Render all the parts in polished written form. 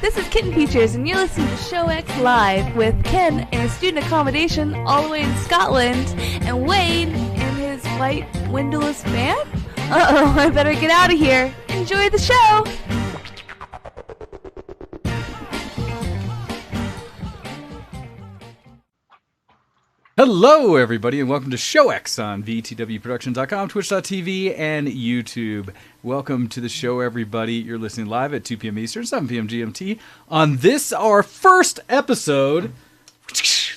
This is Kitten Features, and you're listening to VtWShowX Live with Ken in his student accommodation all the way in Scotland, and Wade in his white windowless van? Uh-oh, I better get out of here. Enjoy the show! Hello, everybody, and welcome to VtWShowX on VtWProductions.com, Twitch.tv, and YouTube. Welcome to the show, everybody. You're listening live at 2 p.m. Eastern, 7 p.m. GMT on this, our first episode,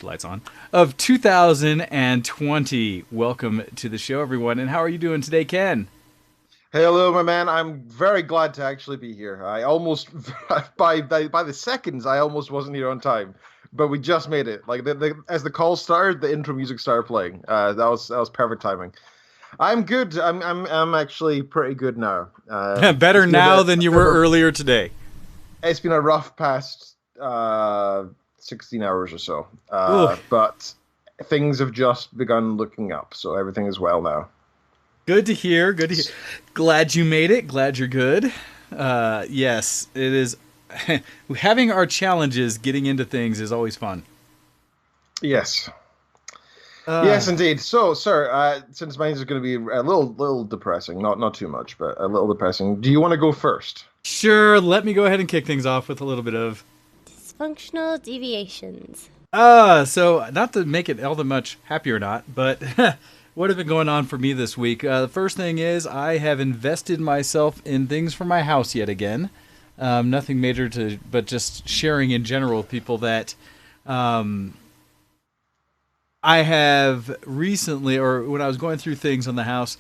lights on, of 2020. Welcome to the show, everyone, and how are you doing today, Ken? Hello, my man. I'm very glad to actually be here. I almost, by the seconds, I almost wasn't here on time. But we just made it. Like as the call started, the intro music started playing. That was perfect timing. I'm good. I'm actually pretty good now. Better now than you were earlier today. It's been a rough past 16 hours or so. But things have just begun looking up, so everything is well now. Good to hear. Good to hear. Glad you made it. Glad you're good. Yes, it is. Having our challenges getting into things is always fun. Yes. Yes, indeed. So, sir, since mine is going to be a little depressing, not too much, but a little depressing, do you want to go first? Sure, let me go ahead and kick things off with a little bit of Dysfunctional Deviations. So not to make it all that much happier or not, but what has been going on for me this week? The first thing is I have invested myself in things for my house yet again. Nothing major but just sharing in general with people that I have recently, or when I was going through things on the house,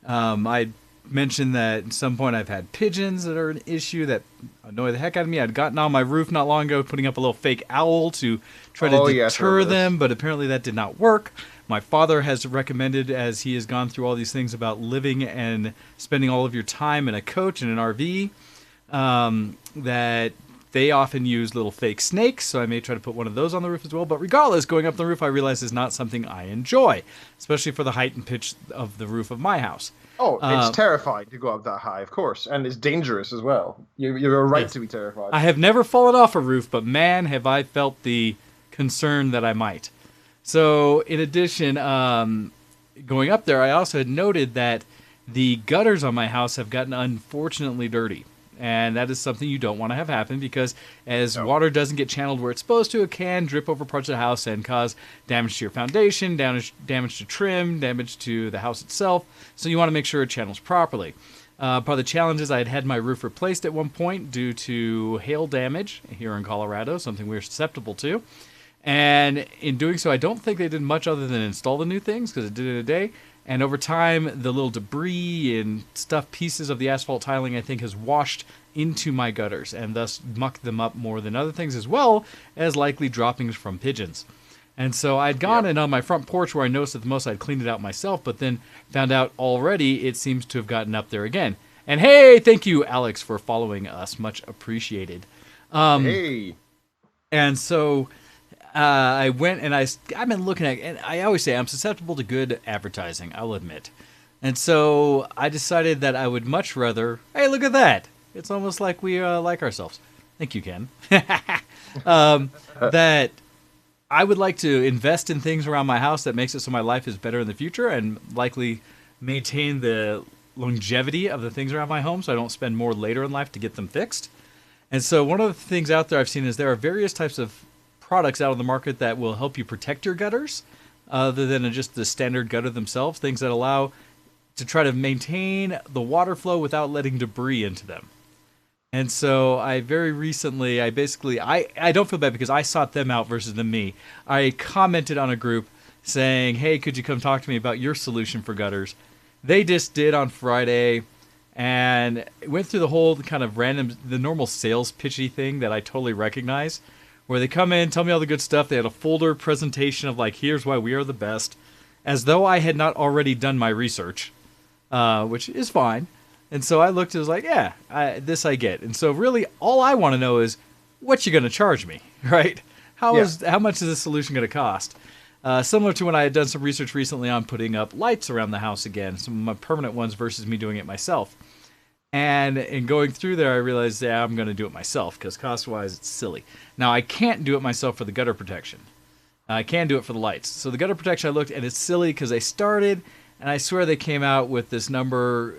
I mentioned that at some point I've had pigeons that are an issue that annoy the heck out of me. I'd gotten on my roof not long ago putting up a little fake owl to try to deter them, but apparently that did not work. My father has recommended, as he has gone through all these things about living and spending all of your time in a coach and an RV, that they often use little fake snakes, so I may try to put one of those on the roof as well. But regardless, going up the roof, I realize is not something I enjoy, especially for the height and pitch of the roof of my house. Oh, it's terrifying to go up that high, of course, and it's dangerous as well. You're right to be terrified. I have never fallen off a roof, but man, have I felt the concern that I might. So, in addition, going up there, I also had noted that the gutters on my house have gotten unfortunately dirty. And that is something you don't want to have happen because as water doesn't get channeled where it's supposed to, it can drip over parts of the house and cause damage to your foundation, damage to trim, damage to the house itself. So you want to make sure it channels properly. Part of the challenge is I had my roof replaced at one point due to hail damage here in Colorado, something we're susceptible to. And in doing so, I don't think they did much other than install the new things because it did it in a day. And over time, the little debris and stuff, pieces of the asphalt tiling, I think, has washed into my gutters and thus mucked them up more than other things, as well as likely droppings from pigeons. And so I'd gone and on my front porch where I noticed at the most I'd cleaned it out myself, but then found out already it seems to have gotten up there again. And hey, thank you, Alex, for following us. Much appreciated. Hey. And so I went and I've been looking at, and I always say I'm susceptible to good advertising, I'll admit. And so I decided that I would much rather, hey, look at that. It's almost like we like ourselves. Thank you, Ken. That I would like to invest in things around my house that makes it so my life is better in the future and likely maintain the longevity of the things around my home so I don't spend more later in life to get them fixed. And so one of the things out there I've seen is there are various types of products out on the market that will help you protect your gutters other than just the standard gutter themselves, things that allow to try to maintain the water flow without letting debris into them. And so I very recently, I don't feel bad because I sought them out versus them me. I commented on a group saying, hey, could you come talk to me about your solution for gutters? They just did on Friday and went through the whole kind of the normal sales pitchy thing that I totally recognize, where they come in, tell me all the good stuff. They had a folder presentation of like, here's why we are the best, as though I had not already done my research, which is fine. And so I looked and was like, yeah, this I get. And so really all I want to know is what you going to charge me, right? How much is this solution going to cost? Similar to when I had done some research recently on putting up lights around the house again, some of my permanent ones versus me doing it myself. And in going through there, I realized, yeah, I'm going to do it myself because cost-wise, it's silly. Now, I can't do it myself for the gutter protection. I can do it for the lights. So the gutter protection, I looked, and it's silly because they started, and I swear they came out with this number.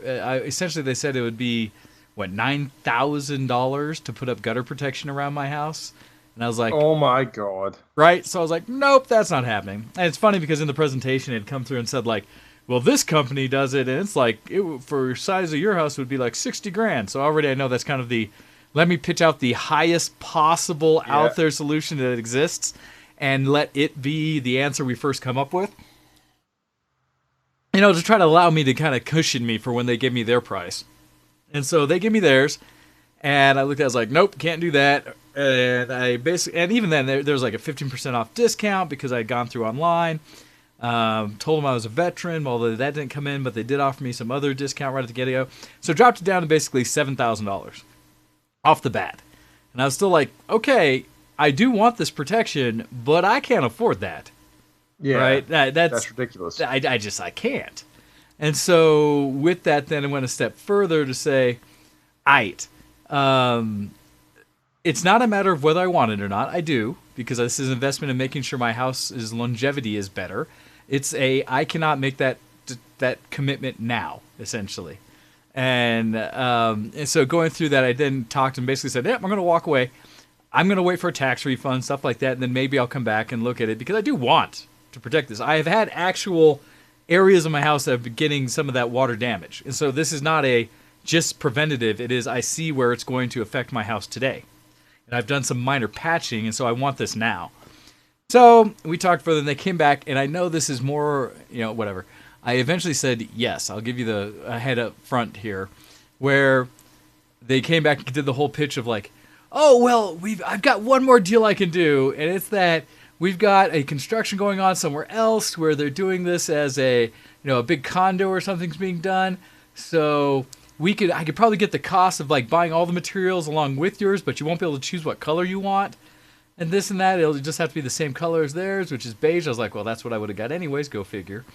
Essentially, they said it would be, $9,000 to put up gutter protection around my house. And I was like, oh my God. Right? So I was like, nope, that's not happening. And it's funny because in the presentation, it had come through and said, like, well, this company does it, and it's like, for size of your house, it would be like 60 grand. So already I know that's kind of let me pitch out the highest possible out there solution that exists and let it be the answer we first come up with. To try to allow me to kind of cushion me for when they give me their price. And so they give me theirs, and I looked at it, I was like, nope, can't do that. And even then, there was like a 15% off discount because I had gone through online. Told them I was a veteran, although that didn't come in, but they did offer me some other discount right at the get-go. So dropped it down to basically $7,000 off the bat. And I was still like, okay, I do want this protection, but I can't afford that. Yeah, right? That's ridiculous. I can't. And so with that, then I went a step further to say, it's not a matter of whether I want it or not. I do, because this is an investment in making sure my house's longevity is better. I cannot make that commitment now, essentially. And so going through that, I then talked and basically said, I'm going to walk away. I'm going to wait for a tax refund, stuff like that, and then maybe I'll come back and look at it, because I do want to protect this. I have had actual areas of my house that have been getting some of that water damage. And so this is not just preventative. It is, I see where it's going to affect my house today. And I've done some minor patching, and so I want this now. So we talked further, and they came back, and I know this is more, whatever. I eventually said, yes, I'll give you the head up front here, where they came back and did the whole pitch of like, oh, well, I've got one more deal I can do, and it's that we've got a construction going on somewhere else where they're doing this as a big condo or something's being done. So I could probably get the cost of like buying all the materials along with yours, but you won't be able to choose what color you want. And this and that, it'll just have to be the same color as theirs, which is beige. I was like, well, that's what I would have got anyways. Go figure.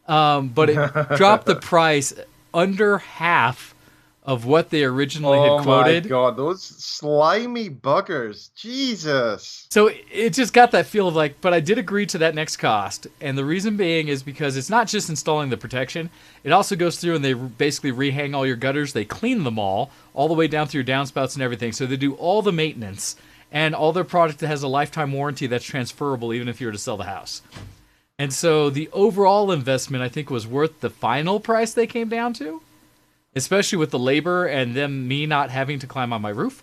But it dropped the price under half of what they originally had quoted. Oh my God, those slimy buggers. Jesus. So it just got that feel of like, but I did agree to that next cost. And the reason being is because it's not just installing the protection. It also goes through and they basically rehang all your gutters. They clean them all the way down through your downspouts and everything. So they do all the maintenance and all their product that has a lifetime warranty that's transferable even if you were to sell the house. And so the overall investment, I think, was worth the final price they came down to. Especially with the labor and me not having to climb on my roof,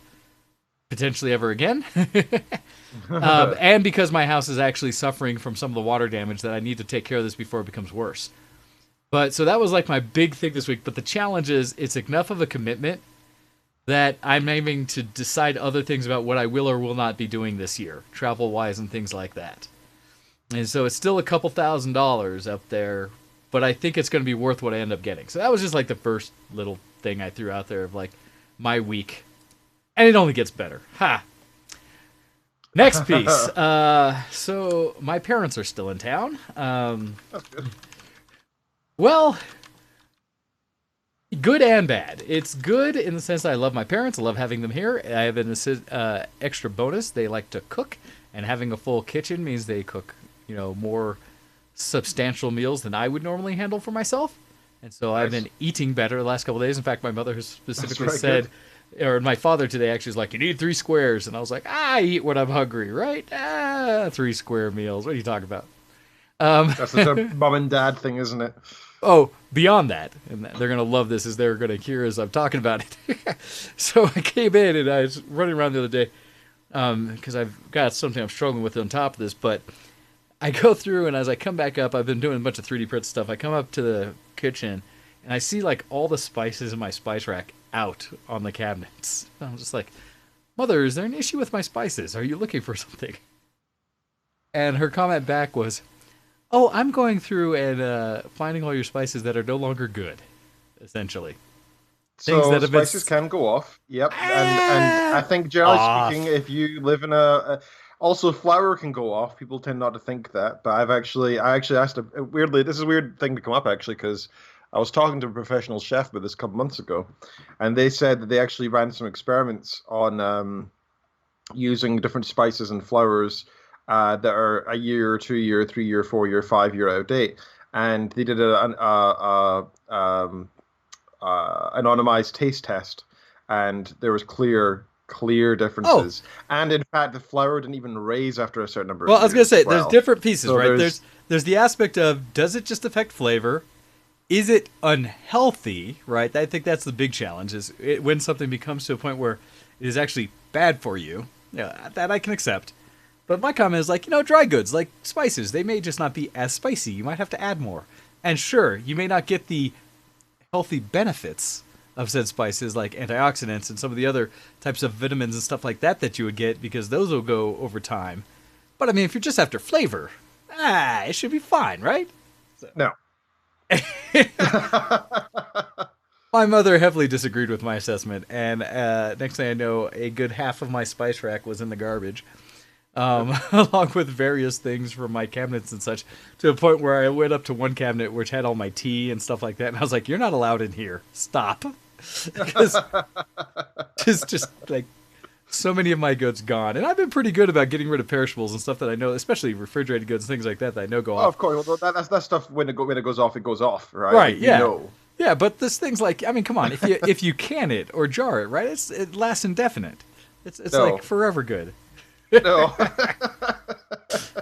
potentially ever again. And because my house is actually suffering from some of the water damage that I need to take care of this before it becomes worse. But so that was like my big thing this week. But the challenge is it's enough of a commitment that I'm aiming to decide other things about what I will or will not be doing this year, travel-wise and things like that. And so it's still a couple $1,000s up there, but I think it's going to be worth what I end up getting. So that was just like the first little thing I threw out there of like my week. And it only gets better. Ha! Next piece. So my parents are still in town. That's good. Well, good and bad. It's good in the sense that I love my parents. I love having them here. I have an extra bonus. They like to cook, and having a full kitchen means they cook, more substantial meals than I would normally handle for myself. And so I've been eating better the last couple of days. In fact, my mother has specifically said, or my father today actually was like, you need 3 squares. And I was like, I eat when I'm hungry, right? 3 square meals. What are you talking about? That's the mom and dad thing, isn't it? Oh, beyond that, and they're going to love this as they're going to hear as I'm talking about it. So I came in and I was running around the other day because I've got something I'm struggling with on top of this, but I go through and as I come back up, I've been doing a bunch of 3D print stuff. I come up to the kitchen and I see like all the spices in my spice rack out on the cabinets. I'm just like, Mother, is there an issue with my spices? Are you looking for something? And her comment back was, oh, I'm going through and finding all your spices that are no longer good, essentially. Things So that have spices can go off. Yep. And I think generally Off. speaking, if you live in also flour can go off. People tend not to think that, but I actually asked weirdly, this is a weird thing to come up actually, because I was talking to a professional chef about this a couple months ago, and they said that they actually ran some experiments on using different spices and flours that are a year, 2 year, 3 year, 4 year, 5 year out of date, and they did an anonymized taste test, and there was clear differences. And in fact, the flour didn't even raise after a certain number of Well, years. I was gonna say as well. there's different pieces, So right? There's the aspect of, does it just affect flavor? Is it unhealthy, right? I think that's the big challenge, is when something becomes to a point where it is actually bad for you. Yeah, that I can accept. But my comment is, like, dry goods, like spices, they may just not be as spicy. You might have to add more. And sure, you may not get the healthy benefits of said spices, like antioxidants and some of the other types of vitamins and stuff like that you would get, because those will go over time. But I mean, if you're just after flavor, it should be fine, right? No. My mother heavily disagreed with my assessment, and next thing I know, a good half of my spice rack was in the garbage, along with various things from my cabinets and such, to a point where I went up to one cabinet which had all my tea and stuff like that, and I was like, "You're not allowed in here. Stop." Because just like so many of my goods gone, and I've been pretty good about getting rid of perishables and stuff that I know, especially refrigerated goods, things like that I know go off. Oh, of course. Well, that's stuff when it goes off, it goes off, right? Right. Like, Yeah. Yeah, but this thing's like, I mean, come on, if you can it or jar it, right? It lasts indefinite. It's like forever good. No.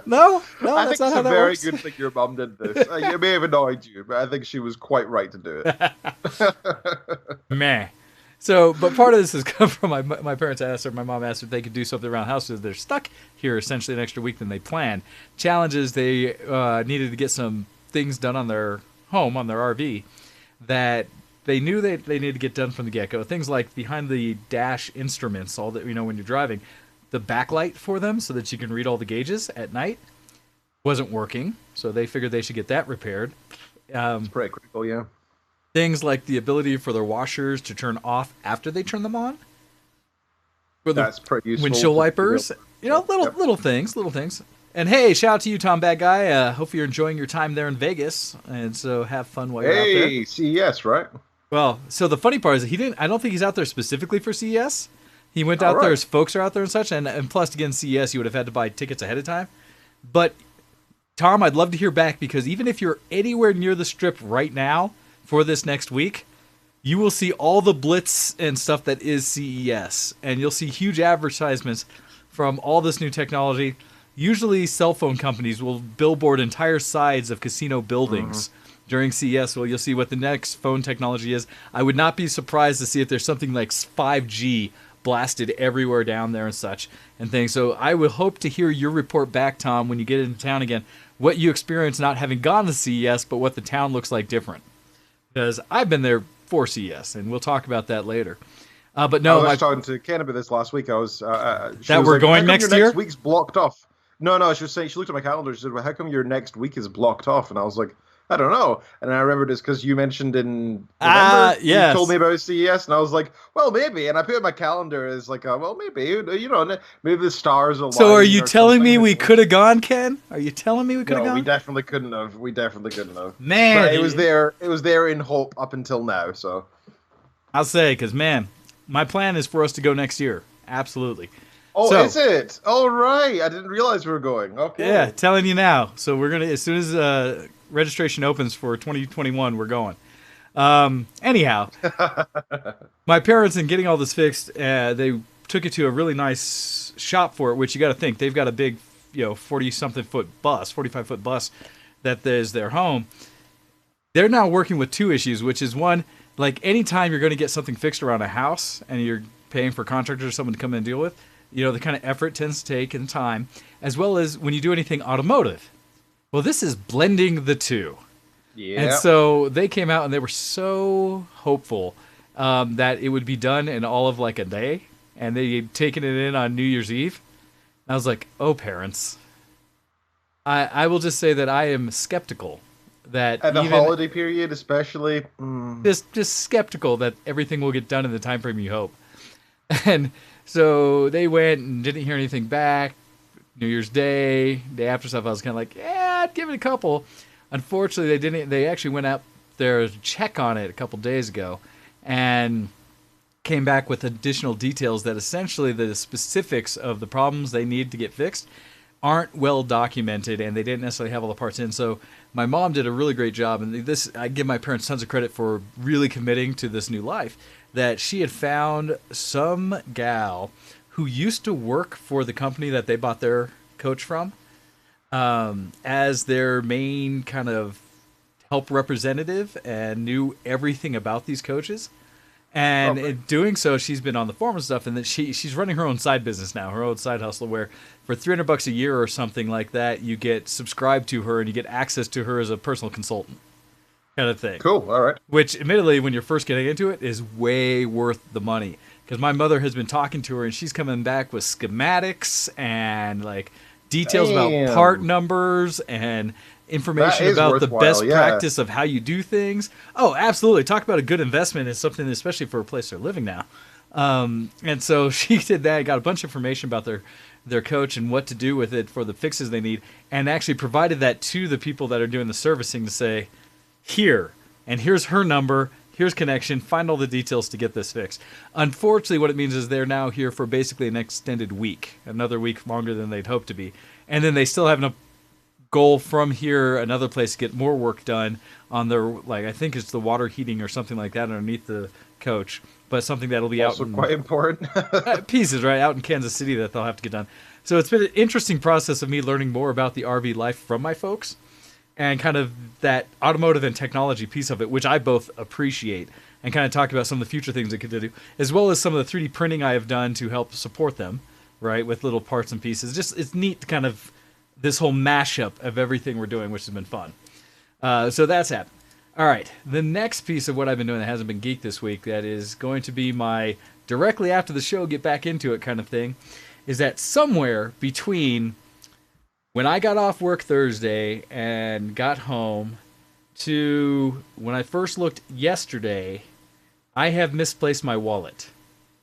No, I that's think not it's how a that very works. good thing your mom did this. It may have annoyed you, but I think she was quite right to do it. Meh. So, but part of this has come from my parents asked, or my mom asked if they could do something around the house, because they're stuck here essentially an extra week than they planned. Challenge is they needed to get some things done on their home, on their RV, that they knew they needed to get done from the get-go. Things like behind the dash instruments, all that, when you're driving, the backlight for them so that you can read all the gauges at night wasn't working, so they figured they should get that repaired. It's pretty critical, yeah. Things like the ability for their washers to turn off after they turn them on. For the That's pretty useful. windshield wipers, little things. And hey, shout out to you, Tom Bad Guy. Hope you're enjoying your time there in Vegas, and so have fun while you're out there. Hey, CES, right? Well, so the funny part is I don't think he's out there specifically for CES. He went out there as folks are out there and such, and plus, again, CES, you would have had to buy tickets ahead of time. But, Tom, I'd love to hear back, because even if you're anywhere near the Strip right now for this next week, you will see all the blitz and stuff that is CES, and you'll see huge advertisements from all this new technology. Usually, cell phone companies will billboard entire sides of casino buildings during CES. Well, you'll see what the next phone technology is. I would not be surprised to see if there's something like 5G blasted everywhere down there and such and things. So I would hope to hear your report back, Tom, when you get into town again, what you experienced not having gone to CES, but what the town looks like different. Because I've been there for CES, and we'll talk about that later. But no, I was talking to Ken about this last week. I was that we're going next year. Next week's blocked off. No, she was saying, she looked at my calendar. She said, "Well, how come your next week is blocked off?" And I was like, I don't know. And I remembered it's because you mentioned in November, yes. You told me about CES, and I was like, well, maybe. And I put it in my calendar as like, well, maybe, maybe the stars align. So are you telling me we could have gone, Ken? Are you telling me we could have gone? gone? We definitely couldn't have. Man. But it was there. It was there in hope up until now, so. I'll say, because, man, my plan is for us to go next year. Absolutely. Oh, so, is it? All right. I didn't realize we were going. Okay. Yeah, telling you now. So we're going to, as soon as registration opens for 2021, we're going. Anyhow, my parents, in getting all this fixed, they took it to a really nice shop for it, which you got to think, they've got a big, 40-something foot bus, 45-foot bus that is their home. They're now working with two issues, which is one, like anytime you're going to get something fixed around a house and you're paying for contractors or someone to come in and deal with, the kind of effort it tends to take and time, as well as when you do anything automotive. Well, this is blending the two. Yeah. And so they came out and they were so hopeful that it would be done in all of like a day, and they had taken it in on New Year's Eve. And I was like, oh, parents. I will just say that I am skeptical that at the holiday period, especially, just skeptical that everything will get done in the time frame you hope. And so they went and didn't hear anything back. New Year's Day, day after stuff, I was kind of like, I'd give it a couple. Unfortunately, they didn't. They actually went out their check on it a couple days ago, and came back with additional details that essentially the specifics of the problems they need to get fixed aren't well documented, and they didn't necessarily have all the parts in. So my mom did a really great job, and this, I give my parents tons of credit for really committing to this new life, that she had found some gal who used to work for the company that they bought their coach from, as their main kind of help representative, and knew everything about these coaches. And in doing so, she's been on the forum and stuff, and that she's running her own side business now, her own side hustle, where for $300 a year or something like that, you get subscribed to her and you get access to her as a personal consultant, kind of thing. Cool. All right. Which, admittedly, when you're first getting into it, is way worth the money. Because my mother has been talking to her, and she's coming back with schematics and like details about part numbers and information about the best practice of how you do things. Oh, absolutely. Talk about a good investment is something, especially for a place they're living now. And so she did that, got a bunch of information about their coach and what to do with it for the fixes they need, and actually provided that to the people that are doing the servicing to say, here, and here's her number, here's connection, find all the details to get this fixed. Unfortunately, what it means is they're now here for basically an extended week, another week longer than they'd hoped to be. And then they still have enough goal from here, another place to get more work done on their, like, I think it's the water heating or something like that underneath the coach, but something that'll be also out in, quite important. pieces, right, out in Kansas City that they'll have to get done. So it's been an interesting process of me learning more about the RV life from my folks, and kind of that automotive and technology piece of it, which I both appreciate, and kind of talk about some of the future things they could do, as well as some of the 3D printing I have done to help support them, right, with little parts and pieces. Just, it's neat to kind of this whole mashup of everything we're doing, which has been fun. So that's happened. All right, the next piece of what I've been doing that hasn't been geek this week, that is going to be my directly after the show, get back into it kind of thing, is that somewhere between when I got off work Thursday and got home to when I first looked yesterday, I have misplaced my wallet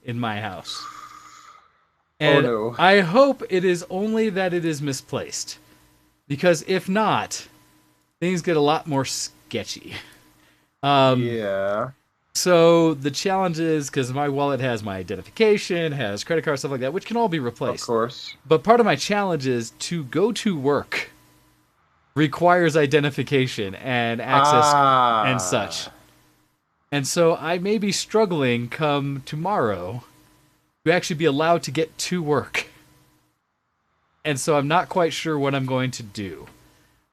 in my house. And oh no. I hope it is only that it is misplaced, because if not, things get a lot more sketchy. Yeah. So the challenge is, because my wallet has my identification, has credit card, stuff like that, which can all be replaced. Of course. But part of my challenge is to go to work requires identification and access and such. And so I may be struggling come tomorrow to actually be allowed to get to work. And so I'm not quite sure what I'm going to do.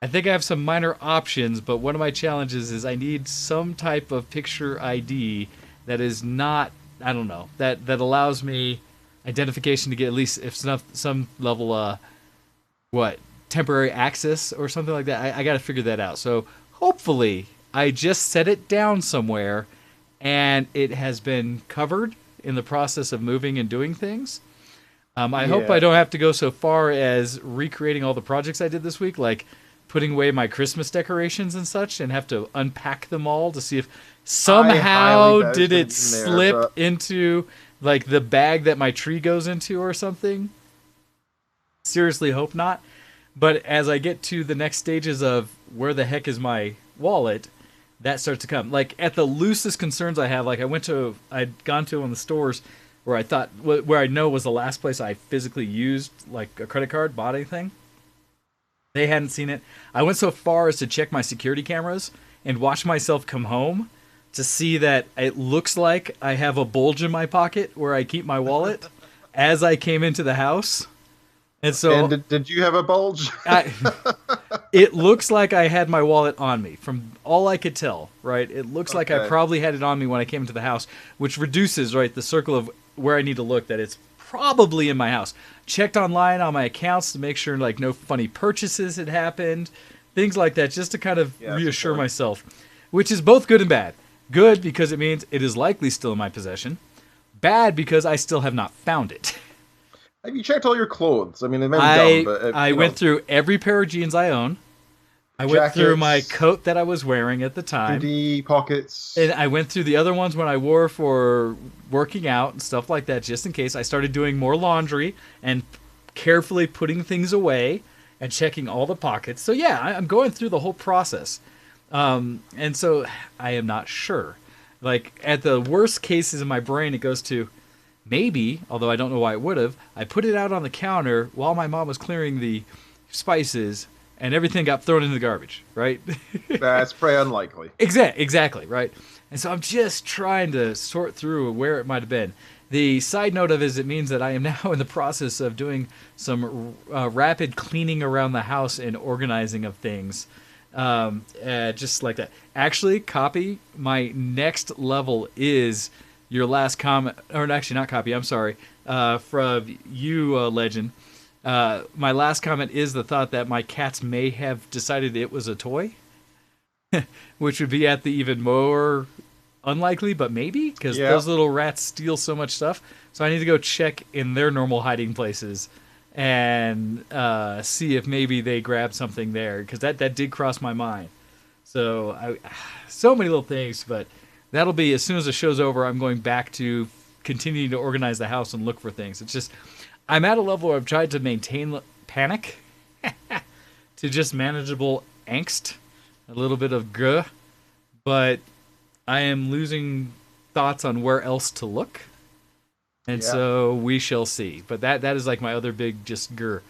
I think I have some minor options, but one of my challenges is I need some type of picture ID that is not, I don't know, that allows me identification to get at least if some level, temporary access or something like that. I got to figure that out. So hopefully I just set it down somewhere and it has been covered in the process of moving and doing things. I hope I don't have to go so far as recreating all the projects I did this week, like putting away my Christmas decorations and such, and have to unpack them all to see if somehow did it slip into like the bag that my tree goes into or something. Seriously hope not. But as I get to the next stages of where the heck is my wallet, that starts to come. Like, at the loosest concerns I have, like I'd gone to one of the stores where I know was the last place I physically used, like, a credit card, bought anything. They hadn't seen it. I went so far as to check my security cameras and watch myself come home to see that it looks like I have a bulge in my pocket where I keep my wallet as I came into the house. And so, did you have a bulge? It looks like I had my wallet on me, from all I could tell, right? It looks like I probably had it on me when I came into the house, which reduces, right, the circle of where I need to look, that it's probably in my house. Checked online on my accounts to make sure, like, no funny purchases had happened, things like that, just to kind of reassure myself, which is both good and bad. Good because it means it is likely still in my possession. Bad because I still have not found it. Have you checked all your clothes? I mean, they may be dumb, but... I went through every pair of jeans I own. I went through my coat that I was wearing at the time. Hoodie, pockets. And I went through the other ones when I wore for working out and stuff like that, just in case. I started doing more laundry and carefully putting things away and checking all the pockets. So yeah, I'm going through the whole process And so I am not sure. Like, at the worst cases in my brain, it goes to maybe, although I don't know why it would have, I put it out on the counter while my mom was clearing the spices, and everything got thrown into the garbage, right? That's pretty unlikely. Exactly, right? And so I'm just trying to sort through where it might have been. The side note of it is it means that I am now in the process of doing some rapid cleaning around the house and organizing of things. Just like that. Actually, copy, my next level is your last comment, or actually not copy, I'm sorry, from you, Legend. My last comment is the thought that my cats may have decided it was a toy, which would be at the even more unlikely, but maybe, because those little rats steal so much stuff. So I need to go check in their normal hiding places and see if maybe they grabbed something there, because that did cross my mind. So so many little things, but that'll be, as soon as the show's over, I'm going back to continuing to organize the house and look for things. It's just, I'm at a level where I've tried to maintain panic to just manageable angst, a little bit of grr, but I am losing thoughts on where else to look. And so we shall see. But that is like my other big just grr.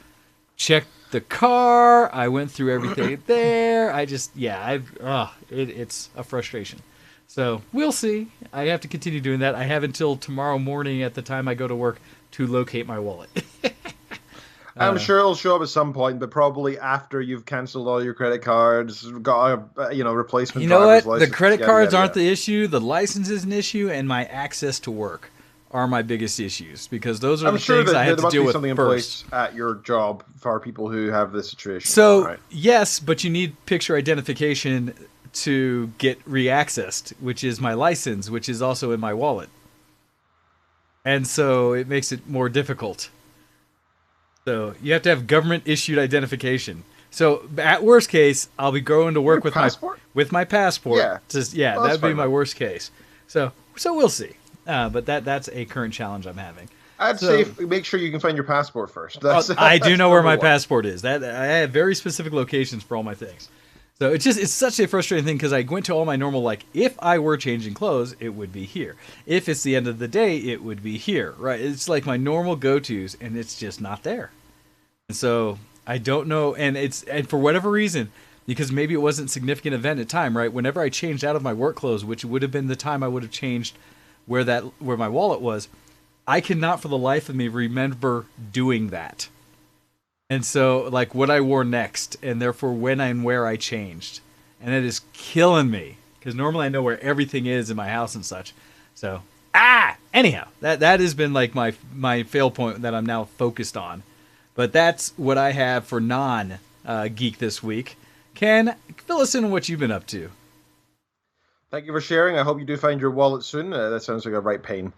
Check the car. I went through everything there. I just, it's a frustration. So we'll see. I have to continue doing that. I have until tomorrow morning at the time I go to work to locate my wallet. I'm sure it'll show up at some point, but probably after you've canceled all your credit cards, got a replacement. You know what? License, the credit cards aren't the issue. The license is an issue, and my access to work are my biggest issues, because those are the things I have to deal with something first. In place at your job for people who have this situation. So yes, but you need picture identification to get reaccessed, which is my license, which is also in my wallet. And so it makes it more difficult. So you have to have government-issued identification. So at worst case, I'll be going to work with my passport. Yeah, that'd be my worst case. So we'll see. But that's a current challenge I'm having. I'd say make sure you can find your passport first. I do know where my passport is. I have very specific locations for all my things. So it's such a frustrating thing, because I went to all my normal, like, if I were changing clothes, it would be here. If it's the end of the day, it would be here, right? It's like my normal go-tos, and it's just not there. And so I don't know, and for whatever reason, because maybe it wasn't a significant event at time, right? Whenever I changed out of my work clothes, which would have been the time I would have changed where my wallet was, I cannot for the life of me remember doing that. And so, like, what I wore next, and therefore when and where I changed. And it is killing me, because normally I know where everything is in my house and such. So, anyhow, that has been like my fail point that I'm now focused on. But that's what I have for non-geek this week. Ken, fill us in on what you've been up to. Thank you for sharing. I hope you do find your wallet soon. That sounds like a right pain.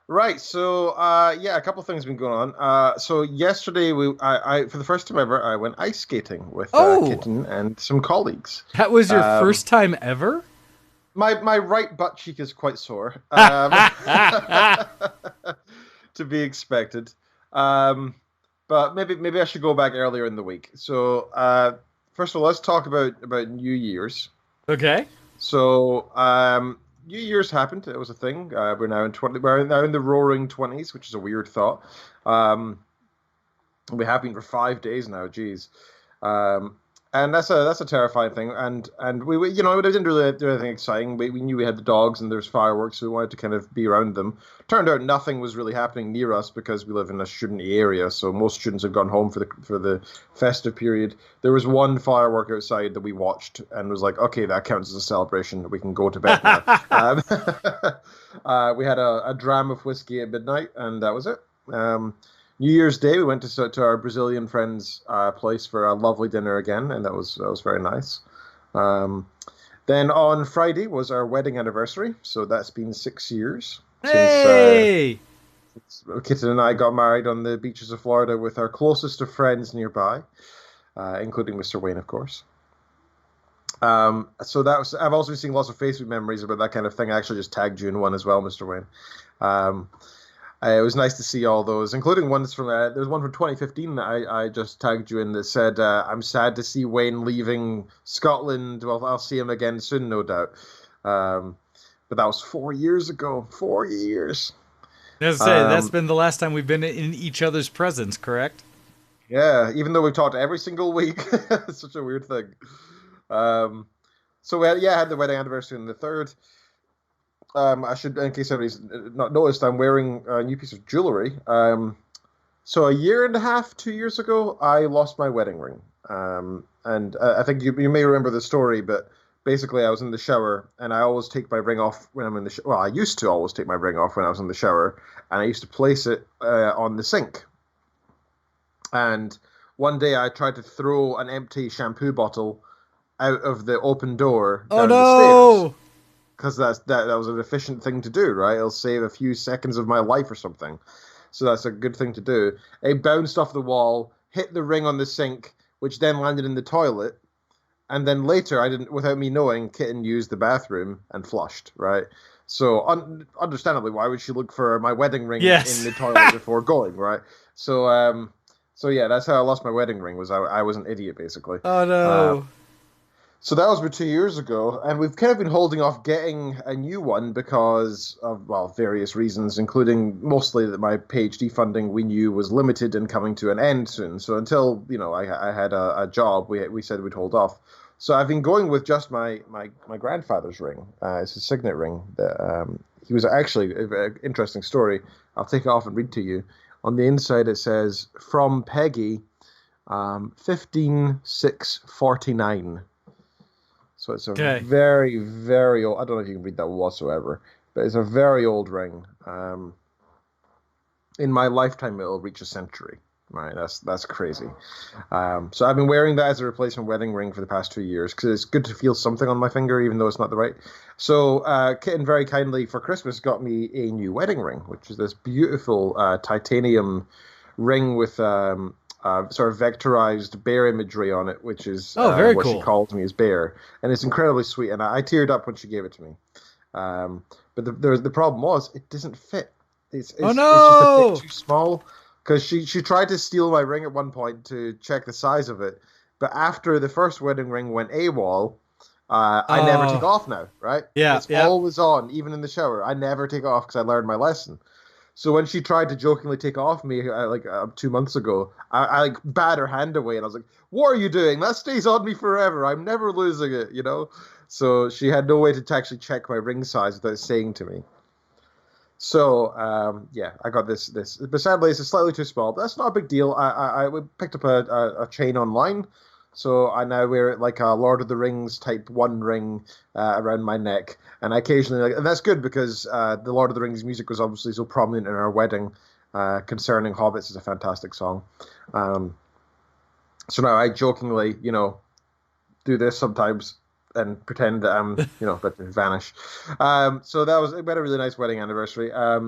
Right, so a couple things have been going on. So yesterday, I for the first time ever, I went ice skating with Kitten and some colleagues. That was your first time ever? My right butt cheek is quite sore, to be expected. But maybe I should go back earlier in the week. So first of all, let's talk about New Year's. Okay. So New Year's happened. It was a thing. We're now in the roaring 20s, which is a weird thought. We have been for 5 days now. Geez. And that's a terrifying thing. And we we didn't really do anything exciting. We knew we had the dogs and there's fireworks, so we wanted to kind of be around them. Turned out nothing was really happening near us because we live in a studenty area, so most students have gone home for the festive period. There was one firework outside that we watched and was like, okay, that counts as a celebration. We can go to bed now. We had a dram of whiskey at midnight, and that was it. New Year's Day, we went to our Brazilian friend's place for a lovely dinner again, and that was very nice. Then on Friday was our wedding anniversary, so that's been 6 years since Kitten and I got married on the beaches of Florida with our closest of friends nearby, including Mr. Wayne, of course. So that was. I've also seen lots of Facebook memories about that kind of thing. I actually just tagged you in one as well, Mr. Wayne. It was nice to see all those, including ones from there's one from 2015 that I just tagged you in that said, "I'm sad to see Wayne leaving Scotland. Well, I'll see him again soon, no doubt." But that was 4 years ago. 4 years. As I say, that's been the last time we've been in each other's presence, correct? Yeah, even though we've talked every single week, it's such a weird thing. So we had the wedding anniversary on the 3rd. I should, in case anybody's not noticed, I'm wearing a new piece of jewelry. So a year and a half, 2 years ago, I lost my wedding ring. And I think you may remember the story, but basically I was in the shower, and I always take my ring off when I'm in the shower. Well, I used to always take my ring off when I was in the shower, and I used to place it on the sink. And one day I tried to throw an empty shampoo bottle out of the open door down the stairs. Because that was an efficient thing to do, right? It'll save a few seconds of my life or something. So that's a good thing to do. It bounced off the wall, hit the ring on the sink, which then landed in the toilet. And then later, without me knowing, Kitten used the bathroom and flushed, right? So understandably, why would she look for my wedding ring in the toilet before going, right? So yeah, that's how I lost my wedding ring. I was an idiot, basically. Oh no. So that was about 2 years ago, and we've kind of been holding off getting a new one because of, well, various reasons, including mostly that my PhD funding we knew was limited and coming to an end soon. So until, I had a job, we said we'd hold off. So I've been going with just my grandfather's ring. It's a signet ring. He was actually a very interesting story. I'll take it off and read to you. On the inside it says, "From Peggy, 15/6/49." So it's a very, very old. I don't know if you can read that whatsoever, but it's a very old ring. In my lifetime, it'll reach a century. Right, that's crazy. So I've been wearing that as a replacement wedding ring for the past 2 years because it's good to feel something on my finger, even though it's not the right. So Kitten very kindly for Christmas got me a new wedding ring, which is this beautiful titanium ring with sort of vectorized bear imagery on it, which is very what cool. She calls me as Bear, and it's incredibly sweet. And I teared up when she gave it to me. But the problem was it doesn't fit. It's just a bit too small. Because she tried to steal my ring at one point to check the size of it, but after the first wedding ring went AWOL, I never take off now. Right? Yeah, it's always on, even in the shower. I never take off because I learned my lesson. So when she tried to jokingly take off me 2 months ago, I bat her hand away, and I was like, "What are you doing? That stays on me forever. I'm never losing it." So she had no way to actually check my ring size without saying to me. So I got this. But sadly, it's slightly too small. But that's not a big deal. I picked up a chain online, so I now wear it like a Lord of the Rings type 1 ring around my neck, and I occasionally, and that's good because the Lord of the Rings music was obviously so prominent in our wedding. Concerning Hobbits is a fantastic song. So now I jokingly, do this sometimes and pretend that I'm, about to vanish. So we had a really nice wedding anniversary. I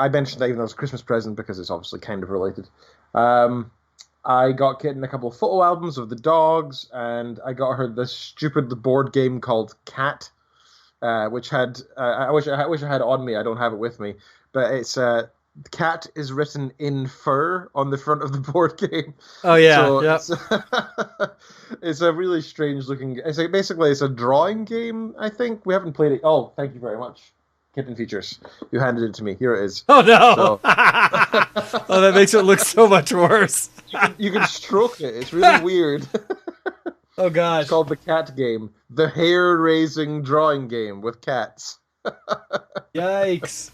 mentioned that even though it was a Christmas present because it's obviously kind of related. I got Kitten a couple of photo albums of the dogs, and I got her this stupid board game called Cat, which had I wish I had it on me. I don't have it with me, but it's Cat is written in fur on the front of the board game. Oh yeah, so yep. It's a really strange looking. It's a drawing game. I think we haven't played it. Oh, thank you very much, Kitten Features. You handed it to me. Here it is. Oh no! So, oh, that makes it look so much worse. You can stroke it. It's really weird. Oh gosh! It's called the Cat Game, the hair-raising drawing game with cats. Yikes!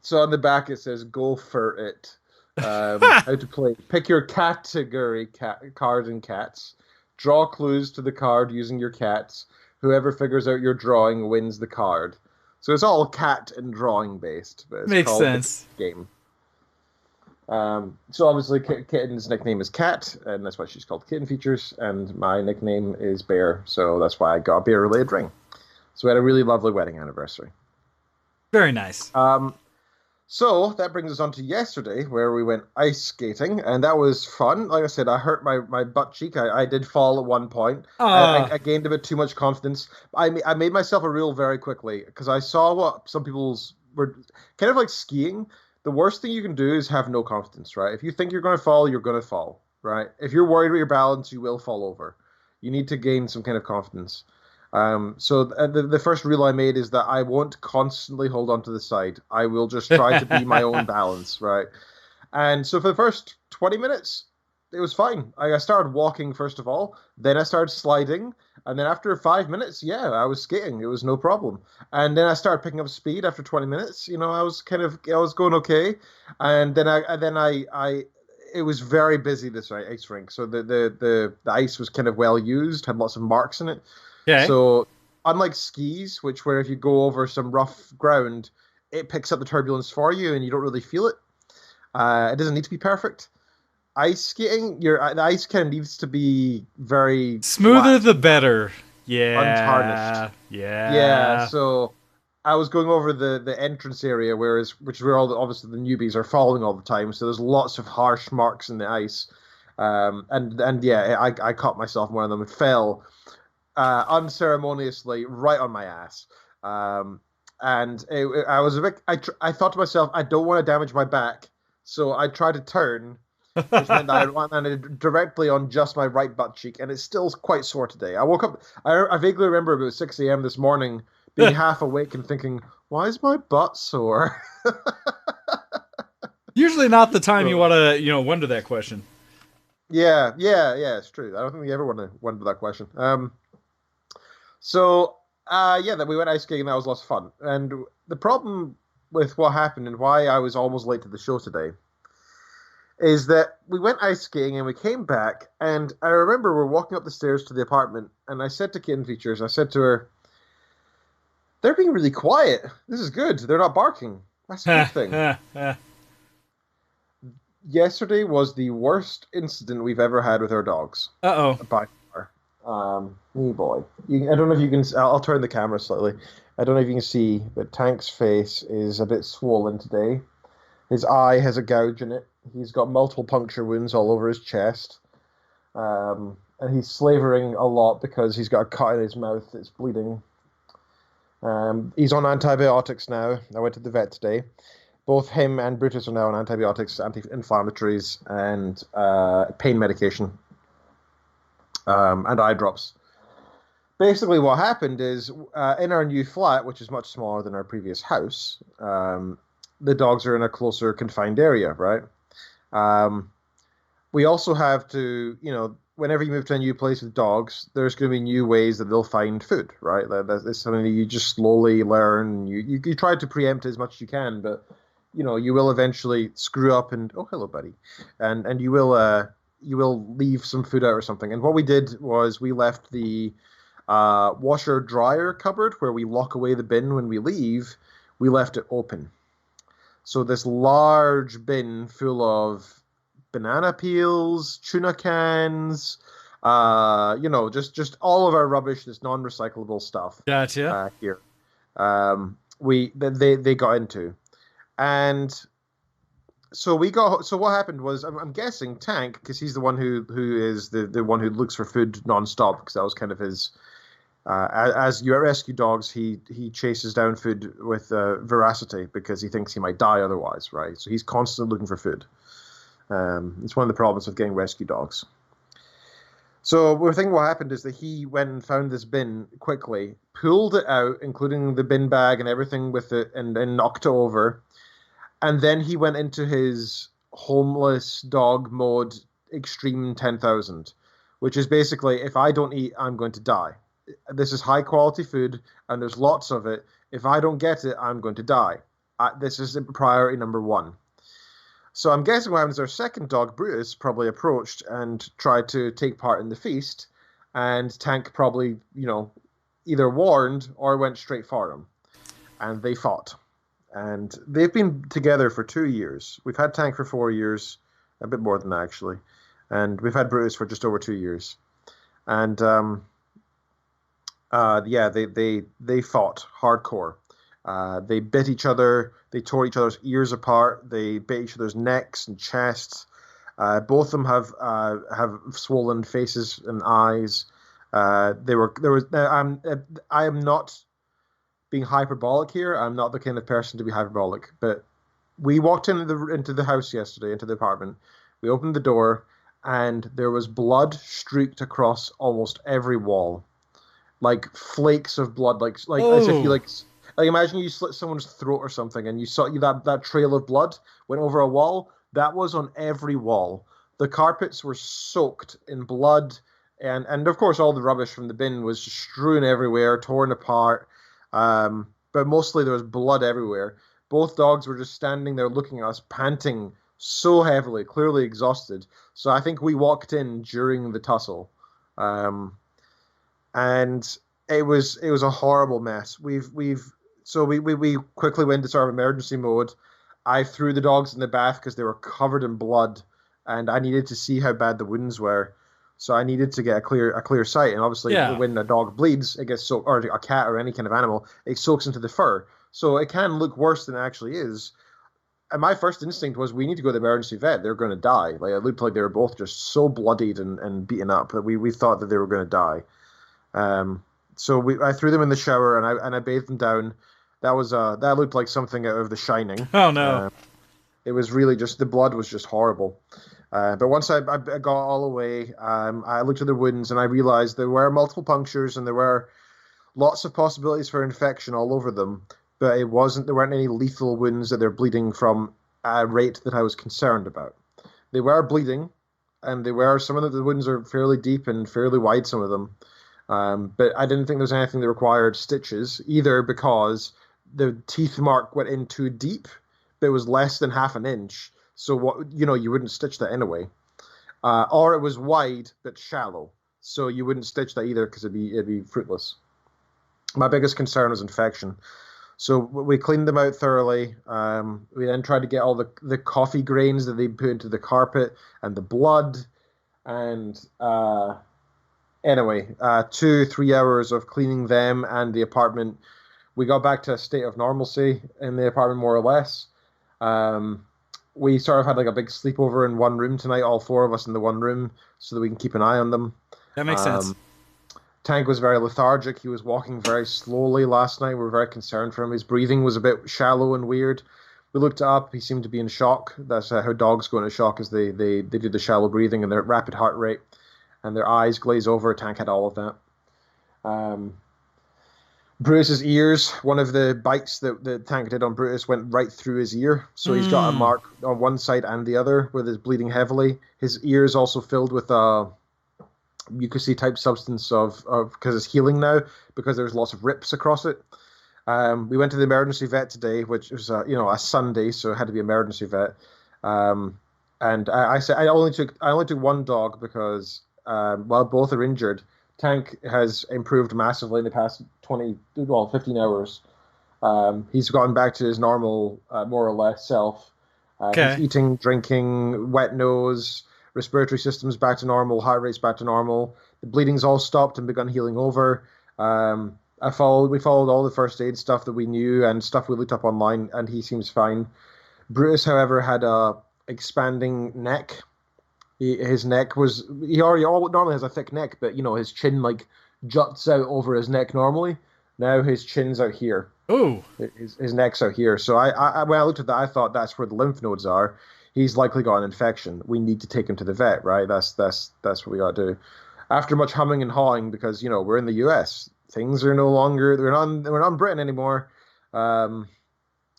So on the back it says "Go for it." How to play? Pick your category: cards and cats. Draw clues to the card using your cats. Whoever figures out your drawing wins the card. So it's all cat and drawing based. But it's Makes called sense. The game. So obviously Kitten's nickname is Cat, and that's why she's called Kitten Features. And my nickname is Bear, so that's why I got a bear-related ring. So we had a really lovely wedding anniversary. Very nice. So that brings us on to yesterday, where we went ice skating, and that was fun. Like I said, I hurt my butt cheek. I did fall at one point. I gained a bit too much confidence. I made myself a rule very quickly because I saw what some people's were kind of like skiing. The worst thing you can do is have no confidence, right? If you think you're going to fall, you're going to fall, right? If you're worried about your balance, you will fall over. You need to gain some kind of confidence. So the first rule I made is that I won't constantly hold on to the side. I will just try to be my own balance, right? And so for the first 20 minutes, it was fine. I started walking first of all, then I started sliding, and then after 5 minutes, yeah, I was skating. It was no problem. And then I started picking up speed after 20 minutes. I was going okay, and then I it was very busy this ice rink, so the ice was kind of well used, had lots of marks in it. Okay. So, unlike skis, where if you go over some rough ground, it picks up the turbulence for you and you don't really feel it. It doesn't need to be perfect. Ice skating, the ice kind of needs to be very Smoother flat, the better. untarnished. Yeah. Yeah, so I was going over the entrance area, which is where obviously the newbies are falling all the time. So there's lots of harsh marks in the ice, and yeah, I caught myself in one of them and fell unceremoniously right on my ass. And I was a bit. I thought to myself, I don't want to damage my back, so I tried to turn, which meant that I landed directly on just my right butt cheek, and it's still quite sore today. I woke up. I vaguely remember about 6 a.m. this morning, being half awake and thinking, "Why is my butt sore?" Usually not the time you want to, wonder that question. Yeah, it's true. I don't think we ever want to wonder that question. Yeah, that we went ice skating. That was lots of fun. And the problem with what happened and why I was almost late to the show today is that we went ice skating and we came back. And I remember we're walking up the stairs to the apartment, and I said to Kitten Features, I said to her, "They're being really quiet. This is good. They're not barking. That's a good thing." Yesterday was the worst incident we've ever had with our dogs. Uh-oh. By far. Me boy. I don't know if you can. I'll turn the camera slightly. I don't know if you can see, but Tank's face is a bit swollen today. His eye has a gouge in it. He's got multiple puncture wounds all over his chest. And he's slavering a lot because he's got a cut in his mouth that's bleeding. He's on antibiotics now. I went to the vet today. Both him and Brutus are now on antibiotics, anti-inflammatories, and pain medication, and eye drops. Basically, what happened is in our new flat, which is much smaller than our previous house, the dogs are in a closer confined area, right? We also have to, whenever you move to a new place with dogs, there's going to be new ways that they'll find food, right? That's something that you just slowly learn. You try to preempt as much as you can, but you will eventually screw up and hello, buddy, and you will leave some food out or something. And what we did was we left the washer dryer cupboard where we lock away the bin when we leave. We left it open, so this large bin full of banana peels, tuna cans, just all of our rubbish, this non-recyclable stuff. Gotcha. Here, they got into. And so what happened was, I'm guessing Tank, because he's the one who is the one who looks for food nonstop, because that was kind of his, as you rescue dogs, he chases down food with voracity because he thinks he might die otherwise, right? So he's constantly looking for food. It's one of the problems with getting rescue dogs. So we're thinking what happened is that he went and found this bin quickly, pulled it out, including the bin bag and everything with it, and then knocked it over. And then he went into his homeless dog mode extreme 10,000, which is basically, if I don't eat, I'm going to die. This is high quality food and there's lots of it. If I don't get it, I'm going to die. This is priority number one. So I'm guessing what happens, our second dog, Brutus, probably approached and tried to take part in the feast. And Tank probably, either warned or went straight for him. And they fought. And they've been together for 2 years. We've had Tank for 4 years, a bit more than that, actually. And we've had Brutus for just over 2 years. And, they fought hardcore. They bit each other. They tore each other's ears apart. They bit each other's necks and chests. Both of them have swollen faces and eyes. I am not being hyperbolic here. I'm not the kind of person to be hyperbolic. But we walked into the house yesterday, into the apartment. We opened the door, and there was blood streaked across almost every wall, like flakes of blood, like as if you like imagine you slit someone's throat or something, and you saw that trail of blood went over a wall. That was on every wall. The carpets were soaked in blood, and of course all the rubbish from the bin was just strewn everywhere, torn apart. But mostly there was blood everywhere. Both dogs were just standing there looking at us, panting so heavily, clearly exhausted. So I think we walked in during the tussle, and it was a horrible mess. We quickly went into sort of emergency mode. I threw the dogs in the bath because they were covered in blood, and I needed to see how bad the wounds were. So I needed to get a clear sight. And obviously, when a dog bleeds, it gets soaked, or a cat or any kind of animal, it soaks into the fur. So it can look worse than it actually is. And my first instinct was, we need to go to the emergency vet. They're going to die. Like, it looked like they were both just so bloodied and beaten up that we thought that they were going to die. So I threw them in the shower and I bathed them down. That looked like something out of The Shining. Oh no! It was really just, the blood was just horrible. But once I got all away, I looked at the wounds and I realized there were multiple punctures and there were lots of possibilities for infection all over them. But there weren't any lethal wounds that they're bleeding from a rate that I was concerned about. They were bleeding, and some of the wounds are fairly deep and fairly wide, some of them. But I didn't think there was anything that required stitches, either because the teeth mark went in too deep, but it was less than half an inch. So you wouldn't stitch that anyway. Or it was wide but shallow, so you wouldn't stitch that either because it'd be fruitless. My biggest concern was infection. So we cleaned them out thoroughly. We then tried to get all the coffee grains that they put into the carpet and the blood. And anyway, 2-3 hours of cleaning them and the apartment. We got back to a state of normalcy in the apartment, more or less. We sort of had like a big sleepover in one room tonight, all 4 of us in the one room, so that we can keep an eye on them. That makes sense. Tank was very lethargic. He was walking very slowly last night. We were very concerned for him. His breathing was a bit shallow and weird. We looked up. He seemed to be in shock. That's how dogs go into shock, is they do the shallow breathing and their rapid heart rate, and their eyes glaze over. Tank had all of that. Brutus's ears, one of the bites that the Tank did on Brutus went right through his ear. So he's got a mark on one side and the other where he's bleeding heavily. His ear is also filled with a mucousy type substance because it's healing now, because there's lots of rips across it. We went to the emergency vet today, which was a Sunday, so it had to be emergency vet. And I said I only took one dog because while both are injured, Tank has improved massively in the past 15 hours. He's gotten back to his normal, more or less self. He's eating, drinking, wet nose, respiratory system's back to normal, heart rate's back to normal. The bleeding's all stopped and begun healing over. We followed all the first aid stuff that we knew and stuff we looked up online, and he seems fine. Brutus, however, had a expanding neck. His neck he already normally has a thick neck, but his chin like juts out over his neck normally. Now his chin's out here. Oh, his neck's out here. So I when I looked at that, I thought that's where the lymph nodes are. He's likely got an infection. We need to take him to the vet, right? That's what we got to do. After much humming and hawing, because we're in the U.S., things are no longer we're not in Britain anymore.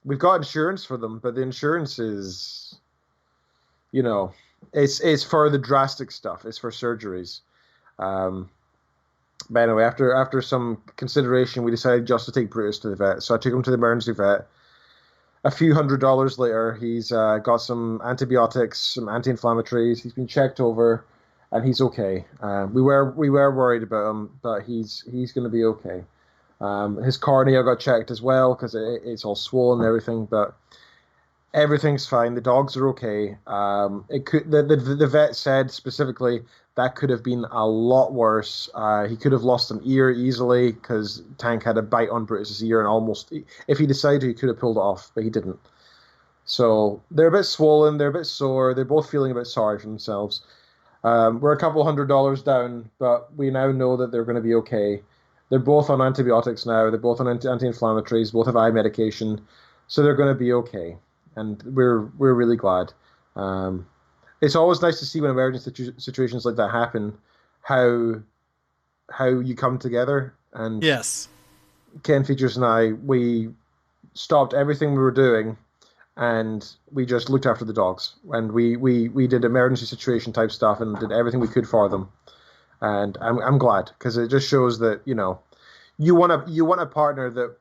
We've got insurance for them, but the insurance is, it's for the drastic stuff. It's for surgeries. But anyway, after some consideration, we decided just to take Brutus to the vet. So I took him to the emergency vet. A few $100s later, he's got some antibiotics, some anti-inflammatories. He's been checked over, and he's okay. We were worried about him, but he's going to be okay. His cornea got checked as well because it's all swollen and everything, but everything's fine. The dogs are okay. The vet said specifically that could have been a lot worse. He could have lost an ear easily because Tank had a bite on Brutus's ear and almost, if he decided, he could have pulled it off, but he didn't. So they're a bit swollen, they're a bit sore, they're both feeling a bit sorry for themselves. We're a couple $100 down, but we now know that they're going to be okay. They're both on antibiotics now, they're both on anti-inflammatories, both have eye medication, so they're going to be okay. And we're really glad. It's always nice to see when emergency situations like that happen, how you come together. And yes, Ken Features and I, we stopped everything we were doing, and we just looked after the dogs. And we did emergency situation type stuff and did everything we could for them. And I'm glad, because it just shows that you want a partner that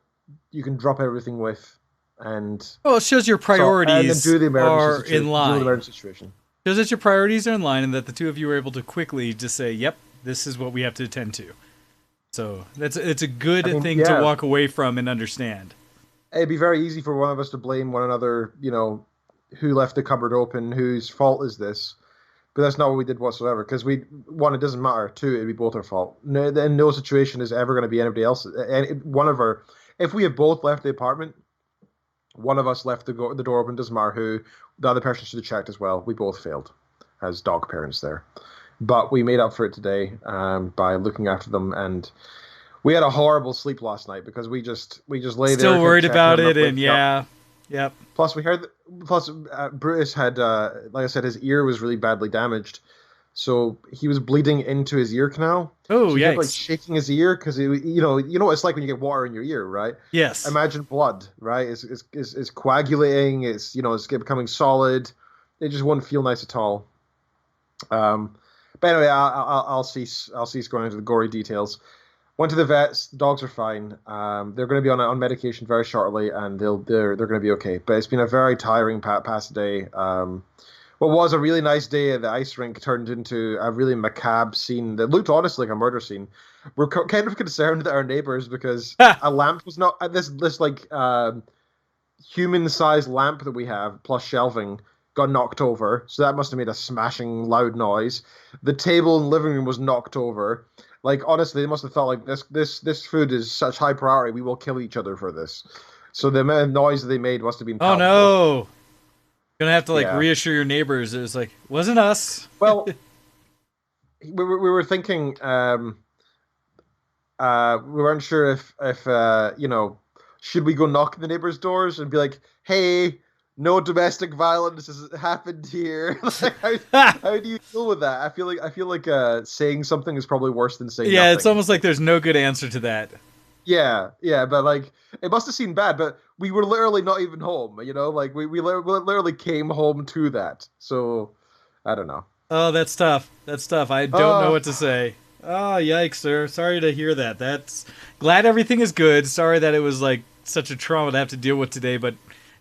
you can drop everything with. And it shows your priorities do the are in line. Do the emergency situation. Shows that your priorities are in line, and that the two of you were able to quickly just say, "Yep, this is what we have to attend to." So it's a good thing to walk away from and understand. It'd be very easy for one of us to blame one another. Who left the cupboard open? Whose fault is this? But that's not what we did whatsoever. Because one, it doesn't matter. Two, it'd be both our fault. No situation is ever going to be anybody else. If we have both left the apartment, one of us left the door open, doesn't matter who. The other person should have checked as well. We both failed as dog parents there. But we made up for it today by looking after them. And we had a horrible sleep last night because we just lay there. Still worried about it, and yeah. Yep. Plus, Brutus had, like I said, his ear was really badly damaged. So he was bleeding into his ear canal. Oh, so he yikes. kept, shaking his ear because you know what it's like when you get water in your ear, right? Yes. Imagine blood, right? It's coagulating. It's becoming solid. It just wouldn't feel nice at all. But anyway, I'll cease going into the gory details. Went to the vets. The dogs are fine. They're going to be on medication very shortly, and they're going to be okay. But it's been a very tiring past day. What was a really nice day at the ice rink turned into a really macabre scene that looked honestly like a murder scene. We're kind of concerned that our neighbors, because a lamp was not this human-sized lamp that we have plus shelving got knocked over, so that must have made a smashing loud noise. The table in the living room was knocked over. Like, honestly, they must have thought, like, this food is such high priority, we will kill each other for this. So the amount of noise that they made must have been palpable. Oh no! Gonna have to reassure your neighbors. It was like, wasn't us. Well, we were thinking, we weren't sure if should we go knock on the neighbors' doors and be like, hey, no domestic violence has happened here. How do you deal with that? I feel like saying something is probably worse than saying nothing. It's almost like there's no good answer to that. Yeah, but like it must have seemed bad, but we were literally not even home, we literally came home to that. So I don't know. Oh, that's tough. I don't know what to say. Oh, yikes, sir. Sorry to hear that. That's glad everything is good. Sorry that it was like such a trauma to have to deal with today, but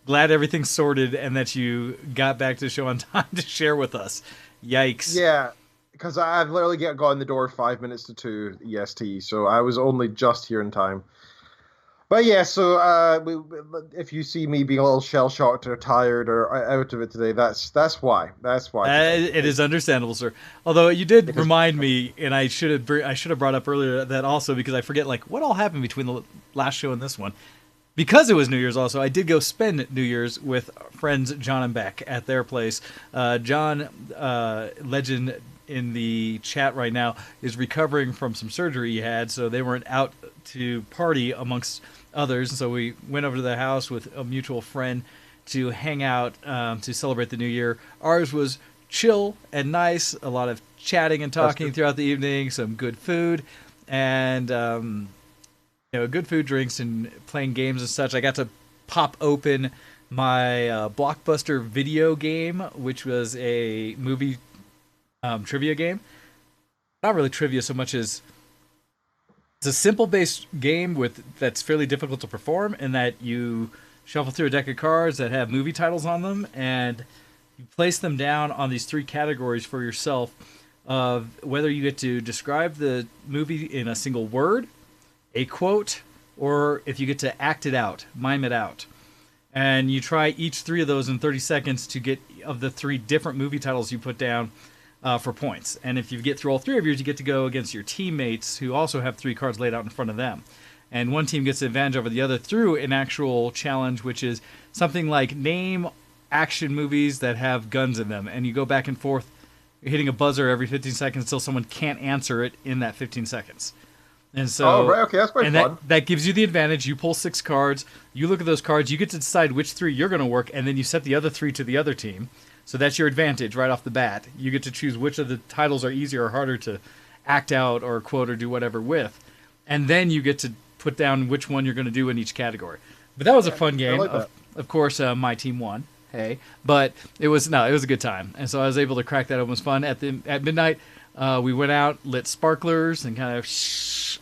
glad everything's sorted and that you got back to the show on time to share with us. Yikes. Yeah. Because I've literally got in the door 5 minutes to 2 EST, so I was only just here in time. But yeah, so if you see me being a little shell-shocked or tired or out of it today, that's why. That's why. It is understandable, sir. Although you did remind me, and I should have brought up earlier that also, because I forget what all happened between the last show and this one. Because it was New Year's also, I did go spend New Year's with friends John and Beck at their place. John, legend in the chat right now, is recovering from some surgery he had, so they weren't out to party amongst others. And so we went over to the house with a mutual friend to hang out to celebrate the new year. Ours was chill and nice, a lot of chatting and talking throughout the evening, some good food, and good food, drinks, and playing games and such. I got to pop open my Blockbuster video game, which was a movie trivia game. Not really trivia so much as it's a simple-based game that's fairly difficult to perform, in that you shuffle through a deck of cards that have movie titles on them, and you place them down on these 3 categories for yourself of whether you get to describe the movie in a single word, a quote, or if you get to act it out, mime it out. And you try each 3 of those in 30 seconds to get, of the 3 different movie titles you put down, for points. And if you get through all 3 of yours, you get to go against your teammates who also have 3 cards laid out in front of them. And one team gets the advantage over the other through an actual challenge, which is something like name action movies that have guns in them. And you go back and forth, hitting a buzzer every 15 seconds until someone can't answer it in that 15 seconds. And so, right, okay, that's quite fun. That gives you the advantage. You pull 6 cards, you look at those cards, you get to decide which 3 you're going to work, and then you set the other 3 to the other team. So that's your advantage right off the bat. You get to choose which of the titles are easier or harder to act out or quote or do whatever with. And then you get to put down which one you're going to do in each category. But that was a fun game. Of course, my team won. Hey, but it was a good time, and so I was able to crack that. It was fun. At midnight, we went out, lit sparklers, and kind of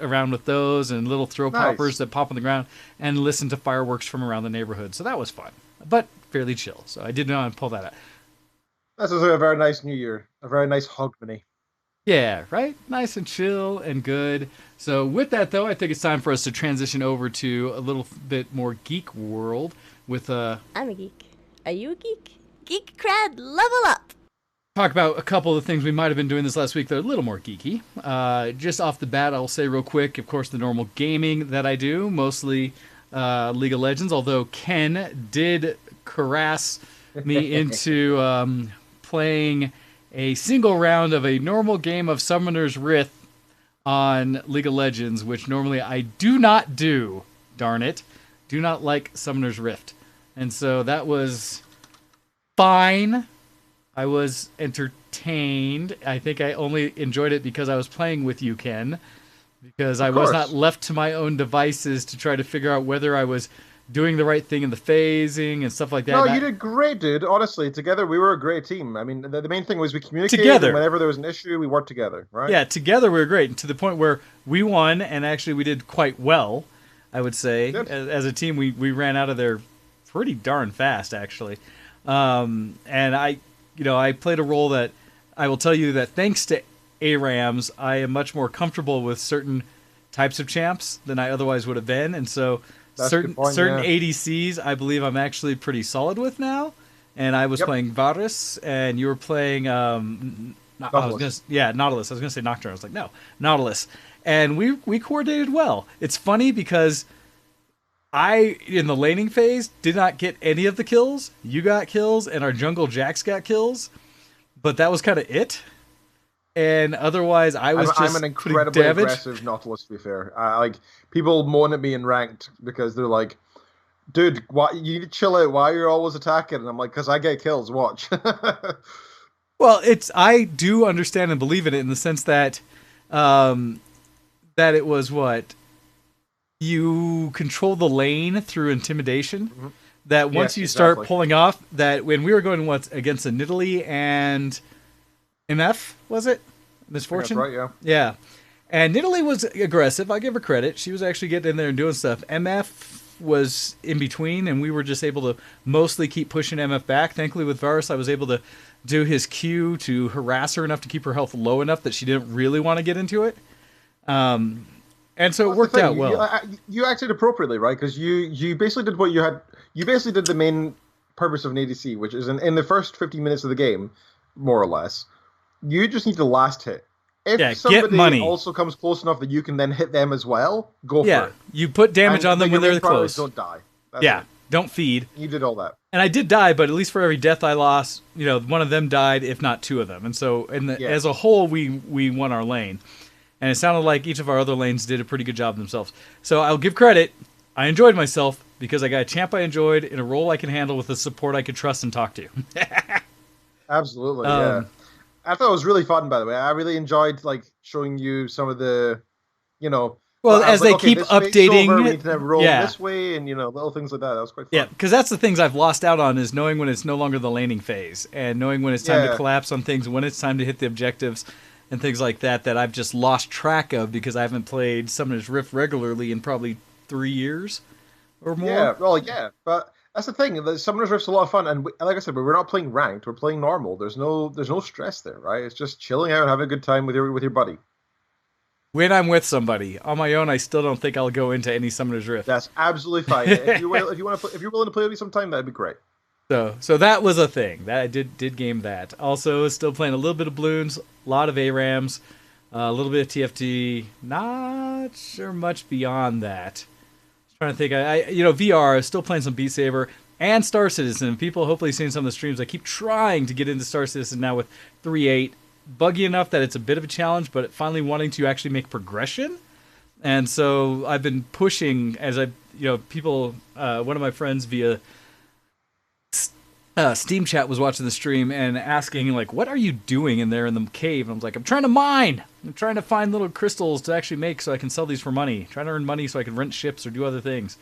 around with those, and little throw poppers that pop on the ground, and listened to fireworks from around the neighborhood. So that was fun, but fairly chill. So I did not pull that out. This is a very nice New Year, a very nice Hogmanay. Yeah, right? Nice and chill and good. So with that, though, I think it's time for us to transition over to a little bit more geek world with... I'm a geek. Are you a geek? Geek Cred, level up! Talk about a couple of things we might have been doing this last week that are a little more geeky. Just off the bat, I'll say real quick, of course, the normal gaming that I do, mostly League of Legends, although Ken did harass me into playing a single round of a normal game of Summoner's Rift on League of Legends, which normally I do not do, darn it. Do not like Summoner's Rift. And so that was fine. I was entertained. I think I only enjoyed it because I was playing with you, Ken, because I was not left to my own devices to try to figure out whether I was doing the right thing in the phasing and stuff like that. No, you did great, dude. Honestly, together we were a great team. I mean, the main thing was we communicated. Together. And whenever there was an issue, we worked together, right? Yeah, together we were great, and to the point where we won, and actually we did quite well, I would say. As a team, we ran out of there pretty darn fast, actually. And I played a role that I will tell you that thanks to ARAMs, I am much more comfortable with certain types of champs than I otherwise would have been, and so certain ADCs I believe I'm actually pretty solid with now. And I was playing Varus, and you were playing Nautilus. I was going to say Nocturne. I was like, no, Nautilus. And we coordinated well. It's funny because I, in the laning phase, did not get any of the kills. You got kills, and our jungle Jax got kills. But that was kind of it. And otherwise, I'm an incredibly aggressive Nautilus, to be fair. Like, people moan at me in ranked because they're like, dude, why, you need to chill out. Why are you always attacking? And I'm like, because I get kills, watch. Well, I do understand and believe in it in the sense that that it was what? You control the lane through intimidation. Mm-hmm. That once you start pulling off, that when we were going against a Nidalee and MF, was it? Misfortune? That's right, yeah. Yeah. And Nidalee was aggressive. I'll give her credit. She was actually getting in there and doing stuff. MF was in between, and we were just able to mostly keep pushing MF back. Thankfully, with Varus, I was able to do his Q to harass her enough to keep her health low enough that she didn't really want to get into it. And so it worked out well. You acted appropriately, right? Because you basically did what you had. You basically did the main purpose of an ADC, which is in the first 15 minutes of the game, more or less. You just need the last hit. If somebody also comes close enough that you can then hit them as well, go for it. You put damage on them when they're close. Don't die. Don't feed. You did all that. And I did die, but at least for every death I lost, one of them died, if not 2 of them. And so as a whole, we won our lane. And it sounded like each of our other lanes did a pretty good job themselves. So I'll give credit. I enjoyed myself because I got a champ I enjoyed in a role I can handle with a support I could trust and talk to. Absolutely, yeah. I thought it was really fun, by the way. I really enjoyed showing you some of the, Well, as they keep updating, we need to roll this way, and little things like that. That was quite fun. Yeah, because that's the things I've lost out on is knowing when it's no longer the laning phase, and knowing when it's time to collapse on things, when it's time to hit the objectives, and things like that I've just lost track of because I haven't played Summoner's Rift regularly in probably 3 years or more. Yeah, well, yeah, but that's the thing. The Summoner's Rift's a lot of fun, and like I said, we're not playing ranked. We're playing normal. There's no stress there, right? It's just chilling out and having a good time with your buddy. When I'm with somebody on my own, I still don't think I'll go into any Summoner's Rift. That's absolutely fine. If you're willing to play with me sometime, that'd be great. So that was a thing that I did game that. Also, still playing a little bit of Bloons, a lot of ARAMs, a little bit of TFT. Not sure much beyond that. Trying to think, VR. Still playing some Beat Saber and Star Citizen. People hopefully seeing some of the streams. I keep trying to get into Star Citizen now with 3.8. Buggy enough that it's a bit of a challenge, but finally wanting to actually make progression. And so I've been pushing as people. One of my friends via Steam Chat was watching the stream and asking, like, what are you doing in there in the cave? And I was like, I'm trying to mine. I'm trying to find little crystals to actually make so I can sell these for money. Trying to earn money so I can rent ships or do other things.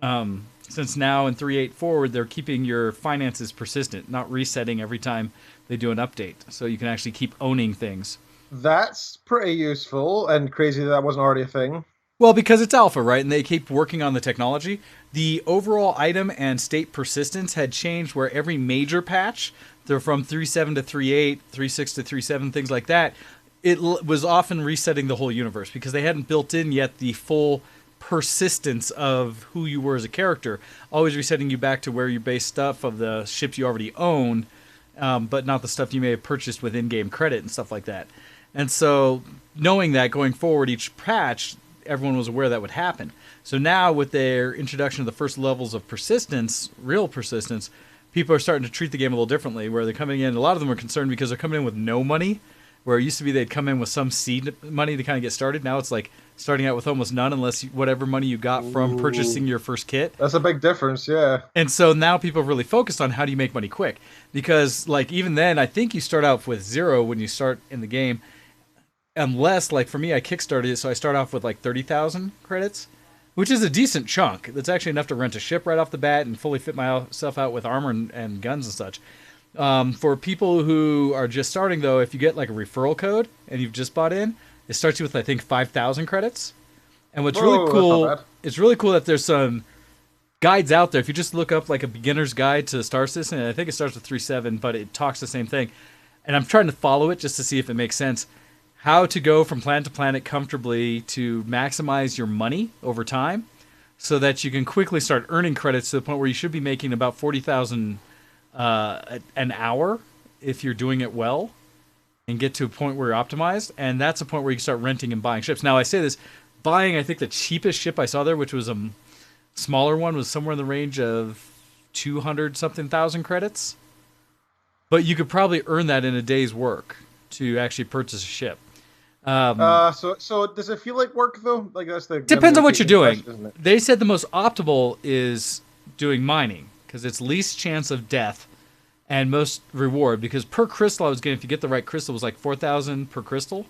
Since now in 3.8 forward, they're keeping your finances persistent, not resetting every time they do an update. So you can actually keep owning things. That's pretty useful and crazy that wasn't already a thing. Well, because it's alpha, right? And they keep working on the technology. The overall item and state persistence had changed where every major patch, they're from 3.7 to 3.8, 3.6 to 3.7, things like that, it was often resetting the whole universe because they hadn't built in yet the full persistence of who you were as a character. Always resetting you back to where you base stuff of the ships you already own, but not the stuff you may have purchased with in-game credit and stuff like that. And so knowing that going forward, each patch, everyone was aware that would happen. So now with their introduction of the first levels of persistence, real persistence, people are starting to treat the game a little differently, where they're coming in, a lot of them are concerned because they're coming in with no money, where it used to be they'd come in with some seed money to kind of get started. Now it's like starting out with almost none unless whatever money you got from purchasing your first kit. That's a big difference, yeah. And so now people are really focused on how do you make money quick. Because like even then, I think you start out with 0 when you start in the game. Unless, like for me, I kickstarted it, so I start off with like 30,000 credits, which is a decent chunk. That's actually enough to rent a ship right off the bat and fully fit myself out with armor and guns and such. For people who are just starting, though, if you get like a referral code and you've just bought in, it starts you with, I think, 5,000 credits. And what's really cool, it's really cool that there's some guides out there. If you just look up like a beginner's guide to Star Citizen, and I think it starts with 3.7, but it talks the same thing. And I'm trying to follow it just to see if it makes sense. How to go from planet to planet comfortably to maximize your money over time so that you can quickly start earning credits to the point where you should be making about 40,000 an hour if you're doing it well and get to a point where you're optimized. And that's a point where you can start renting and buying ships. Now, I say this, buying, I think the cheapest ship I saw there, which was a smaller one, was somewhere in the range of 200-something thousand credits. But you could probably earn that in a day's work to actually purchase a ship. So does it feel like work though? Like that's the depends on what you're doing. Question, they said the most optimal is doing mining because it's least chance of death and most reward. Because per crystal, I was getting, if you get the right crystal, it was like 4,000 per crystal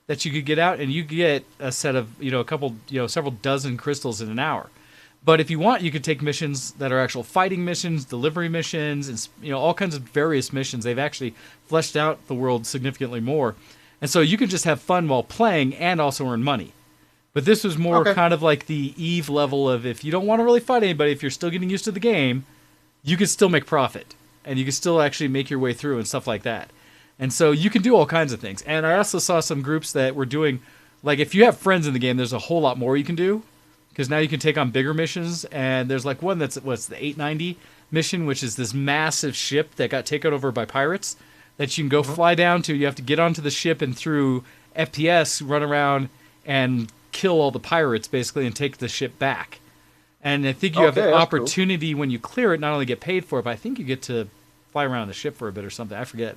that you could get out, and you get a set of several dozen crystals in an hour. But if you want, you could take missions that are actual fighting missions, delivery missions, and all kinds of various missions. They've actually fleshed out the world significantly more. And so you can just have fun while playing and also earn money. But this was more kind of like the Eve level of if you don't want to really fight anybody, if you're still getting used to the game, you can still make profit. And you can still actually make your way through and stuff like that. And so you can do all kinds of things. And I also saw some groups that were doing, like if you have friends in the game, there's a whole lot more you can do. Because now you can take on bigger missions. And there's like one that's, the 890 mission, which is this massive ship that got taken over by pirates. That you can go fly down to. You have to get onto the ship and through FPS run around and kill all the pirates basically and take the ship back. And I think you have the opportunity when you clear it, not only get paid for it, but I think you get to fly around the ship for a bit or something. I forget.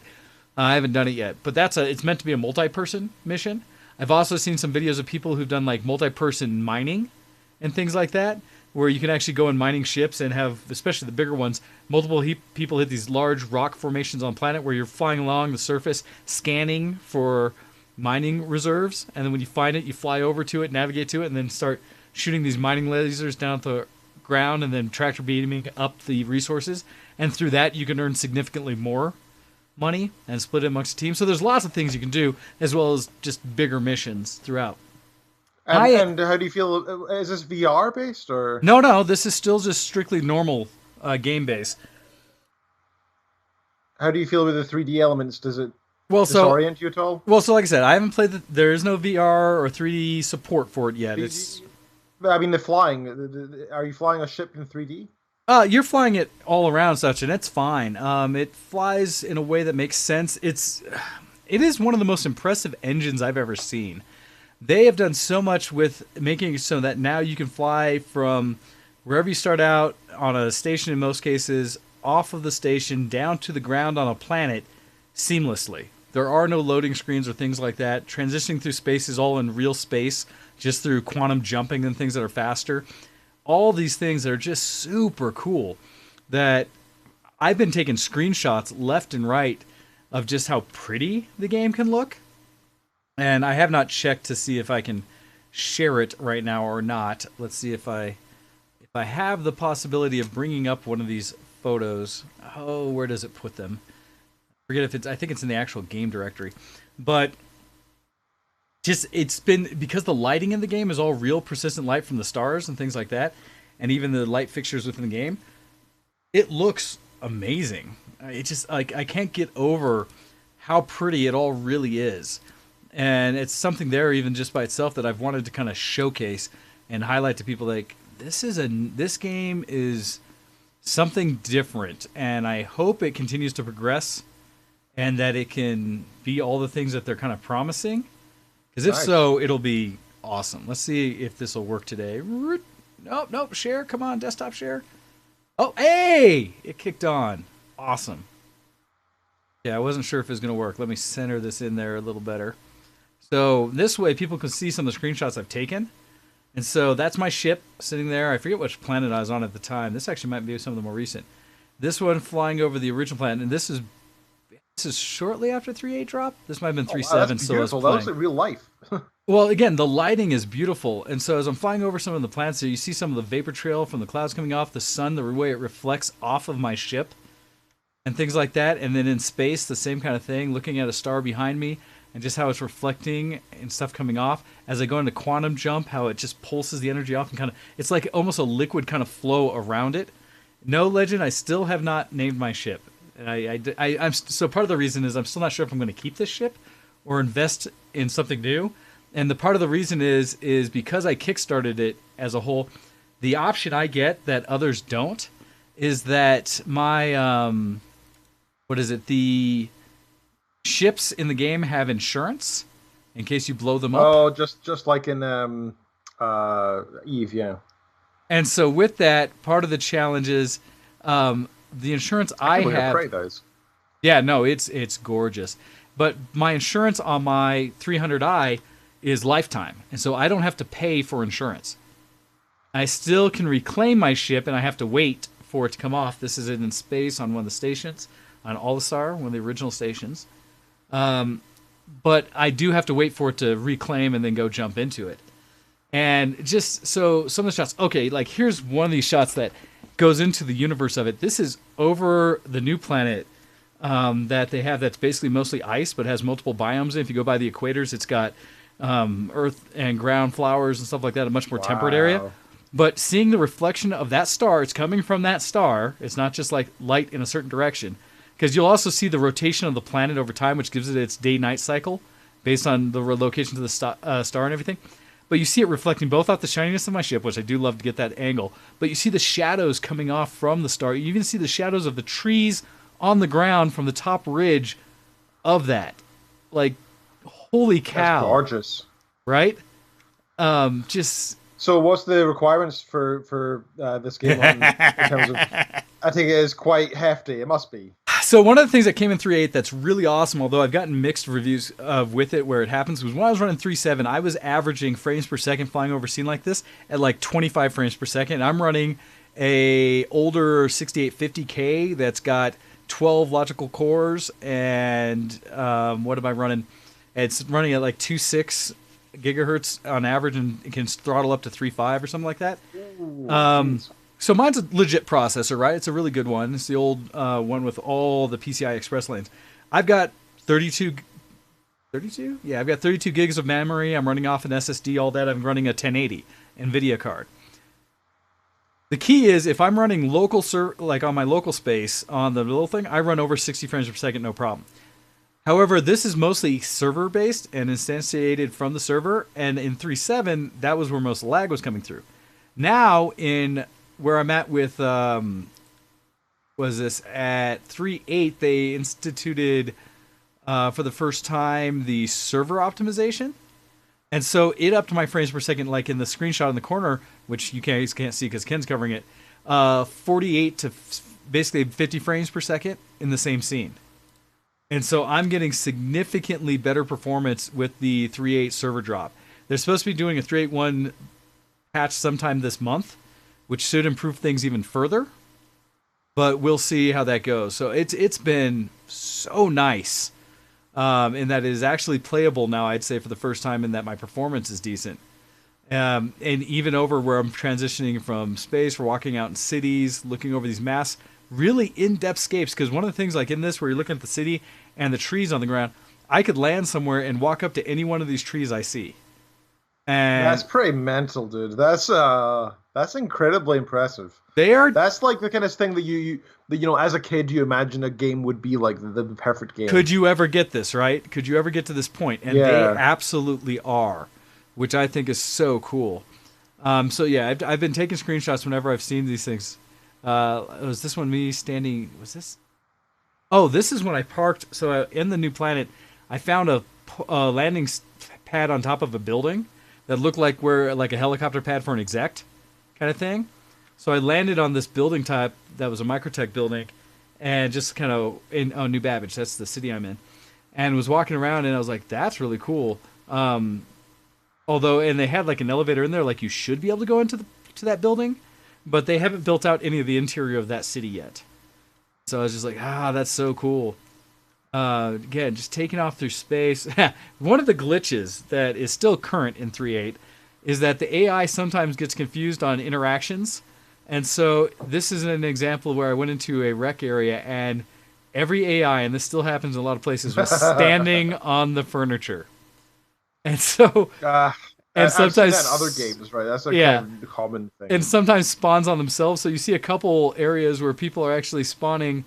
I haven't done it yet, but it's meant to be a multi-person mission. I've also seen some videos of people who've done like multi-person mining and things like that, where you can actually go in mining ships and have, especially the bigger ones, multiple people hit these large rock formations on planet where you're flying along the surface, scanning for mining reserves, and then when you find it, you fly over to it, navigate to it, and then start shooting these mining lasers down at the ground and then tractor beaming up the resources. And through that, you can earn significantly more money and split it amongst the team. So there's lots of things you can do, as well as just bigger missions throughout. And how do you feel? Is this VR based or? No. This is still just strictly normal game based. How do you feel with the 3D elements? Does it disorient you at all? Well, so like I said, I haven't played. There is no VR or 3D support for it yet. I mean, the flying. Are you flying a ship in 3D? You're flying it all around such, and it's fine. It flies in a way that makes sense. It is one of the most impressive engines I've ever seen. They have done so much with making it so that now you can fly from wherever you start out on a station in most cases, off of the station, down to the ground on a planet seamlessly. There are no loading screens or things like that. Transitioning through space is all in real space, just through quantum jumping and things that are faster. All these things that are just super cool that I've been taking screenshots left and right of just how pretty the game can look. And I have not checked to see if I can share it right now or not. Let's see if I have the possibility of bringing up one of these photos. Oh, where does it put them? I forget if it's, I think it's in the actual game directory. But just, it's been, because the lighting in the game is all real persistent light from the stars and things like that, and even the light fixtures within the game, it looks amazing. It just, like, I can't get over how pretty it all really is. And it's something there even just by itself that I've wanted to kind of showcase and highlight to people, like, this game is something different, and I hope it continues to progress and that it can be all the things that they're kind of promising. Because if so, it'll be awesome. Let's see if this will work today. Nope, share. Come on, desktop share. Oh, hey! It kicked on. Awesome. Yeah, I wasn't sure if it was going to work. Let me center this in there a little better. So this way people can see some of the screenshots I've taken. And so that's my ship sitting there. I forget which planet I was on at the time. This actually might be some of the more recent. This one flying over the original planet, and this is shortly after 3.8 drop. This might have been 3.7. Wow, So I was that looks like real life. Well, again, the lighting is beautiful, and so as I'm flying over some of the planets, you see some of the vapor trail from the clouds coming off, the sun, the way it reflects off of my ship, and things like that. And then in space, the same kind of thing, looking at a star behind me, and just how it's reflecting and stuff coming off. As I go into quantum jump, how it just pulses the energy off and kind of, it's like almost a liquid kind of flow around it. No, Legend, I still have not named my ship. And I'm so part of the reason is I'm still not sure if I'm going to keep this ship or invest in something new. And the part of the reason is because I kickstarted it as a whole. The option I get that others don't is that my the ships in the game have insurance in case you blow them up. Oh, just like in Eve, yeah. And so with that, part of the challenge is the insurance I have. Pray those. Yeah, no, it's gorgeous. But my insurance on my 300i is lifetime, and so I don't have to pay for insurance. I still can reclaim my ship, and I have to wait for it to come off. This is in space on one of the stations, on Olisar, one of the original stations. But I do have to wait for it to reclaim and then go jump into it. And just so some of the shots, okay, like here's one of these shots that goes into the universe of it. This is over the new planet that they have that's basically mostly ice, but has multiple biomes. If you go by the equators, it's got earth and ground flowers and stuff like that, a much more temperate area. But seeing the reflection of that star, it's coming from that star. It's not just like light in a certain direction. Because you'll also see the rotation of the planet over time, which gives it its day-night cycle based on the location to the star and everything. But you see it reflecting both off the shininess of my ship, which I do love to get that angle. But you see the shadows coming off from the star. You even see the shadows of the trees on the ground from the top ridge of that. Like, holy cow. That's gorgeous. Right? Just... So what's the requirements for this game in terms of... I think it is quite hefty. It must be. So one of the things that came in 3.8 that's really awesome, although I've gotten mixed reviews with it where it happens, was when I was running 3.7, I was averaging frames per second flying over a scene like this at like 25 frames per second. I'm running a older 6850K that's got 12 logical cores, and what am I running? It's running at like 2.6 gigahertz on average, and it can throttle up to 3.5 or something like that. So mine's a legit processor, right? It's a really good one. It's the old one with all the PCI Express lanes. I've got 32? Yeah, I've got 32 gigs of memory. I'm running off an SSD, all that. I'm running a 1080 NVIDIA card. The key is if I'm running local, like on my local space on the little thing, I run over 60 frames per second, no problem. However, this is mostly server-based and instantiated from the server, and in 3.7, that was where most lag was coming through. Now, in where I'm at with was this at 3.8 they instituted for the first time the server optimization. And so it upped my frames per second, like in the screenshot in the corner, which you can't see because Ken's covering it, 48 to basically 50 frames per second in the same scene. And so I'm getting significantly better performance with the 3.8 server drop. They're supposed to be doing a 3.8.1 patch sometime this month, which should improve things even further. But we'll see how that goes. So it's been so nice. In that it is actually playable now, I'd say, for the first time, in that my performance is decent. And even over where I'm transitioning from space, we're walking out in cities, looking over these maps, really in-depth scapes. Because one of the things, like in this, where you're looking at the city and the trees on the ground, I could land somewhere and walk up to any one of these trees I see. And that's pretty mental, dude. That's incredibly impressive. They are. That's like the kind of thing that you know, as a kid, you imagine a game would be like the perfect game. Could you ever get this, right? Could you ever get to this point? And they absolutely are, which I think is so cool. So yeah, I've been taking screenshots whenever I've seen these things. Was this one me standing? Was this? Oh, this is when I parked. So in the new planet, I found a landing pad on top of a building that looked like a helicopter pad for an exec kind of thing. So I landed on this building type that was a Microtech building, and just kind of in New Babbage, that's the city I'm in, and was walking around, and I was like, that's really cool. Although, and they had like an elevator in there, like you should be able to go into to that building, but they haven't built out any of the interior of that city yet. So I was just like, that's so cool. Again, just taking off through space. One of the glitches that is still current in 3.8 is that the AI sometimes gets confused on interactions. And so this is an example where I went into a rec area and every AI, and this still happens in a lot of places, was standing on the furniture. And so, and sometimes I've seen that in other games, right? That's kind of common thing. And sometimes spawns on themselves. So you see a couple areas where people are actually spawning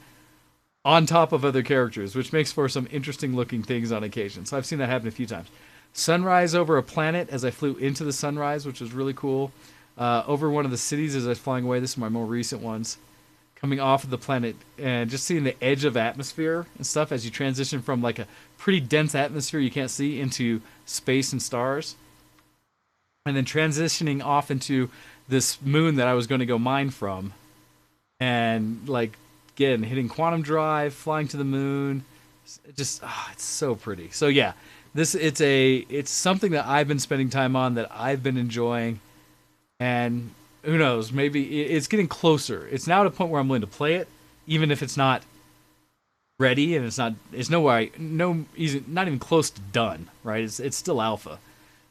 on top of other characters, which makes for some interesting looking things on occasion. So I've seen that happen a few times. Sunrise over a planet as I flew into the sunrise, which was really cool. Over one of the cities as I was flying away. This is my more recent ones. Coming off of the planet and just seeing the edge of atmosphere and stuff as you transition from like a pretty dense atmosphere you can't see into space and stars. And then transitioning off into this moon that I was going to go mine from. And like, again, hitting quantum drive, flying to the moon. Just, it's so pretty. So yeah, it's something that I've been spending time on, that I've been enjoying. And who knows, maybe it's getting closer. It's now at a point where I'm willing to play it, even if it's not ready and not even close to done, right? It's still alpha.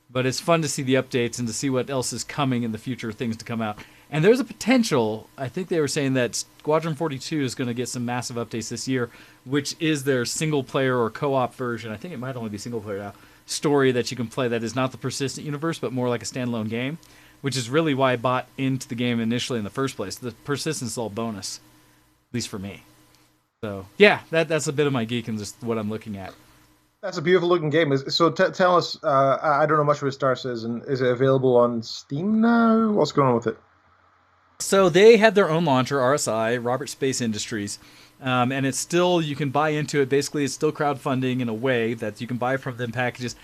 But it's fun to see the updates and to see what else is coming in the future, things to come out. And there's a potential, I think they were saying that Squadron 42 is going to get some massive updates this year, which is their single player or co-op version. I think it might only be single player now. Story that you can play that is not the persistent universe, but more like a standalone game. Which is really why I bought into the game initially in the first place. The persistence is all bonus, at least for me. So yeah, that's a bit of my geek and just what I'm looking at. That's a beautiful looking game. So tell us, I don't know much about Star Citizen. Is it available on Steam now? What's going on with it? So they had their own launcher, RSI, Robert Space Industries. And it's still, you can buy into it. Basically, it's still crowdfunding in a way that you can buy from them packages.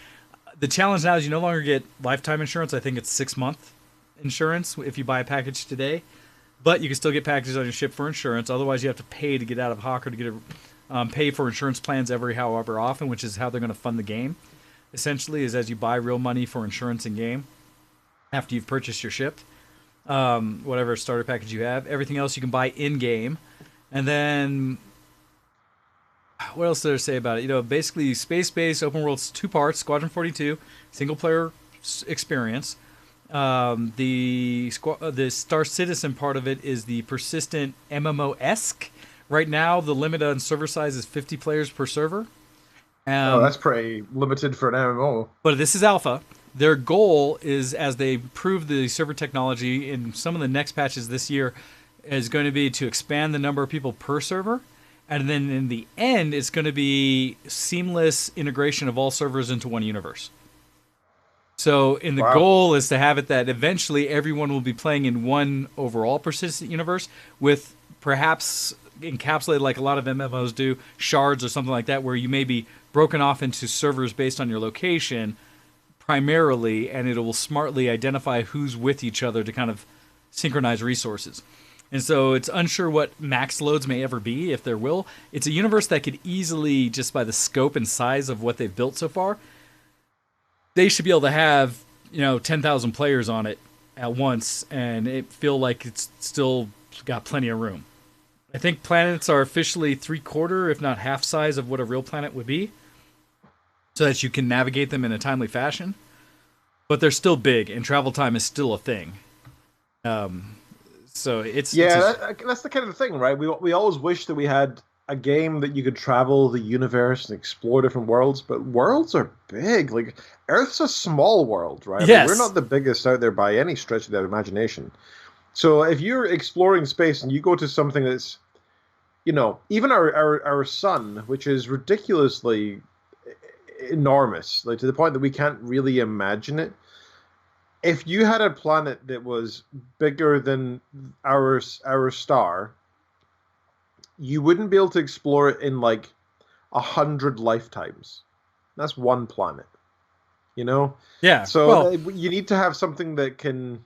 The challenge now is you no longer get lifetime insurance. I think it's 6-month insurance if you buy a package today, but you can still get packages on your ship for insurance. Otherwise, you have to pay to get out of Hawker to get pay for insurance plans every however often, which is how they're going to fund the game. Essentially, is as you buy real money for insurance in game after you've purchased your ship, whatever starter package you have. Everything else you can buy in game, and then what else did I say about it? You know, basically space-based open world's 2 parts: Squadron 42, single player experience. The Star Citizen part of it is the persistent MMO-esque. Right now, the limit on server size is 50 players per server. That's pretty limited for an MMO. But this is alpha. Their goal is, as they improve the server technology in some of the next patches this year, is going to be to expand the number of people per server. And then in the end, it's going to be seamless integration of all servers into one universe. So, in the Wow. goal is to have it that eventually everyone will be playing in one overall persistent universe with perhaps encapsulated like a lot of MMOs do, shards or something like that, where you may be broken off into servers based on your location primarily, and it will smartly identify who's with each other to kind of synchronize resources. And so it's unsure what max loads may ever be, if there will. It's a universe that could easily, just by the scope and size of what they've built so far, they should be able to have 10,000 players on it at once, and it feel like it's still got plenty of room. I think planets are officially 3/4, if not half size of what a real planet would be, so that you can navigate them in a timely fashion. But they're still big, and travel time is still a thing. So it's that's the kind of thing, right? We always wish that we had a game that you could travel the universe and explore different worlds, but worlds are big. Like Earth's a small world, right? Yes. We're not the biggest out there by any stretch of the imagination. So if you're exploring space and you go to something that's, even our sun, which is ridiculously enormous, like to the point that we can't really imagine it. If you had a planet that was bigger than our star, you wouldn't be able to explore it in like 100 lifetimes. That's one planet, Yeah. So you need to have something that can.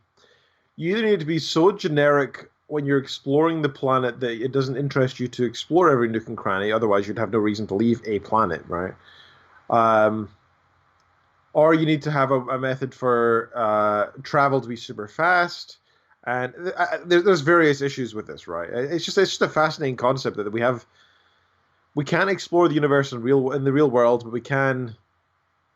You either need to be so generic when you're exploring the planet that it doesn't interest you to explore every nook and cranny. Otherwise, you'd have no reason to leave a planet, right? Or you need to have a method for travel to be super fast, and there's various issues with this, right? It's just a fascinating concept that we can't explore the universe in the real world, but we can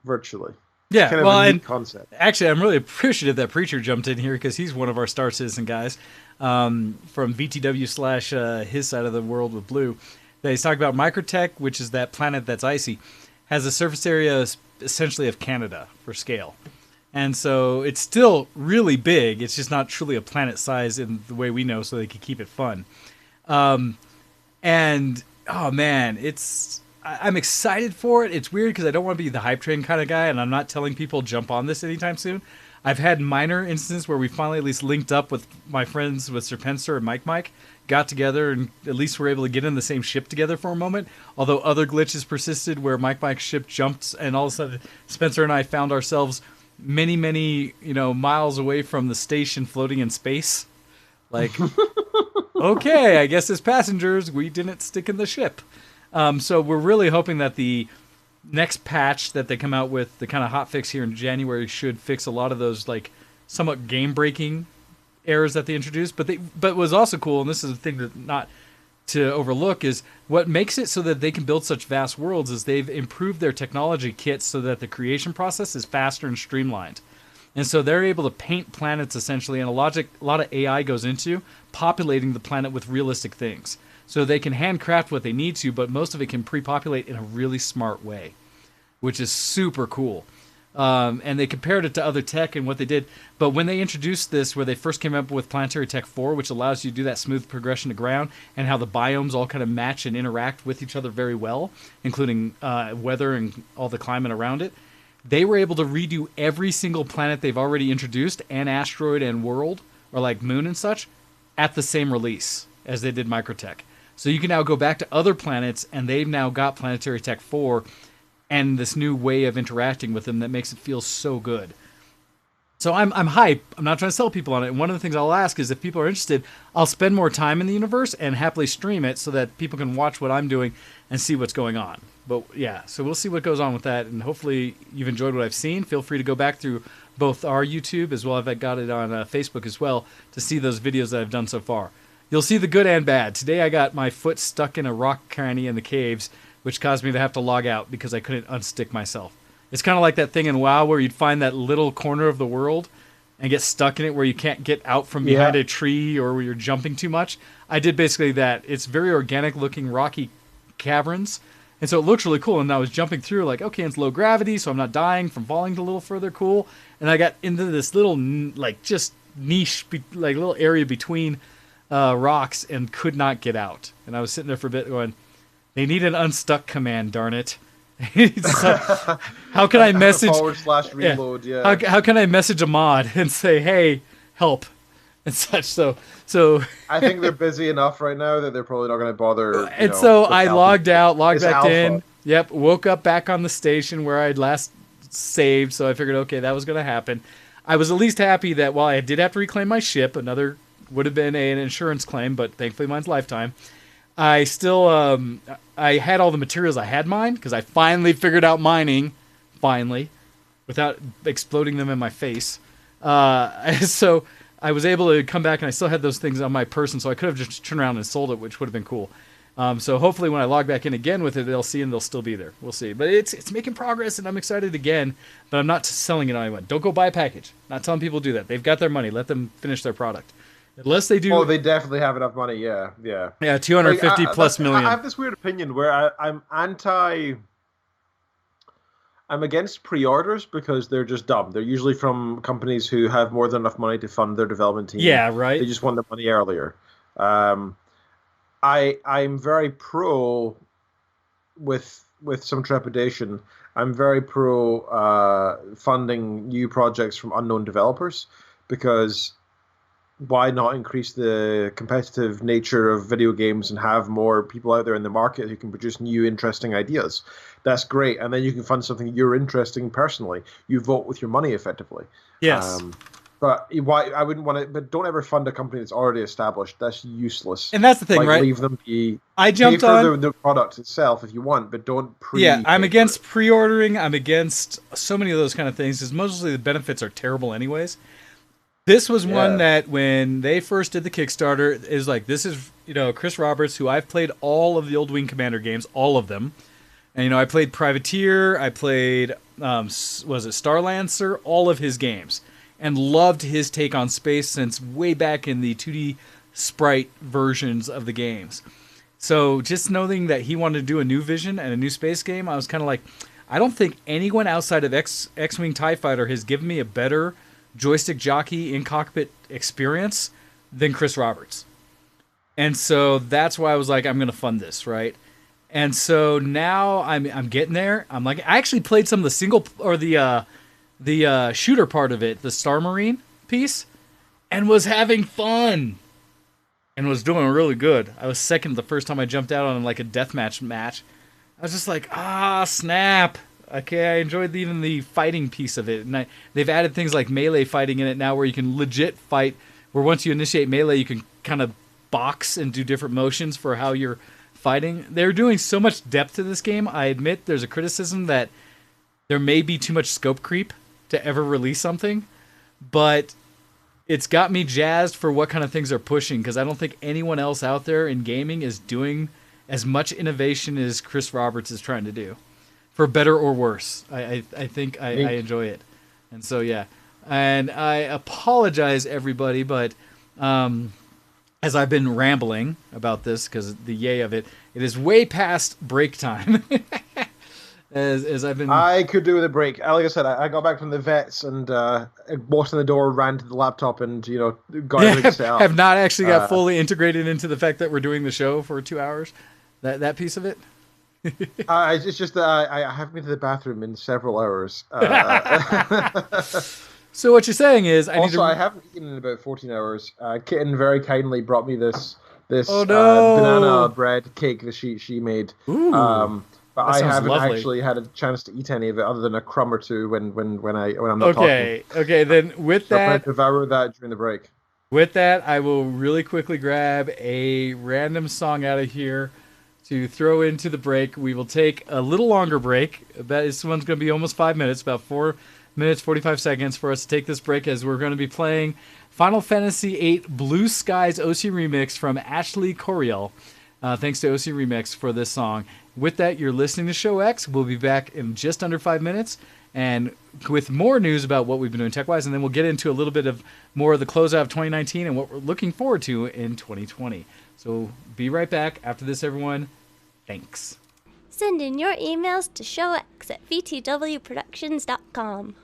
virtually. Yeah, Kind of a neat concept. Actually, I'm really appreciative that Preacher jumped in here because he's one of our Star Citizen guys from VtW/ his side of the world with Blue. That he's talking about Microtech, which is that planet that's icy, has a surface area essentially of Canada for scale. And so it's still really big. It's just not truly a planet size in the way we know, so they can keep it fun. And, oh man, I'm excited for it. It's weird because I don't want to be the hype train kind of guy, and I'm not telling people jump on this anytime soon. I've had minor instances where we finally at least linked up with my friends with Sir Pencer and Mike, got together, and at least were able to get in the same ship together for a moment. Although other glitches persisted where Mike's ship jumped, and all of a sudden Spencer and I found ourselves many, many, miles away from the station floating in space. Like, okay, I guess as passengers, we didn't stick in the ship. So we're really hoping that the next patch that they come out with, the kind of hot fix here in January, should fix a lot of those like somewhat game-breaking errors that they introduced. But what was also cool, and this is the thing that not to overlook, is what makes it so that they can build such vast worlds is they've improved their technology kits so that the creation process is faster and streamlined. And so they're able to paint planets essentially, and a lot of AI goes into populating the planet with realistic things. So they can handcraft what they need to, but most of it can pre-populate in a really smart way, which is super cool. And they compared it to other tech and what they did. But when they introduced this, where they first came up with Planetary Tech 4, which allows you to do that smooth progression to ground, and how the biomes all kind of match and interact with each other very well, including weather and all the climate around it, they were able to redo every single planet they've already introduced, and asteroid and world, or like moon and such, at the same release as they did Microtech. So you can now go back to other planets, and they've now got Planetary Tech 4 and this new way of interacting with them that makes it feel so good. So I'm hype. I'm not trying to sell people on it. And one of the things I'll ask is if people are interested, I'll spend more time in the universe and happily stream it so that people can watch what I'm doing and see what's going on. But yeah, so we'll see what goes on with that. And hopefully you've enjoyed what I've seen. Feel free to go back through both our YouTube as well as I've got it on Facebook as well to see those videos that I've done so far. You'll see the good and bad. Today I got my foot stuck in a rock cranny in the caves, which caused me to have to log out because I couldn't unstick myself. It's kind of like that thing in WoW where you'd find that little corner of the world and get stuck in it where you can't get out from behind a tree or where you're jumping too much. I did basically that. It's very organic looking rocky caverns, and so it looks really cool. And I was jumping through like, okay, it's low gravity, so I'm not dying from falling a little further. Cool. And I got into this little like just niche, like little area between rocks and could not get out. And I was sitting there for a bit going, they need an unstuck command, darn it. So, how can I message /reload? Yeah. How can I message a mod and say, hey, help and such? So I think they're busy enough right now that they're probably not going to bother. And so I logged out, logged back alpha. in. Yep, woke up back on the station where I'd last saved. So I figured, okay, that was going to happen. I was at least happy that while I did have to reclaim my ship, another would have been an insurance claim, but thankfully mine's lifetime. I still, I had all the materials I had mined because I finally figured out mining, without exploding them in my face. So I was able to come back and I still had those things on my person, so I could have just turned around and sold it, which would have been cool. So hopefully when I log back in again with it, they'll see and they'll still be there. We'll see. But it's making progress and I'm excited again, but I'm not selling it on anyone. Don't go buy a package. Not telling people to do that. They've got their money. Let them finish their product. Unless they do. Oh, they definitely have enough money. Yeah. Yeah, 250 plus million. I have this weird opinion where I'm against pre-orders because they're just dumb. They're usually from companies who have more than enough money to fund their development team. Yeah, right. They just want the money earlier. I'm very pro, with some trepidation. I'm very pro funding new projects from unknown developers, because why not increase the competitive nature of video games and have more people out there in the market who can produce new, interesting ideas? That's great. And then you can fund something you're interested in personally. You vote with your money, effectively. Yes. But why I wouldn't want to. But don't ever fund a company that's already established. That's useless. And that's the thing, right? Leave them be. I jumped pay for on the product itself if you want, but don't pre. Yeah, I'm against pre-ordering. I'm against so many of those kind of things, because mostly the benefits are terrible anyways. This was one that when they first did the Kickstarter, is like, this is, Chris Roberts, who I've played all of the old Wing Commander games, all of them. And, I played Privateer, I played, was it Starlancer, all of his games. And loved his take on space since way back in the 2D sprite versions of the games. So just knowing that he wanted to do a new vision and a new space game, I was kind of like, I don't think anyone outside of X-Wing TIE Fighter has given me a better joystick jockey in cockpit experience than Chris Roberts. And so that's why I was like, I'm going to fund this, right? And so now I'm getting there. I'm like, I actually played some of the the shooter part of it, the Star Marine piece, and was having fun and was doing really good. I was second the first time I jumped out on like a deathmatch match. I was just like, snap. Okay, I enjoyed even the fighting piece of it. And they've added things like melee fighting in it now, where you can legit fight, where once you initiate melee, you can kind of box and do different motions for how you're fighting. They're doing so much depth to this game. I admit there's a criticism that there may be too much scope creep to ever release something, but it's got me jazzed for what kind of things they're pushing, because I don't think anyone else out there in gaming is doing as much innovation as Chris Roberts is trying to do. For better or worse. I think I enjoy it. And so, yeah. And I apologize, everybody, but as I've been rambling about this, because the yay of it, it is way past break time. as I've been... I could do with a break. Like I said, I got back from the vets and walked in the door, ran to the laptop, and, got everything set up. Have not actually got fully integrated into the fact that we're doing the show for 2 hours. That piece of it. It's just that I haven't been to the bathroom in several hours. So what you're saying is, I haven't eaten in about 14 hours. Kitten very kindly brought me this oh, no. Banana bread cake that she made. Ooh, but I haven't lovely. actually had a chance to eat any of it, other than a crumb or two when I'm not talking. Okay. Then with so that, I'm going to devour that during the break. With that, I will really quickly grab a random song out of here to throw into the break. We will take a little longer break. This one's going to be almost 5 minutes, about 4 minutes, 45 seconds for us to take this break, as we're going to be playing Final Fantasy VIII Blue Skies OC Remix from Ashley Coriel. Thanks to OC Remix for this song. With that, you're listening to Show X. We'll be back in just under 5 minutes, and with more news about what we've been doing tech-wise, and then we'll get into a little bit of more of the closeout of 2019 and what we're looking forward to in 2020. So be right back after this, everyone. Thanks. Send in your emails to showx@vtwproductions.com.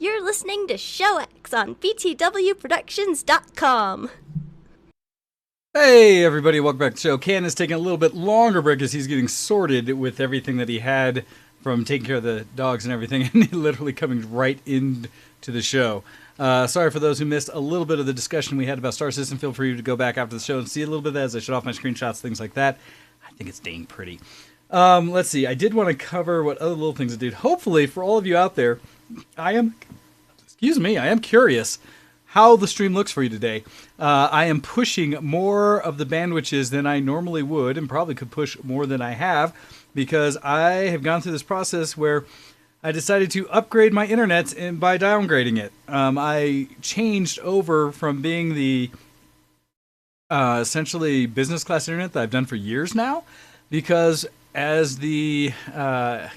You're listening to ShowX on VtWProductions.com. Hey everybody, welcome back to the show. Ken is taking a little bit longer break as he's getting sorted with everything that he had from taking care of the dogs and everything, and literally coming right into the show. Sorry for those who missed a little bit of the discussion we had about Star System. Feel free to go back after the show and see a little bit of that as I shut off my screenshots, things like that. I think it's dang pretty. Let's see. I did want to cover what other little things I did. Hopefully, for all of you out there, I am curious how the stream looks for you today. I am pushing more of the bandwidths than I normally would, and probably could push more than I have, because I have gone through this process where I decided to upgrade my internet by downgrading it. I changed over from being the essentially business class internet that I've done for years now, because as the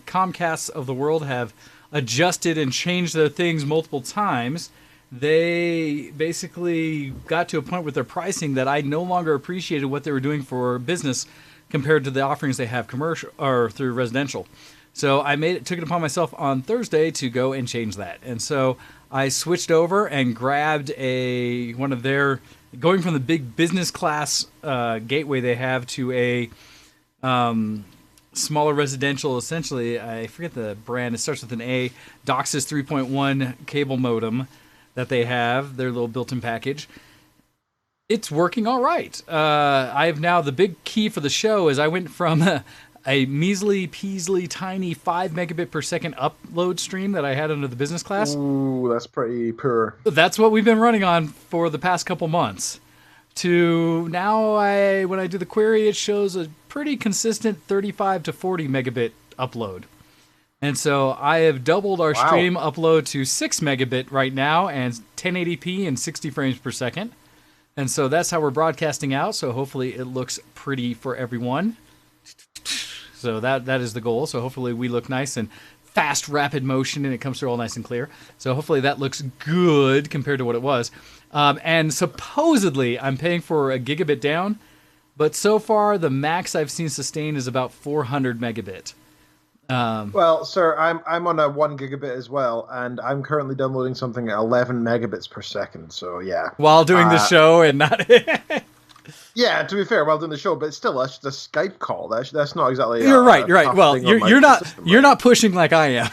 Comcasts of the world have adjusted and changed their things multiple times, they basically got to a point with their pricing that I no longer appreciated what they were doing for business compared to the offerings they have commercial or through residential. So I took it upon myself on Thursday to go and change that. And so I switched over and grabbed one of their, going from the big business class gateway they have to a smaller residential, essentially, I forget the brand, it starts with an A, DOCSIS 3.1 cable modem that they have, their little built-in package. It's working all right. I have now, the big key for the show is I went from a measly, peasly, tiny 5 megabit per second upload stream that I had under the business class. Ooh, that's pretty poor. That's what we've been running on for the past couple months. To now, when I do the query, it shows a pretty consistent 35 to 40 megabit upload. And so I have doubled our stream upload to 6 megabit right now and 1080p and 60 frames per second. And so that's how we're broadcasting out. So hopefully it looks pretty for everyone. So that is the goal. So hopefully we look nice and fast, rapid motion, and it comes through all nice and clear. So hopefully that looks good compared to what it was. And supposedly I'm paying for a gigabit down, but so far the max I've seen sustained is about 400 megabit. Well, sir, I'm on a 1 gigabit as well, and I'm currently downloading something at 11 megabits per second. So yeah, while doing the show and not. Yeah, to be fair, while doing the show, but still, that's the Skype call. That's not exactly. You're right. Well, you're not pushing like I am.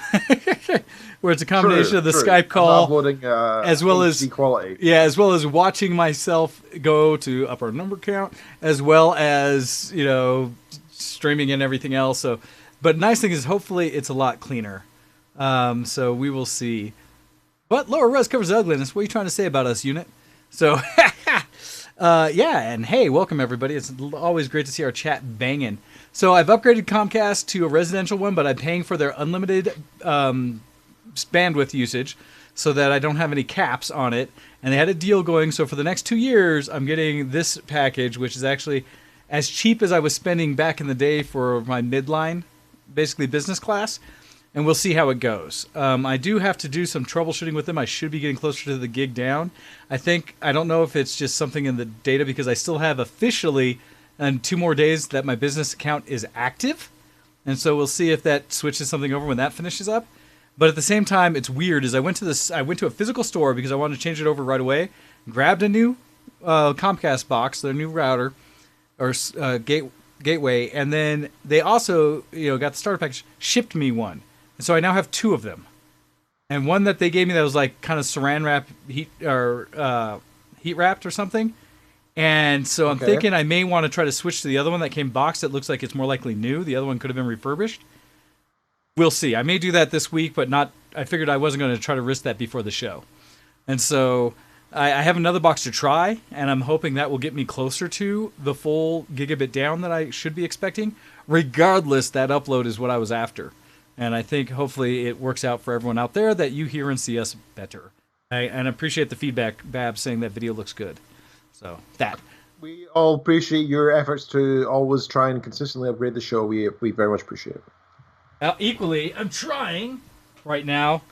Where it's a combination of the Skype call, uploading, as well HD as quality. Yeah, as well as watching myself go to up our number count, as well as streaming and everything else. So. But nice thing is, hopefully, it's a lot cleaner. So we will see. But lower res covers ugliness. What are you trying to say about us, unit? So, yeah, and hey, welcome everybody. It's always great to see our chat banging. So I've upgraded Comcast to a residential one, but I'm paying for their unlimited bandwidth usage so that I don't have any caps on it. And they had a deal going, so for the next 2 years, I'm getting this package, which is actually as cheap as I was spending back in the day for my midline. Basically business class, and we'll see how it goes. I do have to do some troubleshooting with them. I should be getting closer to the gig down. I don't know if it's just something in the data, because I still have officially 2 more days that my business account is active, and so we'll see if that switches something over when that finishes up. But at the same time, it's weird. I went to a physical store because I wanted to change it over right away. Grabbed a new Comcast box, their new router or gateway, and then they also got the starter package, shipped me one, and so I now have 2 of them, and one that they gave me that was like kind of saran wrap heat wrapped or something, and so I'm thinking I may want to try to switch to the other one that came boxed. That looks like it's more likely new. The other one could have been refurbished. We'll see. I may do that this week, but not. I figured I wasn't going to try to risk that before the show, and so I have another box to try, and I'm hoping that will get me closer to the full gigabit down that I should be expecting. Regardless, that upload is what I was after. And I think hopefully it works out for everyone out there that you hear and see us better. And I appreciate the feedback, Babs, saying that video looks good. So, that. We all appreciate your efforts to always try and consistently upgrade the show. We very much appreciate it. Equally, I'm trying right now.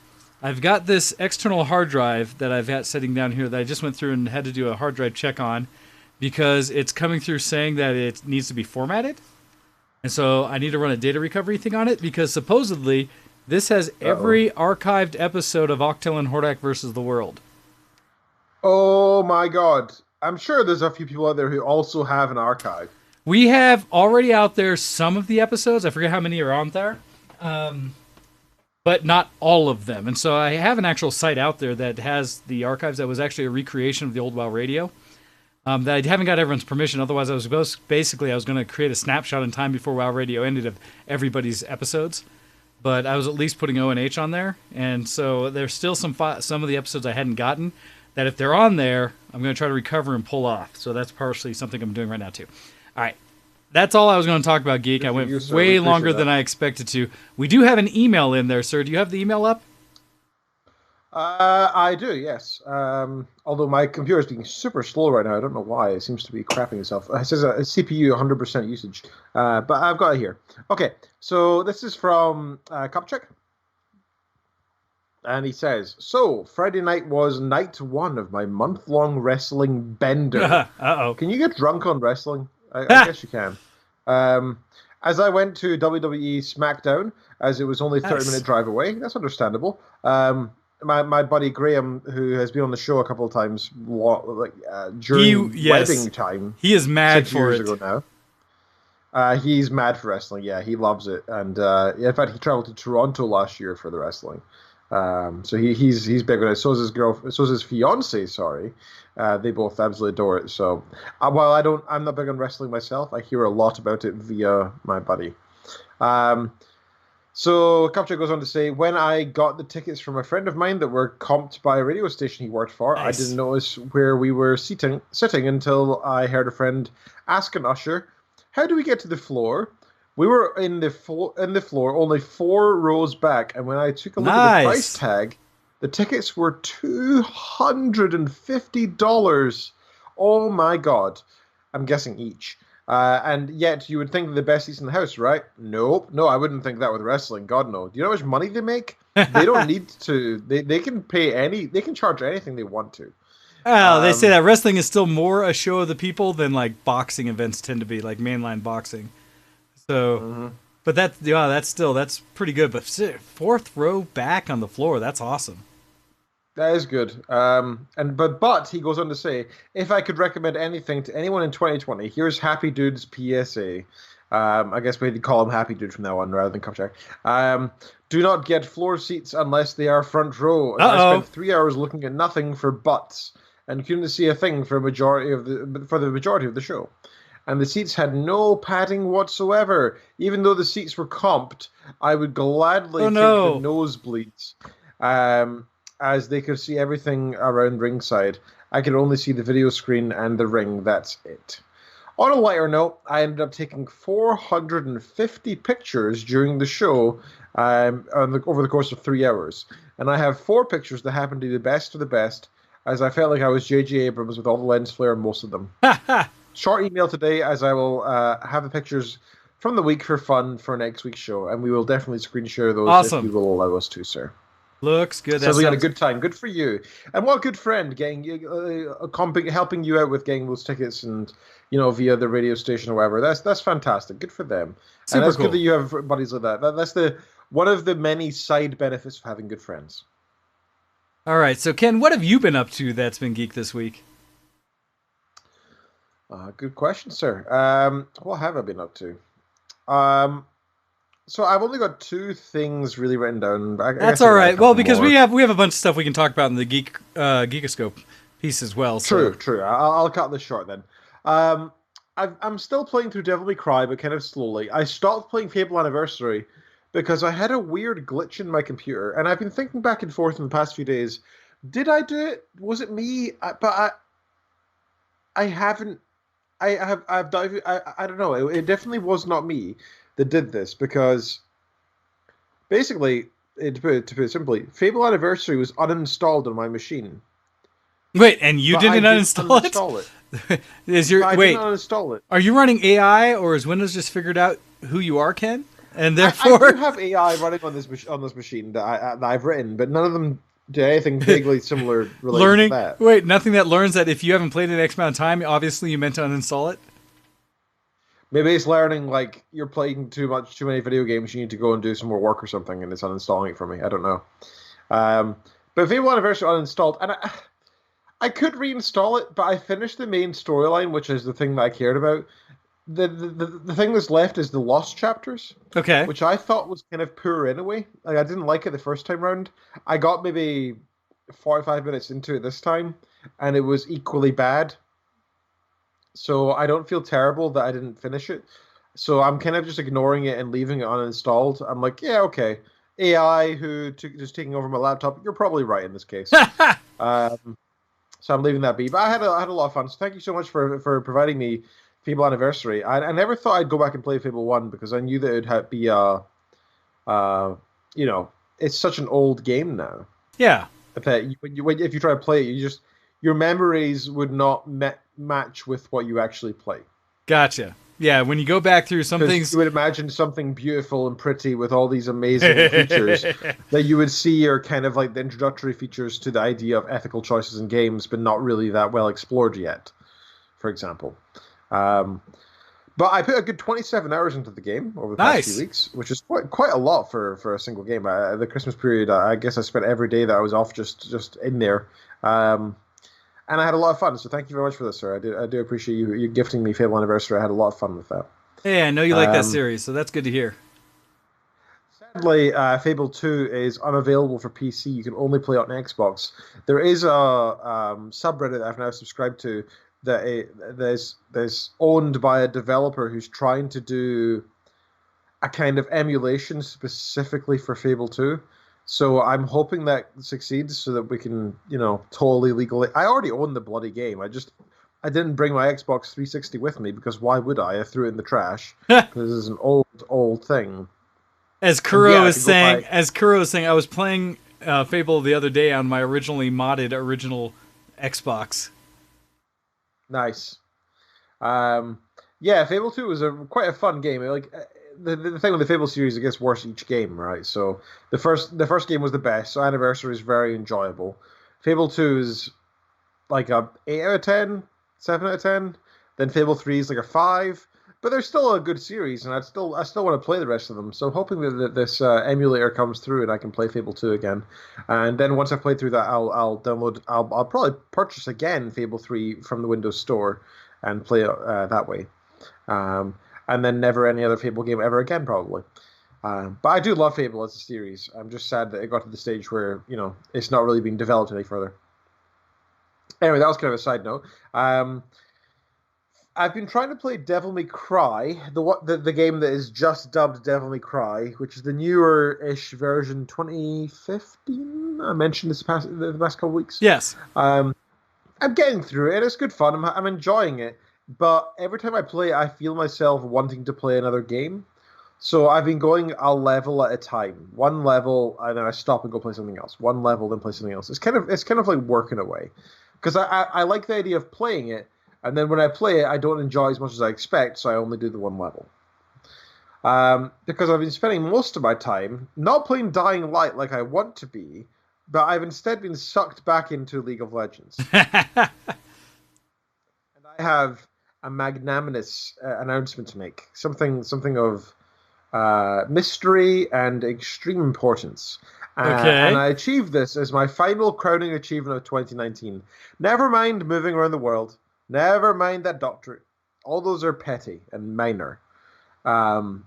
I've got this external hard drive that I've got sitting down here that I just went through and had to do a hard drive check on, because it's coming through saying that it needs to be formatted. And so I need to run a data recovery thing on it, because supposedly This has every archived episode of Octil and Hordak versus the World. Oh my god. I'm sure there's a few people out there who also have an archive. We have already out there some of the episodes. I forget how many are on there. But not all of them. And so I have an actual site out there that has the archives that was actually a recreation of the old WoW radio. That I haven't got everyone's permission. Otherwise, I was going to create a snapshot in time before WoW radio ended of everybody's episodes. But I was at least putting O&H on there. And so there's still some of the episodes I hadn't gotten that if they're on there, I'm going to try to recover and pull off. So that's partially something I'm doing right now, too. All right. That's all I was going to talk about, Geek. I went way longer than I expected to. We do have an email in there, sir. Do you have the email up? I do, yes. Although my computer is being super slow right now. I don't know why. It seems to be crapping itself. It says a CPU 100% usage. But I've got it here. Okay, so this is from Cupcheck. And he says, so, Friday night was night one of my month-long wrestling bender. Uh-oh. Can you get drunk on wrestling? I guess you can. As I went to WWE SmackDown, as it was only a 30-minute drive away, that's understandable. My buddy Graham, who has been on the show a couple of times, during wedding time. He is mad 6 for years it. ago now. He's mad for wrestling. Yeah, he loves it, and in fact, he traveled to Toronto last year for the wrestling. So he's big on it. So is his girlfriend. So is his fiance. Sorry, they both absolutely adore it. So while I'm not big on wrestling myself. I hear a lot about it via my buddy. So Cupcheck goes on to say, when I got the tickets from a friend of mine that were comped by a radio station he worked for, nice. I didn't notice where we were sitting until I heard a friend ask an usher, "How do we get to the floor?" We were in the floor, only 4 rows back, and when I took a look at the price tag, the tickets were $250. Oh my god! I'm guessing each. And yet you would think the best seats in the house, right? Nope. No, I wouldn't think that with wrestling. God no. Do you know how much money they make? They don't need to. They can pay they can charge anything they want to. Well, they say that wrestling is still more a show of the people than like boxing events tend to be, like mainline boxing. So, but that's pretty good. But 4th row back on the floor, that's awesome. That is good. But he goes on to say, if I could recommend anything to anyone in 2020, here's Happy Dude's PSA. I guess we call him Happy Dude from now on rather than Cupcheck. Do not get floor seats unless they are front row. I spent 3 hours looking at nothing for butts and couldn't see a thing for the majority of the show. And the seats had no padding whatsoever. Even though the seats were comped, I would gladly take the nosebleeds, as they could see everything around ringside. I could only see the video screen and the ring. That's it. On a lighter note, I ended up taking 450 pictures during the show over the course of 3 hours. And I have 4 pictures that happened to be the best of the best, as I felt like I was J.J. Abrams with all the lens flare and most of them. Short email today, as I will have the pictures from the week for fun for next week's show, and we will definitely screen share those if you will allow us to, sir. Looks good. So we had a good time. Good for you. And what a good friend getting helping you out with getting those tickets and, via the radio station or whatever. That's fantastic. Good for them. Super and that's cool. Good that you have buddies like that. That's one of the many side benefits of having good friends. All right. So Ken, what have you been up to that's been geek this week? Good question, sir. What have I been up to? So I've only got 2 things really written down. That's all right. Well, because we have a bunch of stuff we can talk about in the Geekoscope piece as well. So. True. I'll cut this short then. I'm still playing through Devil May Cry, but kind of slowly. I stopped playing Fable Anniversary because I had a weird glitch in my computer, and I've been thinking back and forth in the past few days. Did I do it? Was it me? I haven't. I've dived. I don't know. It definitely was not me that did this, because basically, to put it simply, Fable Anniversary was uninstalled on my machine. Wait, and you didn't uninstall it? I didn't uninstall it. Are you running AI, or has Windows just figured out who you are, Ken? And therefore, I do have AI running on this machine that I've written, but none of them do anything vaguely similar related to that. Wait, nothing that learns that if you haven't played it X amount of time, obviously you meant to uninstall it? Maybe it's learning like you're playing too many video games. You need to go and do some more work or something, and it's uninstalling it for me. I don't know. But Fable Anniversary uninstalled, and I could reinstall it, but I finished the main storyline, which is the thing that I cared about. The thing that's left is the lost chapters. Okay. Which I thought was kind of poor anyway. Like I didn't like it the first time round. I got maybe 45 minutes into it this time, and it was equally bad. So I don't feel terrible that I didn't finish it. So I'm kind of just ignoring it and leaving it uninstalled. I'm like, yeah, okay. AI just taking over my laptop. You're probably right in this case. So I'm leaving that be. But I had a lot of fun. So thank you so much for providing me Fable Anniversary. I never thought I'd go back and play Fable 1 because I knew that it would be it's such an old game now. Yeah. That if you try to play it, your memories would not match with what you actually play. Gotcha. Yeah, when you go back through some things... You would imagine something beautiful and pretty with all these amazing features that you would see are kind of like the introductory features to the idea of ethical choices in games, but not really that well explored yet, for example. But I put a good 27 hours into the game over the past few weeks, which is quite a lot for a single game. The Christmas period, I guess I spent every day that I was off just in there. And I had a lot of fun, so thank you very much for this, sir. I do appreciate you gifting me Fable Anniversary. I had a lot of fun with that. Hey, I know you like that series, so that's good to hear. Sadly, Fable 2 is unavailable for PC. You can only play it on Xbox. There is a subreddit that I've now subscribed to that's owned by a developer who's trying to do a kind of emulation specifically for Fable 2. So I'm hoping that succeeds so that we can, totally legally... I already own the bloody game. I didn't bring my Xbox 360 with me because why would I? I threw it in the trash because this is an old thing. As Kuro is saying, I was playing Fable the other day on my original Xbox. Nice. Yeah, Fable 2 was quite a fun game. Like the thing with the Fable series, it gets worse each game, right? So the first game was the best. So Anniversary is very enjoyable. Fable 2 is like a 8 out of 10, 7 out of 10. Then Fable 3 is like a 5. But they're still a good series, and I still want to play the rest of them. So I'm hoping that this emulator comes through and I can play Fable 2 again. And then once I've played through that, I'll download. I'll probably purchase again Fable 3 from the Windows Store and play it that way. And then never any other Fable game ever again, probably. But I do love Fable as a series. I'm just sad that it got to the stage where it's not really being developed any further. Anyway, that was kind of a side note. I've been trying to play Devil May Cry, the game that is just dubbed Devil May Cry, which is the newer-ish version, 2015. I mentioned the past couple weeks. Yes. I'm getting through it. It's good fun. I'm enjoying it. But every time I play it, I feel myself wanting to play another game. So I've been going a level at a time. One level, and then I stop and go play something else. One level, then play something else. It's kind of like working away. Because I like the idea of playing it, and then when I play it, I don't enjoy as much as I expect, so I only do the one level. Because I've been spending most of my time not playing Dying Light like I want to be, but I've instead been sucked back into League of Legends. And I have a magnanimous announcement to make. Something of mystery and extreme importance. And I achieved this as my final crowning achievement of 2019. Never mind moving around the world. Never mind that doctorate. All those are petty and minor. And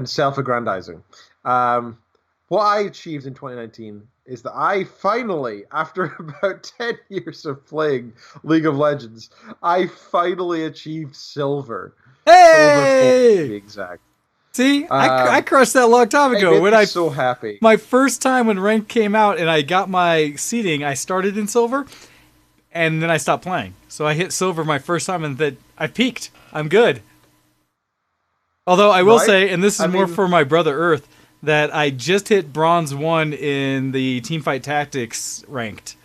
self-aggrandizing. What I achieved in 2019 is that I finally, after about 10 years of playing League of Legends, I finally achieved silver. Hey! Silver 4 to be exact. See, I crushed that a long time ago. I'm so happy. My first time when ranked came out and I got my seeding, I started in silver, and then I stopped playing. So I hit silver my first time, and that I peaked. I'm good. Although I will say, and this is more for my brother Earth, that I just hit bronze 1 in the Teamfight Tactics ranked,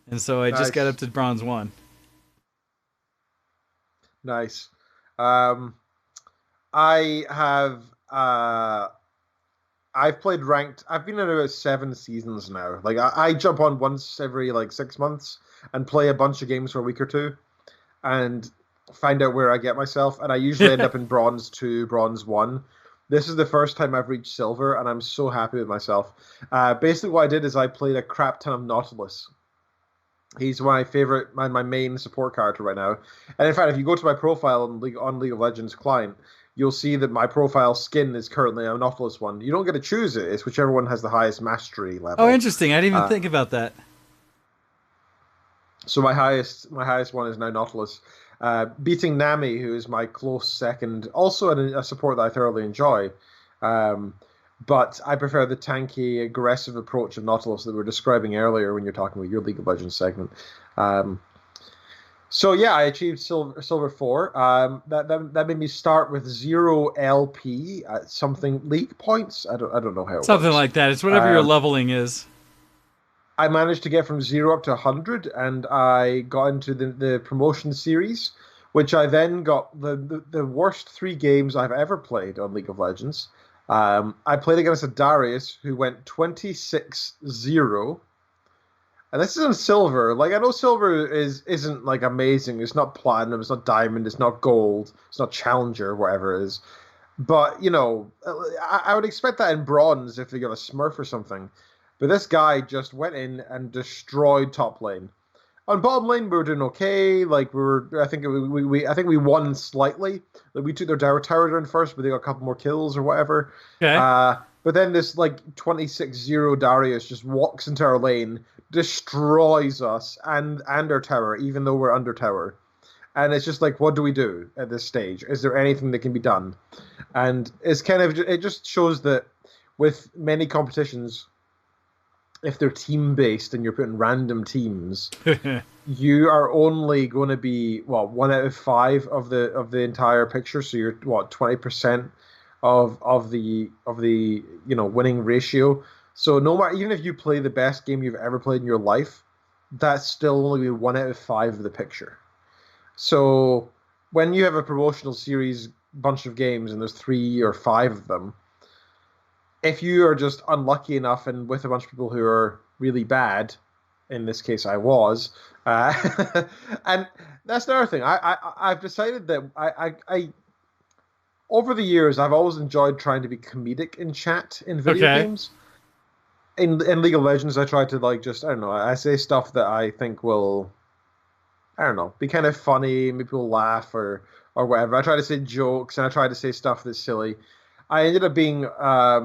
and so I just got up to bronze 1. Nice. I've played ranked. I've been in about 7 seasons now. Like I jump on once every 6 months and play a bunch of games for a week or two. And find out where I get myself, and I usually end up in Bronze 2, Bronze 1. This is the first time I've reached Silver, and I'm so happy with myself. Basically, what I did is I played a crap ton of Nautilus. He's my main support character right now. And in fact, if you go to my profile on League of Legends client, you'll see that my profile skin is currently a Nautilus one. You don't get to choose it. It's whichever one has the highest mastery level. Oh, interesting. I didn't even think about that. So my highest one is now Nautilus. Beating Nami, who is my close second, also a support that I thoroughly enjoy. But I prefer the tanky, aggressive approach of Nautilus that we were describing earlier when you're talking about your League of Legends segment. So yeah, I achieved silver 4. That made me start with 0 LP at something league points. I don't know how it works. Something like that. It's whatever your leveling is. I managed to get from 0 up to 100, and I got into the promotion series, which I then got the worst 3 games I've ever played on League of Legends. I played against a Darius who went 26-0. And this is in silver. Like, I know silver isn't like amazing. It's not platinum, it's not diamond, it's not gold, it's not challenger, whatever it is. But, you know, I would expect that in bronze if they got a smurf or something. But this guy just went in and destroyed top lane. On bottom lane, we were doing okay. Like, I think we won slightly. Like, we took their tower down first, but they got a couple more kills or whatever. Okay. But then this like 26-0 Darius just walks into our lane, destroys us and our tower, even though we're under tower. And it's just like, what do we do at this stage? Is there anything that can be done? And it just shows that with many competitions, if they're team-based and you're putting random teams, you are only going to be, 1 out of 5 of the entire picture. So you're, 20% of the winning ratio. So no matter, even if you play the best game you've ever played in your life, that's still only be 1 out of 5 of the picture. So when you have a promotional series bunch of games and there's 3 or 5 of them, if you are just unlucky enough and with a bunch of people who are really bad, in this case I was, and that's the other thing. I've decided that I over the years I've always enjoyed trying to be comedic in chat in video games. In League of Legends, I try to I say stuff that I think will, be kind of funny, make people laugh or whatever. I try to say jokes and I try to say stuff that's silly. I ended up being, I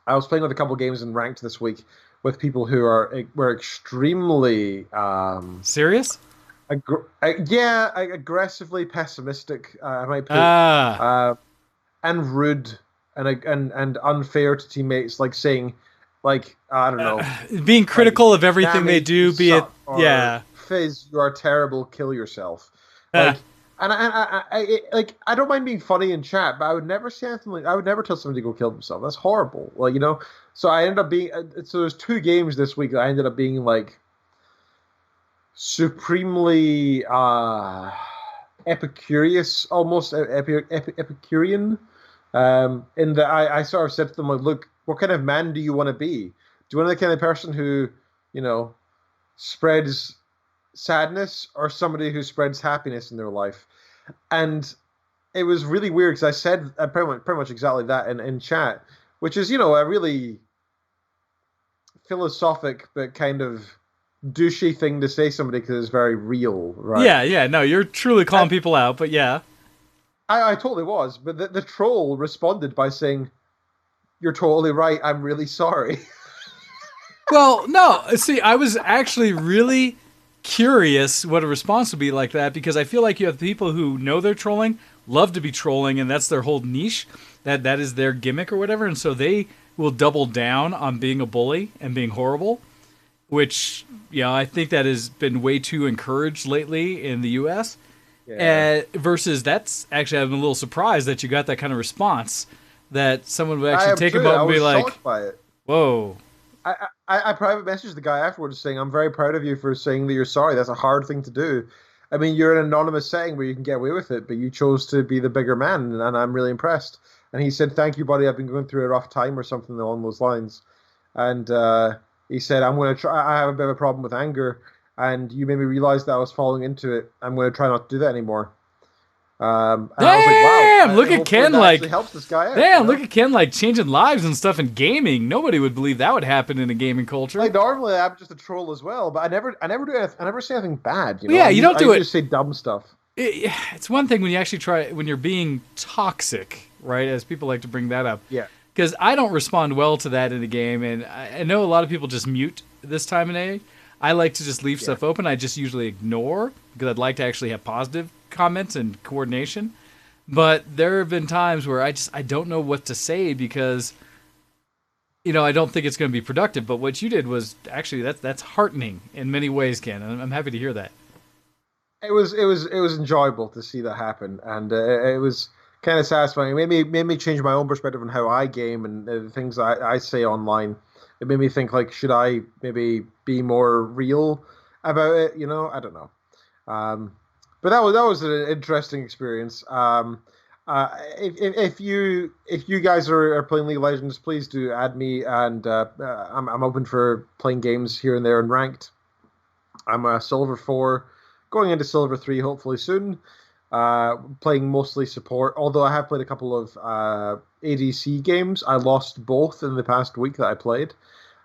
was playing with a couple of games in ranked this week with people who were extremely serious. Aggressively pessimistic. I might put, and rude and unfair to teammates, like saying, like, I don't know, being critical of everything they do. Be it, Fizz, you are terrible. Kill yourself. Like. And I don't mind being funny in chat, but I would never say anything like, I would never tell somebody to go kill themselves. That's horrible. Well, so I ended up being, so there's 2 games this week that I ended up being like supremely Epicurious, almost Epicurean, in that I sort of said to them, like, look, what kind of man do you want to be? Do you want to be the kind of person who, spreads sadness, or somebody who spreads happiness in their life? And it was really weird because I said pretty much exactly that in chat, which is, a really philosophic but kind of douchey thing to say to somebody because it's very real, right? Yeah, no, you're truly calling people out, but yeah. I totally was, but the troll responded by saying, "You're totally right, I'm really sorry." Well, no, see, I was actually really curious what a response would be like that, because I feel like you have people who know they're trolling, love to be trolling, and that's their whole niche, that is their gimmick or whatever, and so they will double down on being a bully and being horrible, which, I think that has been way too encouraged lately in the US. Versus that's actually, I'm a little surprised that you got that kind of response, that someone would actually take a moment and be like, by it. Whoa. I private messaged the guy afterwards saying, I'm very proud of you for saying that you're sorry. That's a hard thing to do. I mean, you're in an anonymous setting where you can get away with it, but you chose to be the bigger man, and I'm really impressed. And he said, thank you, buddy. I've been going through a rough time, or something along those lines. And he said, I'm going to try. I have a bit of a problem with anger. and you made me realize that I was falling into it. I'm going to try not to do that anymore. And Damn! I was like, wow, Look at Ken, that like, actually helps this guy out. damn! You know? Look at Ken, like, changing lives and stuff in gaming. Nobody would believe that would happen in a gaming culture. Like normally I'm just a troll as well, but I never say anything bad. You know, Yeah, you don't do I it. just say dumb stuff. It's one thing when you actually try, when you're being toxic, right? As people like to bring that up. Yeah. Because I don't respond well to that in a game, and I know a lot of people just mute this time of day. I like to just leave stuff open. I just usually ignore because I'd like to actually have positive comments and coordination. But there have been times where I don't know what to say because, you know, I don't think it's going to be productive. But what you did was actually that's heartening in many ways, Ken. And I'm happy to hear that. It was enjoyable to see that happen, and it was kind of satisfying. It made me change my own perspective on how I game and the things I say online. It made me think, like, should I maybe be more real about it? You know, I don't know. But that was an interesting experience. If you guys are playing League of Legends, please do add me, and I'm open for playing games here and there and ranked. I'm a Silver 4, going into Silver 3 hopefully soon. Playing mostly support, although I have played a couple of ADC games. I lost both in the past week that I played.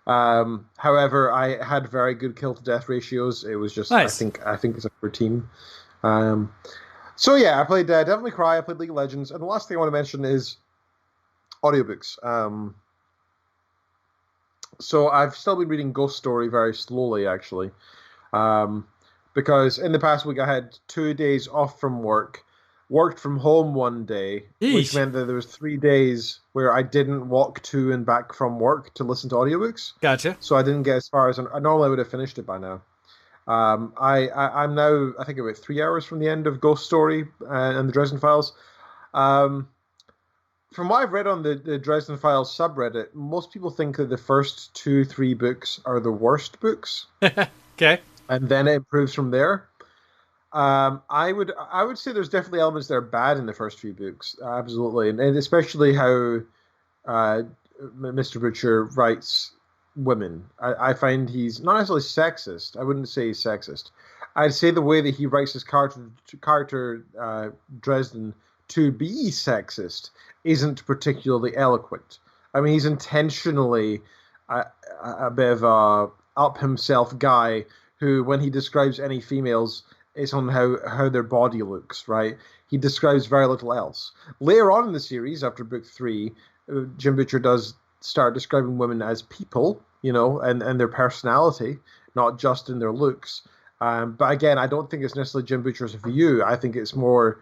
However, I had very good kill to death ratios. It was just nice. I think it's a routine. So yeah, I played Devil May Cry. I played League of Legends, and the last thing I want to mention is audiobooks. So I've still been reading Ghost Story very slowly, actually, because in the past week I had 2 days off from work, worked from home one day, which meant that there was 3 days where I didn't walk to and back from work to listen to audiobooks. Gotcha. So I didn't get as far as I normally would have finished it by now. I'm now, I think, about 3 hours from the end of Ghost Story and the Dresden Files. From what I've read on the Dresden Files subreddit, most people think that the first 2-3 books are the worst books. Okay. And then it improves from there. I would say there's definitely elements that are bad in the first few books, absolutely, and especially how Mr. Butcher writes women. I find he's not necessarily sexist. I wouldn't say he's sexist. I'd say the way that he writes his character Dresden to be sexist isn't particularly eloquent. I mean, he's intentionally a bit of a up himself guy who, when he describes any females, it's on how their body looks, right? He describes very little else. Later on in the series, after book 3, Jim Butcher does start describing women as people, you know, and their personality, not just in their looks. But again, I don't think it's necessarily Jim Butcher's view. I think it's more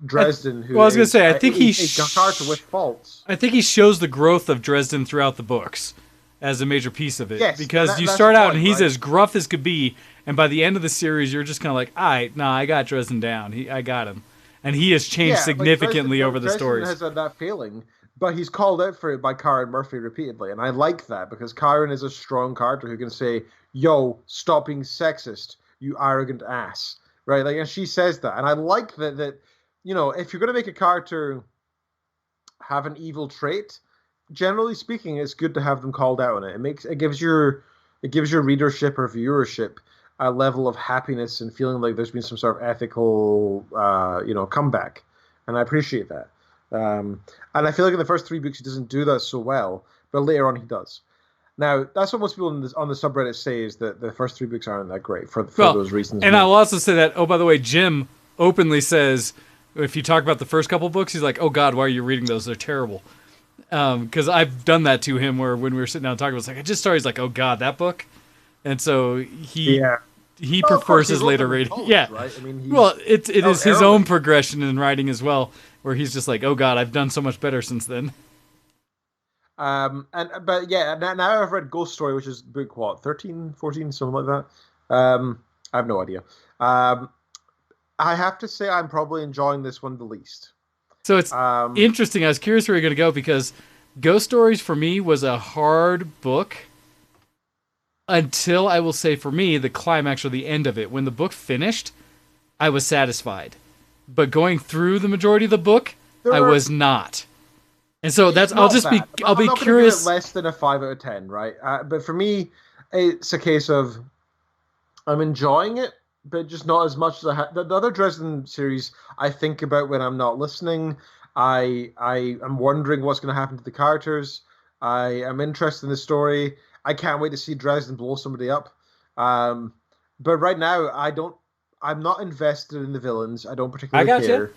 Dresden, who I was going to say, I think he's a character with faults. I think he shows the growth of Dresden throughout the books as a major piece of it. Yes, because you start out and he's as gruff as could be, and by the end of the series, you're just kind of like, all right, nah, I got Dresden down. I got him. And he has changed significantly over the stories. Dresden has that feeling, but he's called out for it by Karen Murphy repeatedly, and I like that, because Karen is a strong character who can say, yo, stop being sexist, you arrogant ass. Right? Like, and she says that, and I like that, you know, if you're going to make a character have an evil trait, generally speaking, it's good to have them called out on it. It gives your readership or viewership a level of happiness and feeling like there's been some sort of ethical, comeback, and I appreciate that. And I feel like in the first 3 books he doesn't do that so well, but later on he does. Now, that's what most people on the subreddit say, is that the first 3 books aren't that great for those reasons. And I'll also say that, oh, by the way, Jim openly says, if you talk about the first couple books, he's like, oh, God, why are you reading those? They're terrible. Because I've done that to him, where when we were sitting down talking, I was like, I just started, he's like, oh, God, that book? And so he prefers his later reading. Yeah. Right? I mean, it is his own progression in writing as well, where he's just like, oh, God, I've done so much better since then. Now I've read Ghost Story, which is book 13, 14, something like that. I have no idea. I have to say I'm probably enjoying this one the least. So it's interesting. I was curious where you're going to go, because Ghost Stories for me was a hard book until, I will say, for me, the climax or the end of it. When the book finished, I was satisfied. But going through the majority of the book, I was not. And so I'll be curious. Give it less than a 5 out of 10, right? But for me, it's a case of I'm enjoying it, but just not as much as the other Dresden series. I think about when I'm not listening. I am wondering what's going to happen to the characters. I am interested in the story. I can't wait to see Dresden blow somebody up. Um, but right now, I don't. I'm not invested in the villains. I don't I particularly gotcha. care.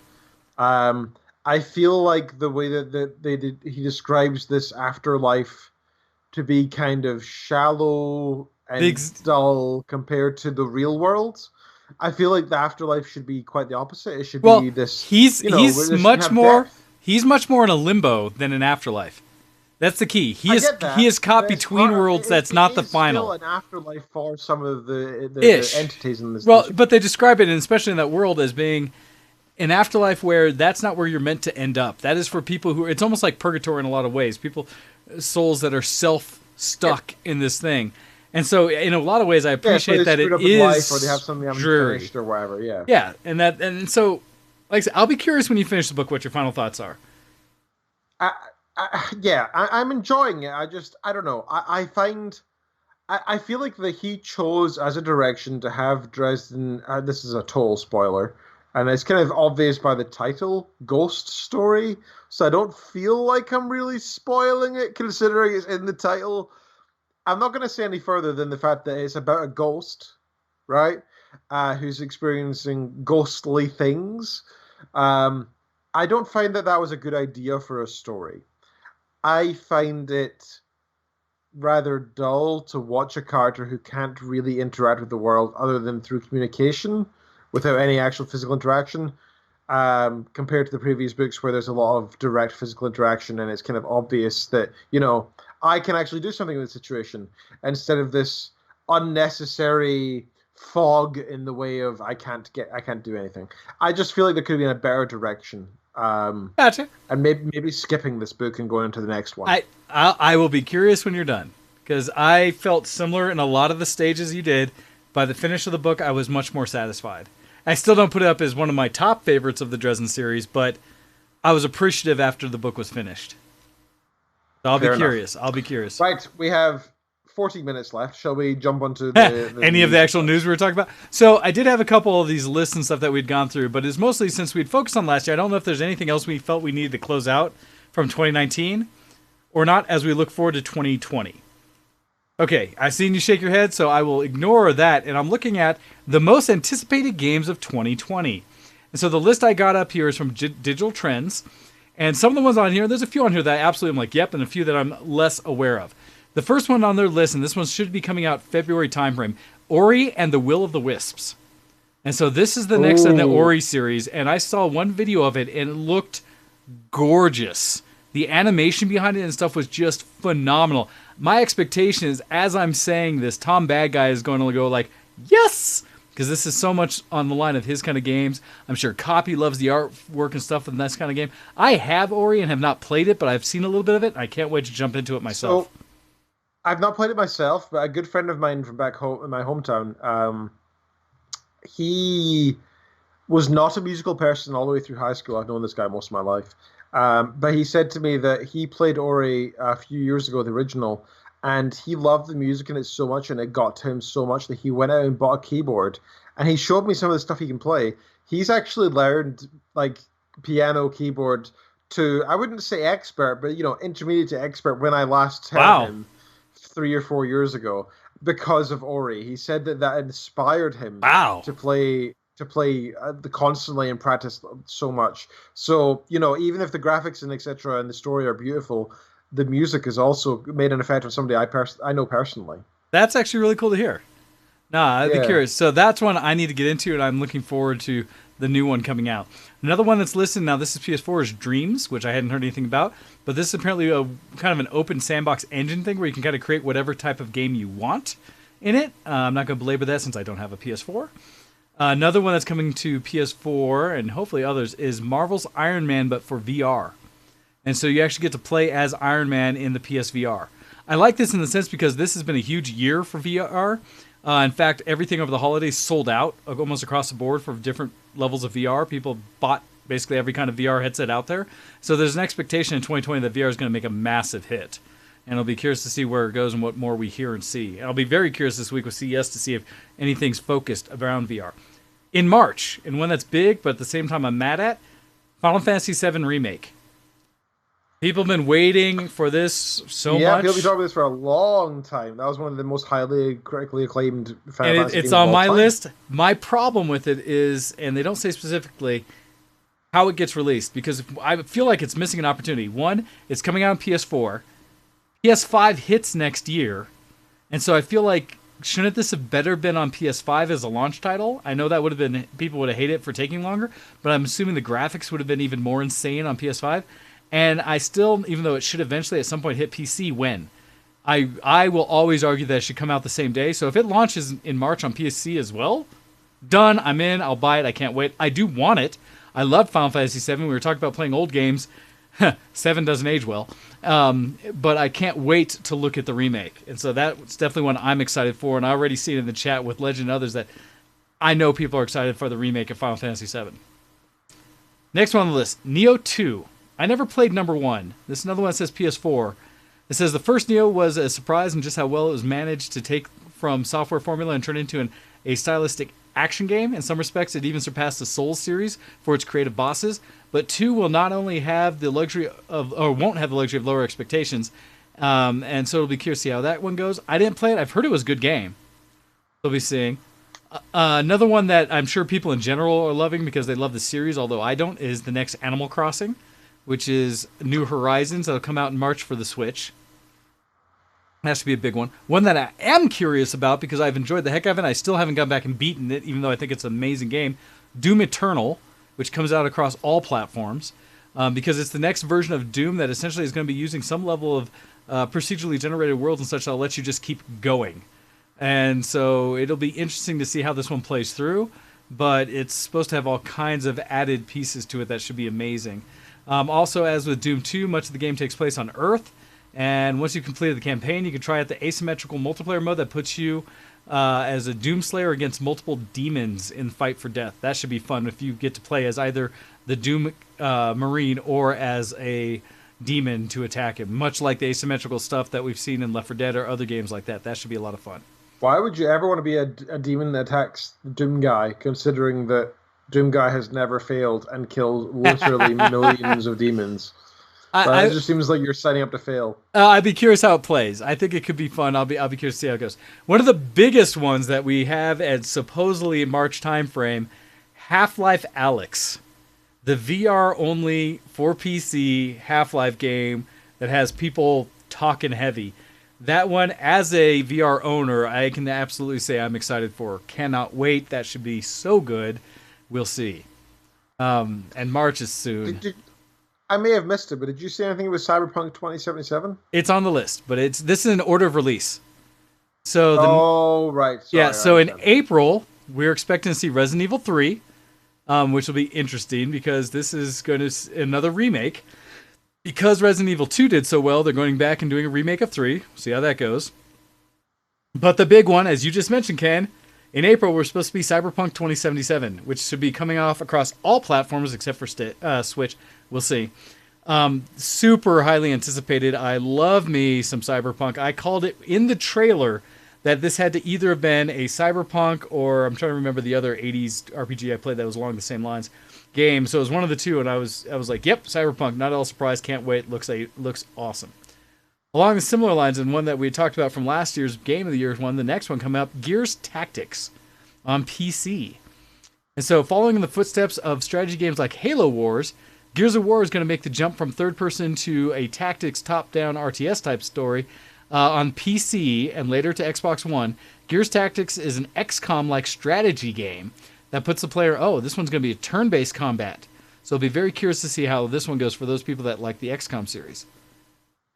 Um, I feel like the way that he describes this afterlife to be kind of shallow The and ex- dull compared to the real world. I feel like the afterlife should be quite the opposite. It should well, be this, where he's this should much have more depth. he's much more in a limbo than an afterlife. That's the key. I get He that, is caught but it's between part. worlds. That's It not the is still final an afterlife for some of the ish. entities in this. Well, but they describe it, and especially in that world, as being an afterlife where that's not where you're meant to end up. That is for people who it's almost like purgatory in a lot of ways. People, souls that are self stuck in this thing. And so, in a lot of ways, I Yeah, so appreciate they that it screwed up in life, or is they have something they haven't dreary. finished, or whatever. Yeah. Yeah, and so, like I said, I'll be curious when you finish the book what your final thoughts are. I, I'm enjoying it. I don't know. I find I feel like that he chose as a direction to have Dresden. This is a total spoiler, and it's kind of obvious by the title, Ghost Story. So I don't feel like I'm really spoiling it, considering it's in the title. I'm not going to say any further than the fact that it's about a ghost, right? Who's experiencing ghostly things. Um, I don't find that that was a good idea for a story. I find it rather dull to watch a character who can't really interact with the world other than through communication without any actual physical interaction, compared to the previous books where there's a lot of direct physical interaction and it's kind of obvious that, I can actually do something in the situation instead of this unnecessary fog in the way of I can't do anything. I just feel like there could have been a better direction. Gotcha. And maybe skipping this book and going into the next one. I will be curious when you're done because I felt similar in a lot of the stages you did. By the finish of the book, I was much more satisfied. I still don't put it up as one of my top favorites of the Dresden series, but I was appreciative after the book was finished. So I'll Fair be enough. curious. I'll be curious. Right, we have 40 minutes left. Shall we jump onto the Any of the news actual news we were talking about? So I did have a couple of these lists and stuff that we'd gone through, but it's mostly since we'd focused on last year. I don't know if there's anything else we felt we needed to close out from 2019 or not as we look forward to 2020. Okay, I've seen you shake your head, so I will ignore that, and I'm looking at the most anticipated games of 2020. And so the list I got up here is from Digital Trends, and some of the ones on here, there's a few on here that I absolutely am like, yep, and a few that I'm less aware of. The first one on their list, and this one should be coming out February timeframe, Ori and the Will of the Wisps. And so this is the next in the Ori series, and I saw one video of it, and it looked gorgeous. The animation behind it and stuff was just phenomenal. My expectation is, as I'm saying this, Tom Bad Guy is going to go like, yes! Because this is so much on the line of his kind of games. I'm sure Copy loves the artwork and stuff in this kind of game. I have Ori and have not played it, but I've seen a little bit of it. And I can't wait to jump into it myself. So, I've not played it myself, but a good friend of mine from back home in my hometown, he was not a musical person all the way through high school. I've known this guy most of my life. But he said to me that he played Ori a few years ago, the original, and he loved the music in it so much, and it got to him so much that he went out and bought a keyboard, and he showed me some of the stuff he can play. He's actually learned like piano, keyboard to, I wouldn't say expert, but intermediate to expert when I last heard him 3 or 4 years ago because of Ori. He said that inspired him to play constantly and practice so much. So, even if the graphics and etc. and the story are beautiful, the music has also made an effect on somebody I know personally. That's actually really cool to hear. Nah, I'd be curious. So that's one I need to get into, and I'm looking forward to the new one coming out. Another one that's listed, now this is PS4, is Dreams, which I hadn't heard anything about, but this is apparently a kind of an open sandbox engine thing where you can kind of create whatever type of game you want in it. I'm not going to belabor that since I don't have a PS4. Another one that's coming to PS4 and hopefully others is Marvel's Iron Man, but for VR. And so you actually get to play as Iron Man in the PSVR. I like this in the sense because this has been a huge year for VR. In fact, everything over the holidays sold out almost across the board for different levels of VR. People bought basically every kind of VR headset out there. So there's an expectation in 2020 that VR is going to make a massive hit. and I'll be curious to see where it goes and what more we hear and see. And I'll be very curious this week with CES to see if anything's focused around VR. In March, and one that's big, but at the same time I'm mad at, Final Fantasy VII Remake. People have been waiting for this so much. Yeah, people have been talking about this for a long time. That was one of the most highly critically acclaimed Final Fantasy games it's on of all my time. list. My problem with it is, and they don't say specifically how it gets released, because I feel like it's missing an opportunity. One, it's coming out on PS4. PS5 hits next year, and so I feel like, shouldn't this have better been on PS5 as a launch title? I know that would have been, people would have hated it for taking longer, but I'm assuming the graphics would have been even more insane on PS5. And I still, even though it should eventually at some point hit PC, when? I will always argue that it should come out the same day. So if it launches in March on PC as well, done, I'm in, I'll buy it, I can't wait. I do want it. I love Final Fantasy VII. We were talking about playing old games. 7 doesn't age well. But I can't wait to look at the remake. And so that's definitely one I'm excited for. And I already see it in the chat with Legend and others that I know people are excited for the remake of Final Fantasy VII. Next one on the list, Neo 2. I never played number 1. This is another one that says PS4. It says the first Neo was a surprise in just how well it was managed to take from software formula and turn into a stylistic action game. In some respects, it even surpassed the Souls series for its creative bosses. But 2 will not only have the luxury of, or won't have the luxury of lower expectations. And so it'll be curious to see how that one goes. I didn't play it. I've heard it was a good game. We'll be seeing. Another one that I'm sure people in general are loving because they love the series, although I don't, is the next Animal Crossing, which is New Horizons. That'll come out in March for the Switch. That has to be a big one. One that I am curious about because I've enjoyed the heck out of it. I still haven't gone back and beaten it, even though I think it's an amazing game. Doom Eternal, which comes out across all platforms, because it's the next version of Doom that essentially is going to be using some level of procedurally generated worlds and such that'll let you just keep going. And so it'll be interesting to see how this one plays through, but it's supposed to have all kinds of added pieces to it that should be amazing. Also, as with Doom 2, much of the game takes place on Earth, and once you've completed the campaign, you can try out the asymmetrical multiplayer mode that puts you as a Doomslayer against multiple demons in Fight for Death. That should be fun if you get to play as either the Doom Marine or as a demon to attack him, much like the asymmetrical stuff that we've seen in Left 4 Dead or other games like that. That should be a lot of fun. Why would you ever want to be a demon that attacks the Doom guy, considering that Doom guy has never failed and killed literally millions of demons? It just seems like you're signing up to fail. I'd be curious how it plays. I think it could be fun. I'll be curious to see how it goes. One of the biggest ones that we have at supposedly March timeframe, Half-Life Alyx, the VR only for PC Half-Life game that has people talking heavy. That one, as a VR owner, I can absolutely say I'm excited for. Cannot wait. That should be so good. We'll see. And March is soon. I may have missed it, but did you say anything about Cyberpunk 2077? It's on the list, but this is an order of release. So right. Sorry, so in April, we're expecting to see Resident Evil 3, which will be interesting because this is going to another remake. Because Resident Evil 2 did so well, they're going back and doing a remake of 3. See how that goes. But the big one, as you just mentioned, Ken, in April, we're supposed to be Cyberpunk 2077, which should be coming off across all platforms except for Switch. We'll see. Super highly anticipated. I love me some Cyberpunk. I called it in the trailer that this had to either have been a Cyberpunk or I'm trying to remember the other 80s RPG I played that was along the same lines game. So it was one of the two, and I was like, yep, Cyberpunk. Not at all surprised. Can't wait. Looks awesome. Along the similar lines, and one that we talked about from last year's Game of the Year one, the next one coming up, Gears Tactics on PC. And so following in the footsteps of strategy games like Halo Wars, Gears of War is going to make the jump from third-person to a tactics top-down RTS-type story on PC and later to Xbox One. Gears Tactics is an XCOM-like strategy game that puts the player, this one's going to be a turn-based combat. So I'll be very curious to see how this one goes for those people that like the XCOM series.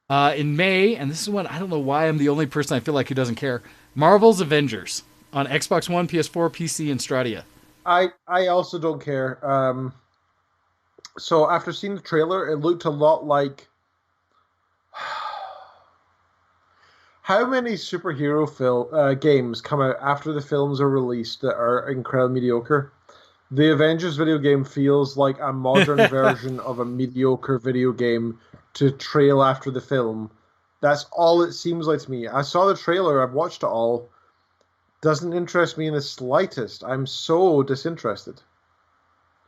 In May, and this is one, I don't know why I'm the only person I feel like who doesn't care, Marvel's Avengers on Xbox One, PS4, PC, and Stadia. I also don't care. So after seeing the trailer, it looked a lot like... How many superhero games come out after the films are released that are incredibly mediocre? The Avengers video game feels like a modern version of a mediocre video game to trail after the film That's all it seems like to me. I saw the trailer. I've watched it all. Doesn't interest me in the slightest. I'm so disinterested.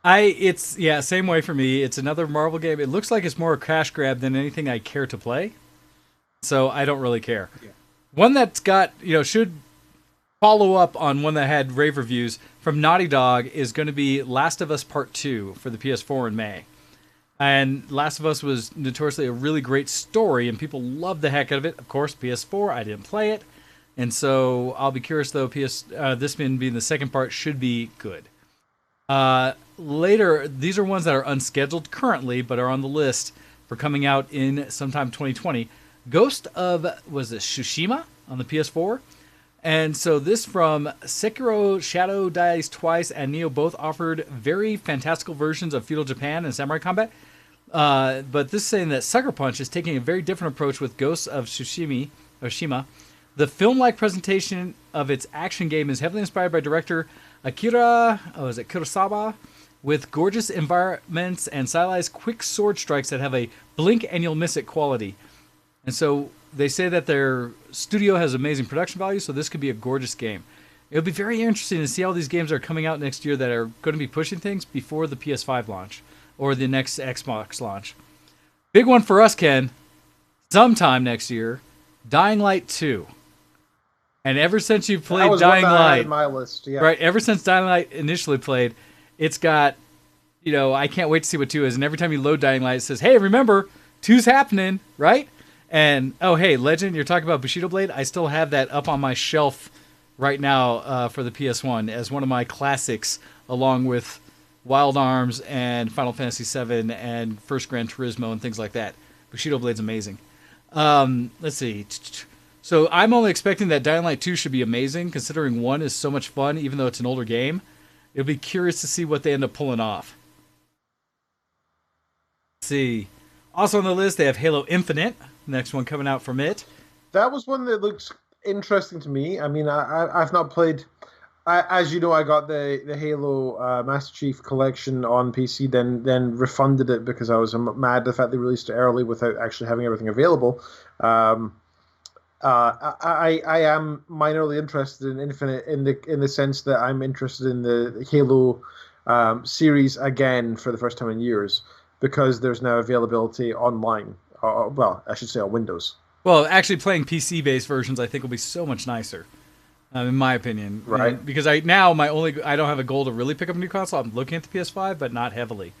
Same way for me. It's another Marvel game. It looks like it's more a cash grab than anything I care to play. So I don't really care. Yeah. One that's got, should follow up on one that had rave reviews from Naughty Dog is going to be Last of Us Part 2 for the PS4 in May. And Last of Us was notoriously a really great story, and people loved the heck out of it. Of course, PS4, I didn't play it. And so I'll be curious, though, this one being the second part should be good. Later, these are ones that are unscheduled currently, but are on the list for coming out in sometime 2020. Ghost of, Tsushima on the PS4? And so this from Sekiro Shadow Dies Twice and Nioh both offered very fantastical versions of feudal Japan and samurai combat. But this is saying that Sucker Punch is taking a very different approach with Ghosts of Tsushima. The film-like presentation of its action game is heavily inspired by director Akira Kurosawa, with gorgeous environments and stylized quick sword strikes that have a blink and you'll miss it quality. And so they say that their studio has amazing production value, so this could be a gorgeous game. It'll be very interesting to see how these games are coming out next year that are going to be pushing things before the PS5 launch or the next Xbox launch. Big one for us, Ken, sometime next year, Dying Light 2. And ever since you played Dying Light, my list, yeah. Right? Ever since Dying Light initially played, it's got, I can't wait to see what 2 is. And every time you load Dying Light, it says, "Hey, remember, 2's happening," right? And oh, hey, Legend, you're talking about Bushido Blade. I still have that up on my shelf right now for the PS1 as one of my classics, along with Wild Arms and Final Fantasy VII and First Gran Turismo and things like that. Bushido Blade's amazing. Let's see. So I'm only expecting that Dying Light 2 should be amazing, considering 1 is so much fun, even though it's an older game. It'll be curious to see what they end up pulling off. Let's see. Also on the list, they have Halo Infinite, next one coming out from it. That was one that looks interesting to me. I mean, I've not played... as you know, I got the Halo Master Chief Collection on PC, then refunded it because I was mad at the fact they released it early without actually having everything available. I am minorly interested in Infinite in the sense that I'm interested in the Halo series again for the first time in years because there's now availability online. Well, I should say on Windows. Well, actually playing PC-based versions I think will be so much nicer, in my opinion. Right. Because I don't have a goal to really pick up a new console. I'm looking at the PS5, but not heavily.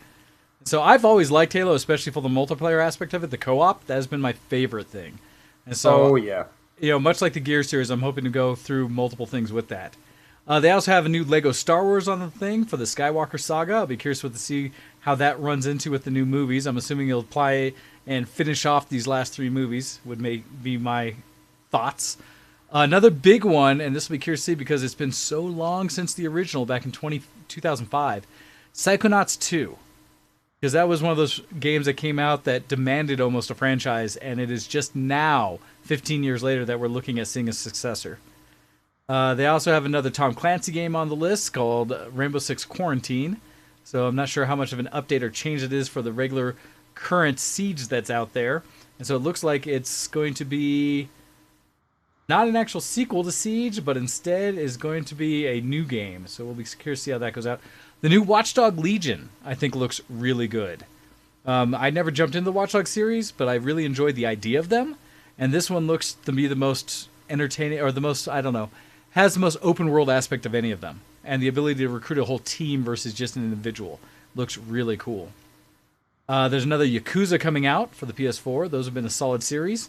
So I've always liked Halo, especially for the multiplayer aspect of it, the co-op. That has been my favorite thing. And so, much like the Gears series, I'm hoping to go through multiple things with that. They also have a new Lego Star Wars on the thing for the Skywalker saga. I'll be curious to see how that runs into with the new movies. I'm assuming it'll apply and finish off these last 3 movies, would be my thoughts. Another big one, and this will be curious to see because it's been so long since the original back in 2005, Psychonauts 2. Because that was one of those games that came out that demanded almost a franchise, and it is just now, 15 years later, that we're looking at seeing a successor. They also have another Tom Clancy game on the list called Rainbow Six Quarantine. So I'm not sure how much of an update or change it is for the regular current Siege that's out there. And so it looks like it's going to be not an actual sequel to Siege, but instead is going to be a new game. So we'll be curious to see how that goes out. The new Watch Dogs Legion, I think, looks really good. I never jumped into the Watch Dogs series, but I really enjoyed the idea of them. And this one looks to be the most entertaining, or the most, has the most open world aspect of any of them. And the ability to recruit a whole team versus just an individual looks really cool. There's another Yakuza coming out for the PS4. Those have been a solid series.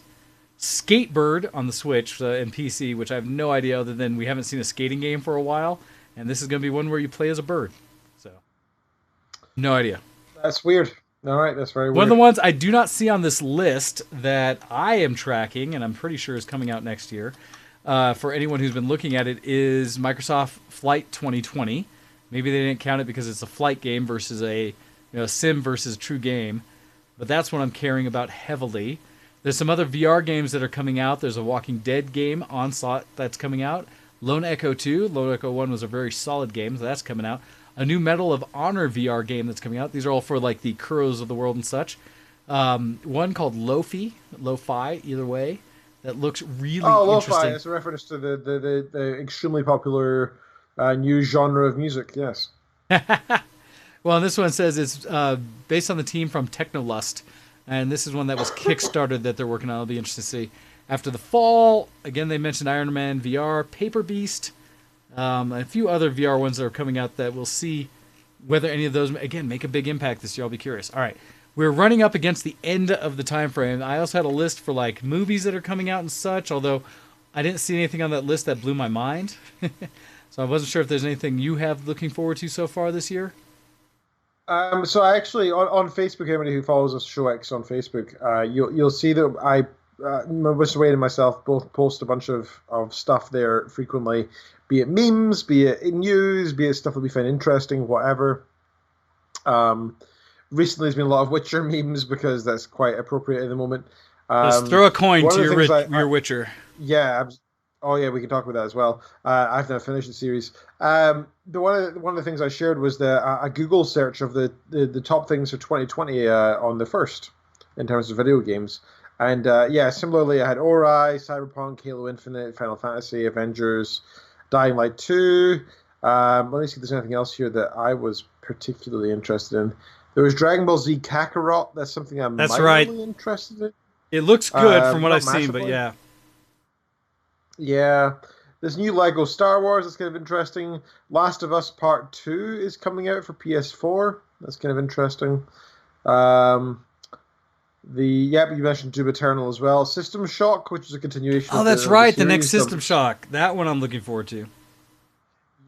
Skatebird on the Switch and PC, which I have no idea other than we haven't seen a skating game for a while. And this is going to be one where you play as a bird. So, no idea. That's weird. All right, that's very weird. One of the ones I do not see on this list that I am tracking, and I'm pretty sure is coming out next year, for anyone who's been looking at it, is Microsoft Flight 2020. Maybe they didn't count it because it's a flight game versus a sim versus a true game. But that's what I'm caring about heavily. There's some other VR games that are coming out. There's a Walking Dead game, Onslaught, that's coming out. Lone Echo 2. Lone Echo 1 was a very solid game, so that's coming out. A new Medal of Honor VR game that's coming out. These are all for like the Kuros of the world and such. One called Lo-Fi, either way, that looks really lo-fi. interesting. It's a reference to the extremely popular new genre of music. Yes. Well, this one says it's based on the team from Technolust, and this is one that was kickstarted that they're working on. It'll be interesting to see. After the fall, again, they mentioned Iron Man VR, Paper Beast, a few other VR ones that are coming out that we'll see whether any of those, again, make a big impact this year. I'll be curious. All right. We're running up against the end of the time frame. I also had a list for like movies that are coming out and such, although I didn't see anything on that list that blew my mind. So I wasn't sure if there's anything you have looking forward to so far this year. So I actually on Facebook, anybody who follows us ShowX on Facebook, you'll see that Mr. Wade and myself both post a bunch of stuff there frequently, be it memes, be it news, be it stuff that we find interesting, whatever. Recently, there's been a lot of Witcher memes because that's quite appropriate at the moment. Let's throw a coin to your Witcher. Yeah. Oh yeah, we can talk about that as well. I've now finished the series. One of the things I shared was a Google search of the top things for 2020 on the 1st in terms of video games. And similarly, I had Ori, Cyberpunk, Halo Infinite, Final Fantasy, Avengers, Dying Light 2. Let me see if there's anything else here that I was particularly interested in. There was Dragon Ball Z Kakarot. That's something I'm really interested in. It looks good from what I've seen, but yeah. Yeah. This new Lego Star Wars is kind of interesting. Last of Us Part 2 is coming out for PS4. That's kind of interesting. You mentioned Doom Eternal as well. System Shock, which is a continuation. Oh, that's right. The next System Shock. That one I'm looking forward to.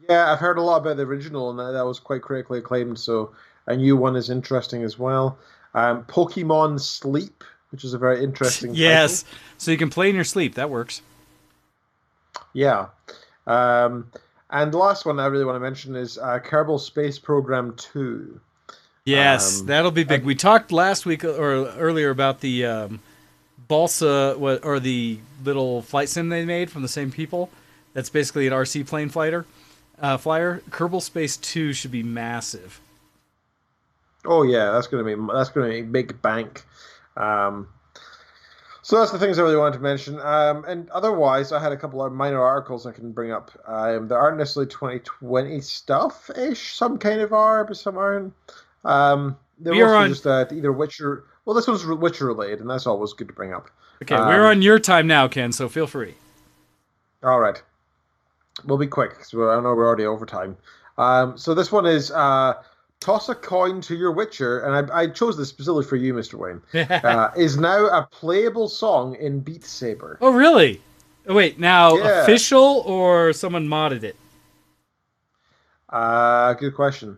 Yeah, I've heard a lot about the original, and that was quite critically acclaimed. So a new one is interesting as well. Pokemon Sleep, which is a very interesting yes. title. So you can play in your sleep. That works. Yeah. And the last one I really want to mention is Kerbal Space Program 2. Yes, that'll be big. We talked last week or earlier about the Balsa, or the little flight sim they made from the same people. That's basically an RC plane flyer. Kerbal Space 2 should be massive. Oh yeah, that's going to be big bank. So that's the things I really wanted to mention. And otherwise, I had a couple of minor articles I can bring up. There aren't necessarily 2020 stuff-ish. Some kind of are, but some aren't. They're also just either Witcher. Well, this one's Witcher related, and that's always good to bring up. Okay, we're on your time now, Ken. So feel free. All right, we'll be quick because I know we're already over time. So this one is toss a coin to your Witcher, and I chose this specifically for you, Mr. Wayne. Is now a playable song in Beat Saber. Oh, really? Oh, wait, now official or someone modded it? Good question.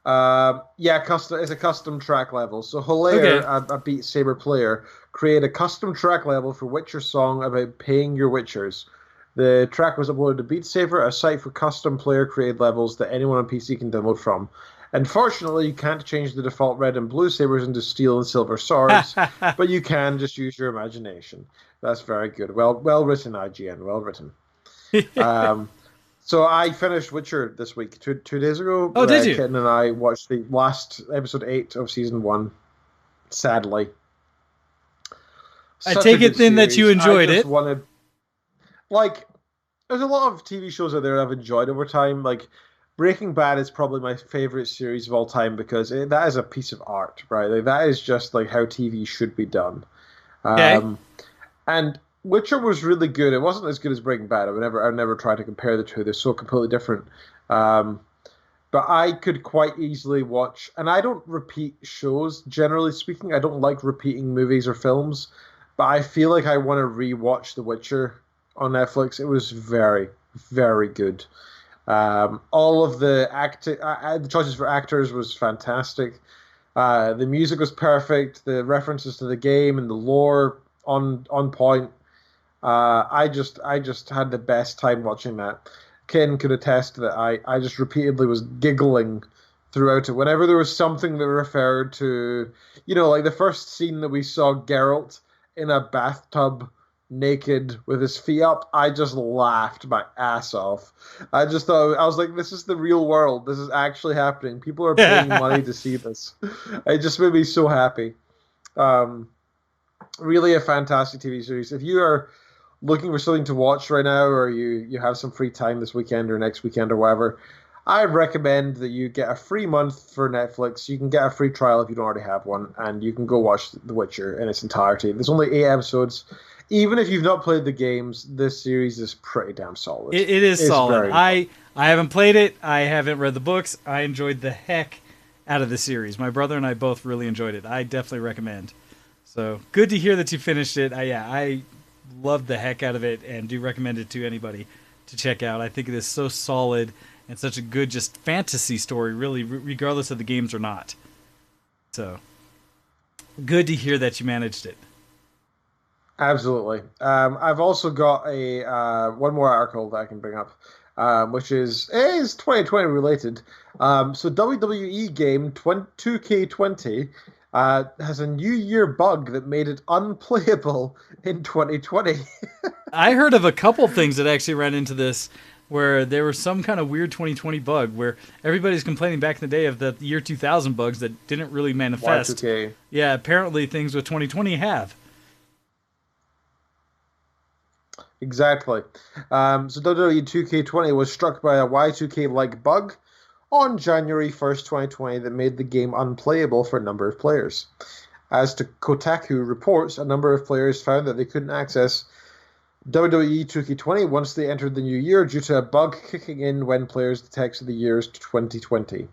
Custom. It's a custom track level. So Hilaire, a Beat Saber player, created a custom track level for Witcher song about paying your Witchers. The track was uploaded to Beat Saber, a site for custom player-created levels that anyone on PC can download from. Unfortunately, you can't change the default red and blue sabers into steel and silver swords, but you can just use your imagination. That's very good. Well written, IGN. Well written. So I finished Witcher this week, two days ago. Oh, did you? Kitten and I watched the last episode 8 of season 1. Sadly. I take it then that you enjoyed it. There's a lot of TV shows out there that I've enjoyed over time. Like, Breaking Bad is probably my favorite series of all time because that is a piece of art, right? Like, that is just like how TV should be done. Okay. And Witcher was really good. It wasn't as good as Breaking Bad. I would never try to compare the two. They're so completely different. But I could quite easily watch, and I don't repeat shows, generally speaking. I don't like repeating movies or films, but I feel like I want to rewatch The Witcher on Netflix. It was very, very good. All of the the choices for actors was fantastic. The music was perfect. The references to the game and the lore on point. I just had the best time watching that. Ken could attest that I just repeatedly was giggling throughout it. Whenever there was something that referred to, like the first scene that we saw Geralt in a bathtub naked with his feet up, I just laughed my ass off. I just thought, I was like, this is the real world. This is actually happening. People are paying money to see this. It just made me so happy. Um, really a fantastic TV series. If you are looking for something to watch right now, or you have some free time this weekend or next weekend or whatever, I recommend that you get a free month for Netflix. You can get a free trial if you don't already have one, and you can go watch The Witcher in its entirety. There's only 8 episodes. Even if you've not played the games, this series is pretty damn solid. It is It's solid. very I haven't played it. I haven't read the books. I enjoyed the heck out of the series. My brother and I both really enjoyed it. I definitely recommend. So good to hear that you finished it. I loved the heck out of it and do recommend it to anybody to check out. I think it is so solid and such a good just fantasy story, really, regardless of the games or not. So good to hear that you managed it. Absolutely. I've also got a one more article that I can bring up, which is 2020 related. So WWE game 2K20 has a New Year bug that made it unplayable in 2020. I heard of a couple things that actually ran into this, where there was some kind of weird 2020 bug where everybody's complaining back in the day of the year 2000 bugs that didn't really manifest. Y2K. Yeah, apparently things with 2020 have. Exactly. So WWE 2K20 was struck by a Y2K-like bug on January 1st, 2020 that made the game unplayable for a number of players. As to Kotaku reports, a number of players found that they couldn't access WWE 2K20 once they entered the new year due to a bug kicking in when players detected the year's 2020.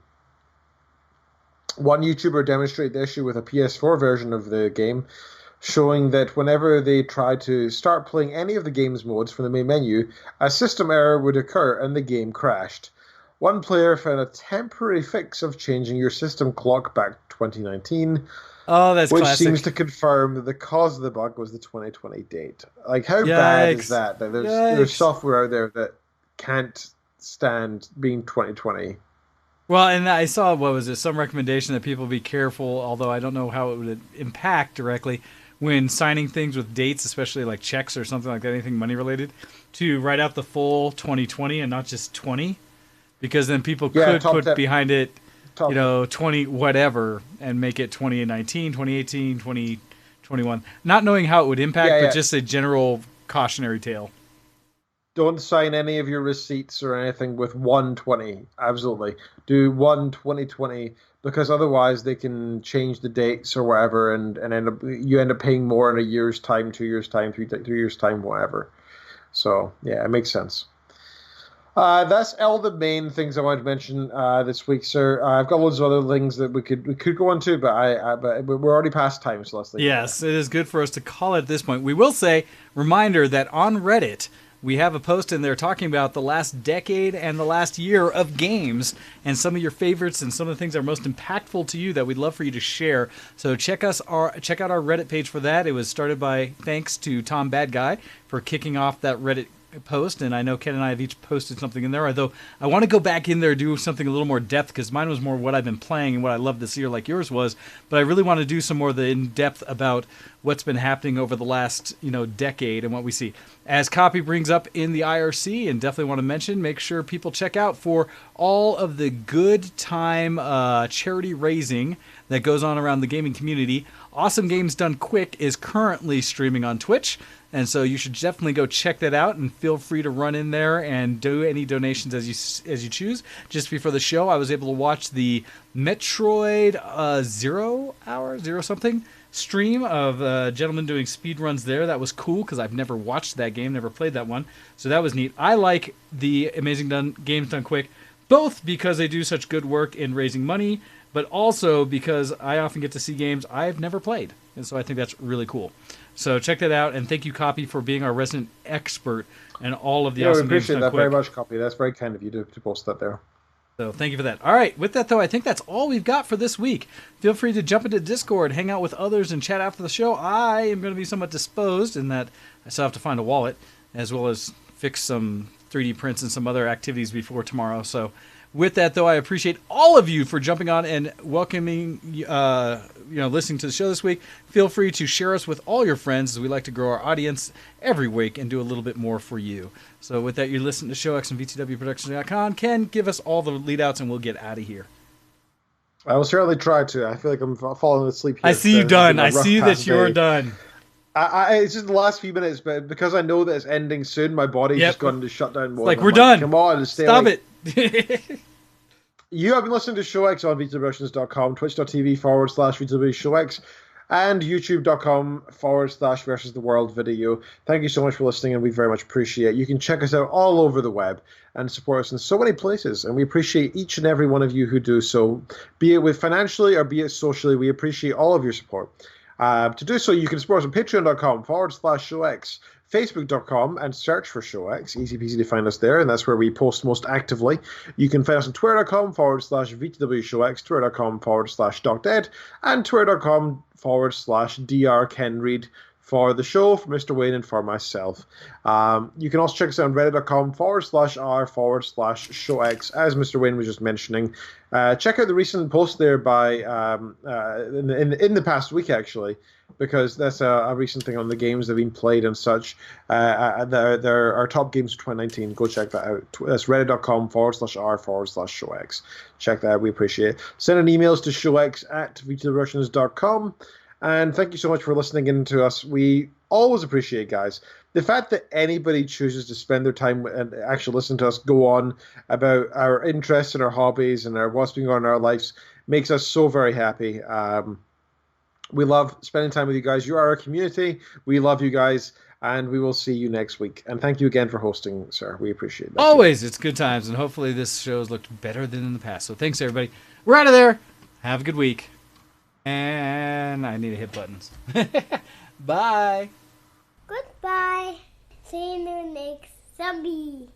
One YouTuber demonstrated the issue with a PS4 version of the game, showing that whenever they tried to start playing any of the game's modes from the main menu, a system error would occur and the game crashed. One player found a temporary fix of changing your system clock back to 2019, Oh, that's which classic. seems to confirm that the cause of the bug was the 2020 date. Like, how bad is Yikes. that? That Yikes. there's software out there that can't stand being 2020. Well, and I saw, what was it, some recommendation that people be careful, although I don't know how it would impact directly, when signing things with dates, especially like checks or something like that, anything money related, to write out the full 2020 and not just 20. Because then people could put behind it, 20 whatever, and make it 2019, 2018, 2021. Not knowing how it would impact, but just a general cautionary tale. Don't sign any of your receipts or anything with 120. Absolutely. Do 1/20/20, because otherwise they can change the dates or whatever, and you end up paying more in a year's time, 2 years' time, 3 years' time, whatever. So, yeah, it makes sense. That's all the main things I wanted to mention this week, sir. I've got loads of other things that we could go into, but we're already past time, so let's leave Yes, it is good for us to call it at this point. We will say, reminder that on Reddit, we have a post in there talking about the last decade and the last year of games and some of your favorites and some of the things that are most impactful to you that we'd love for you to share. So check out our Reddit page for that. It was started by thanks to Tom Bad Guy for kicking off that Reddit post, and I know Ken and I have each posted something in there, although I want to go back in there and do something a little more depth, because mine was more what I've been playing and what I love this year like yours was, but I really want to do some more of the in-depth about what's been happening over the last decade and what we see. As Copy brings up in the IRC, and definitely want to mention, make sure people check out for all of the good time charity raising that goes on around the gaming community. Awesome Games Done Quick is currently streaming on Twitch, and so you should definitely go check that out, and feel free to run in there and do any donations as you choose. Just before the show, I was able to watch the Metroid Zero something stream of a gentleman doing speed runs there. That was cool because I've never watched that game, never played that one, so that was neat. I like the Games Done Quick, both because they do such good work in raising money, but also because I often get to see games I've never played, and so I think that's really cool. So check that out, and thank you, Copy, for being our resident expert and all of the awesome games done quick. I appreciate that very much, Copy. That's very kind of you to post that there. So thank you for that. All right, with that, though, I think that's all we've got for this week. Feel free to jump into Discord, hang out with others, and chat after the show. I am going to be somewhat disposed in that I still have to find a wallet, as well as fix some 3D prints and some other activities before tomorrow. So with that, though, I appreciate all of you for jumping on and welcoming, listening to the show this week. Feel free to share us with all your friends, as we like to grow our audience every week and do a little bit more for you. So with that, you're listening to ShowX and VtWProductions.com. Ken, give us all the lead outs and we'll get out of here. I will certainly try to. I feel like I'm falling asleep here. I see you It's done. been a I rough see past that you're day. done. It's just the last few minutes, but because I know that it's ending soon, my body's Yep. just gone into shutdown mode. Like, I'm we're done. Come on, stay Stop awake. it. You have been listening to ShowX on VtWShowX.com, twitch.tv/VtWShowX, and youtube.com/versus the world video. Thank you so much for listening, and we very much appreciate it. You can check us out all over the web and support us in so many places, and we appreciate each and every one of you who do so, be it with financially or be it socially. We appreciate all of your support. To do so, you can support us on patreon.com/ShowX, facebook.com, and search for ShowX. Easy peasy to find us there, and that's where we post most actively. You can find us on twitter.com/VtWShowX, twitter.com/DocDead, and twitter.com/drkenreed for the show, for Mr. Wayne, and for myself. You can also check us out on reddit.com/r/ShowX, as Mr. Wayne was just mentioning. Check out the recent post there by in the past week, actually, because that's a recent thing on the games that have been played and such. They're our top games of 2019. Go check that out. That's reddit.com/r/ShowX. Check that out. We appreciate it. Send in emails to showx@vtrussians.com. And thank you so much for listening in to us. We always appreciate, guys. The fact that anybody chooses to spend their time and actually listen to us go on about our interests and our hobbies and what's been going on in our lives makes us so very happy. We love spending time with you guys. You are our community. We love you guys, and we will see you next week. And thank you again for hosting, sir. We appreciate that. Always. It's good times, and hopefully this show's looked better than in the past. So thanks, everybody. We're out of there. Have a good week. And I need to hit buttons. Bye. Goodbye. See you next zombie.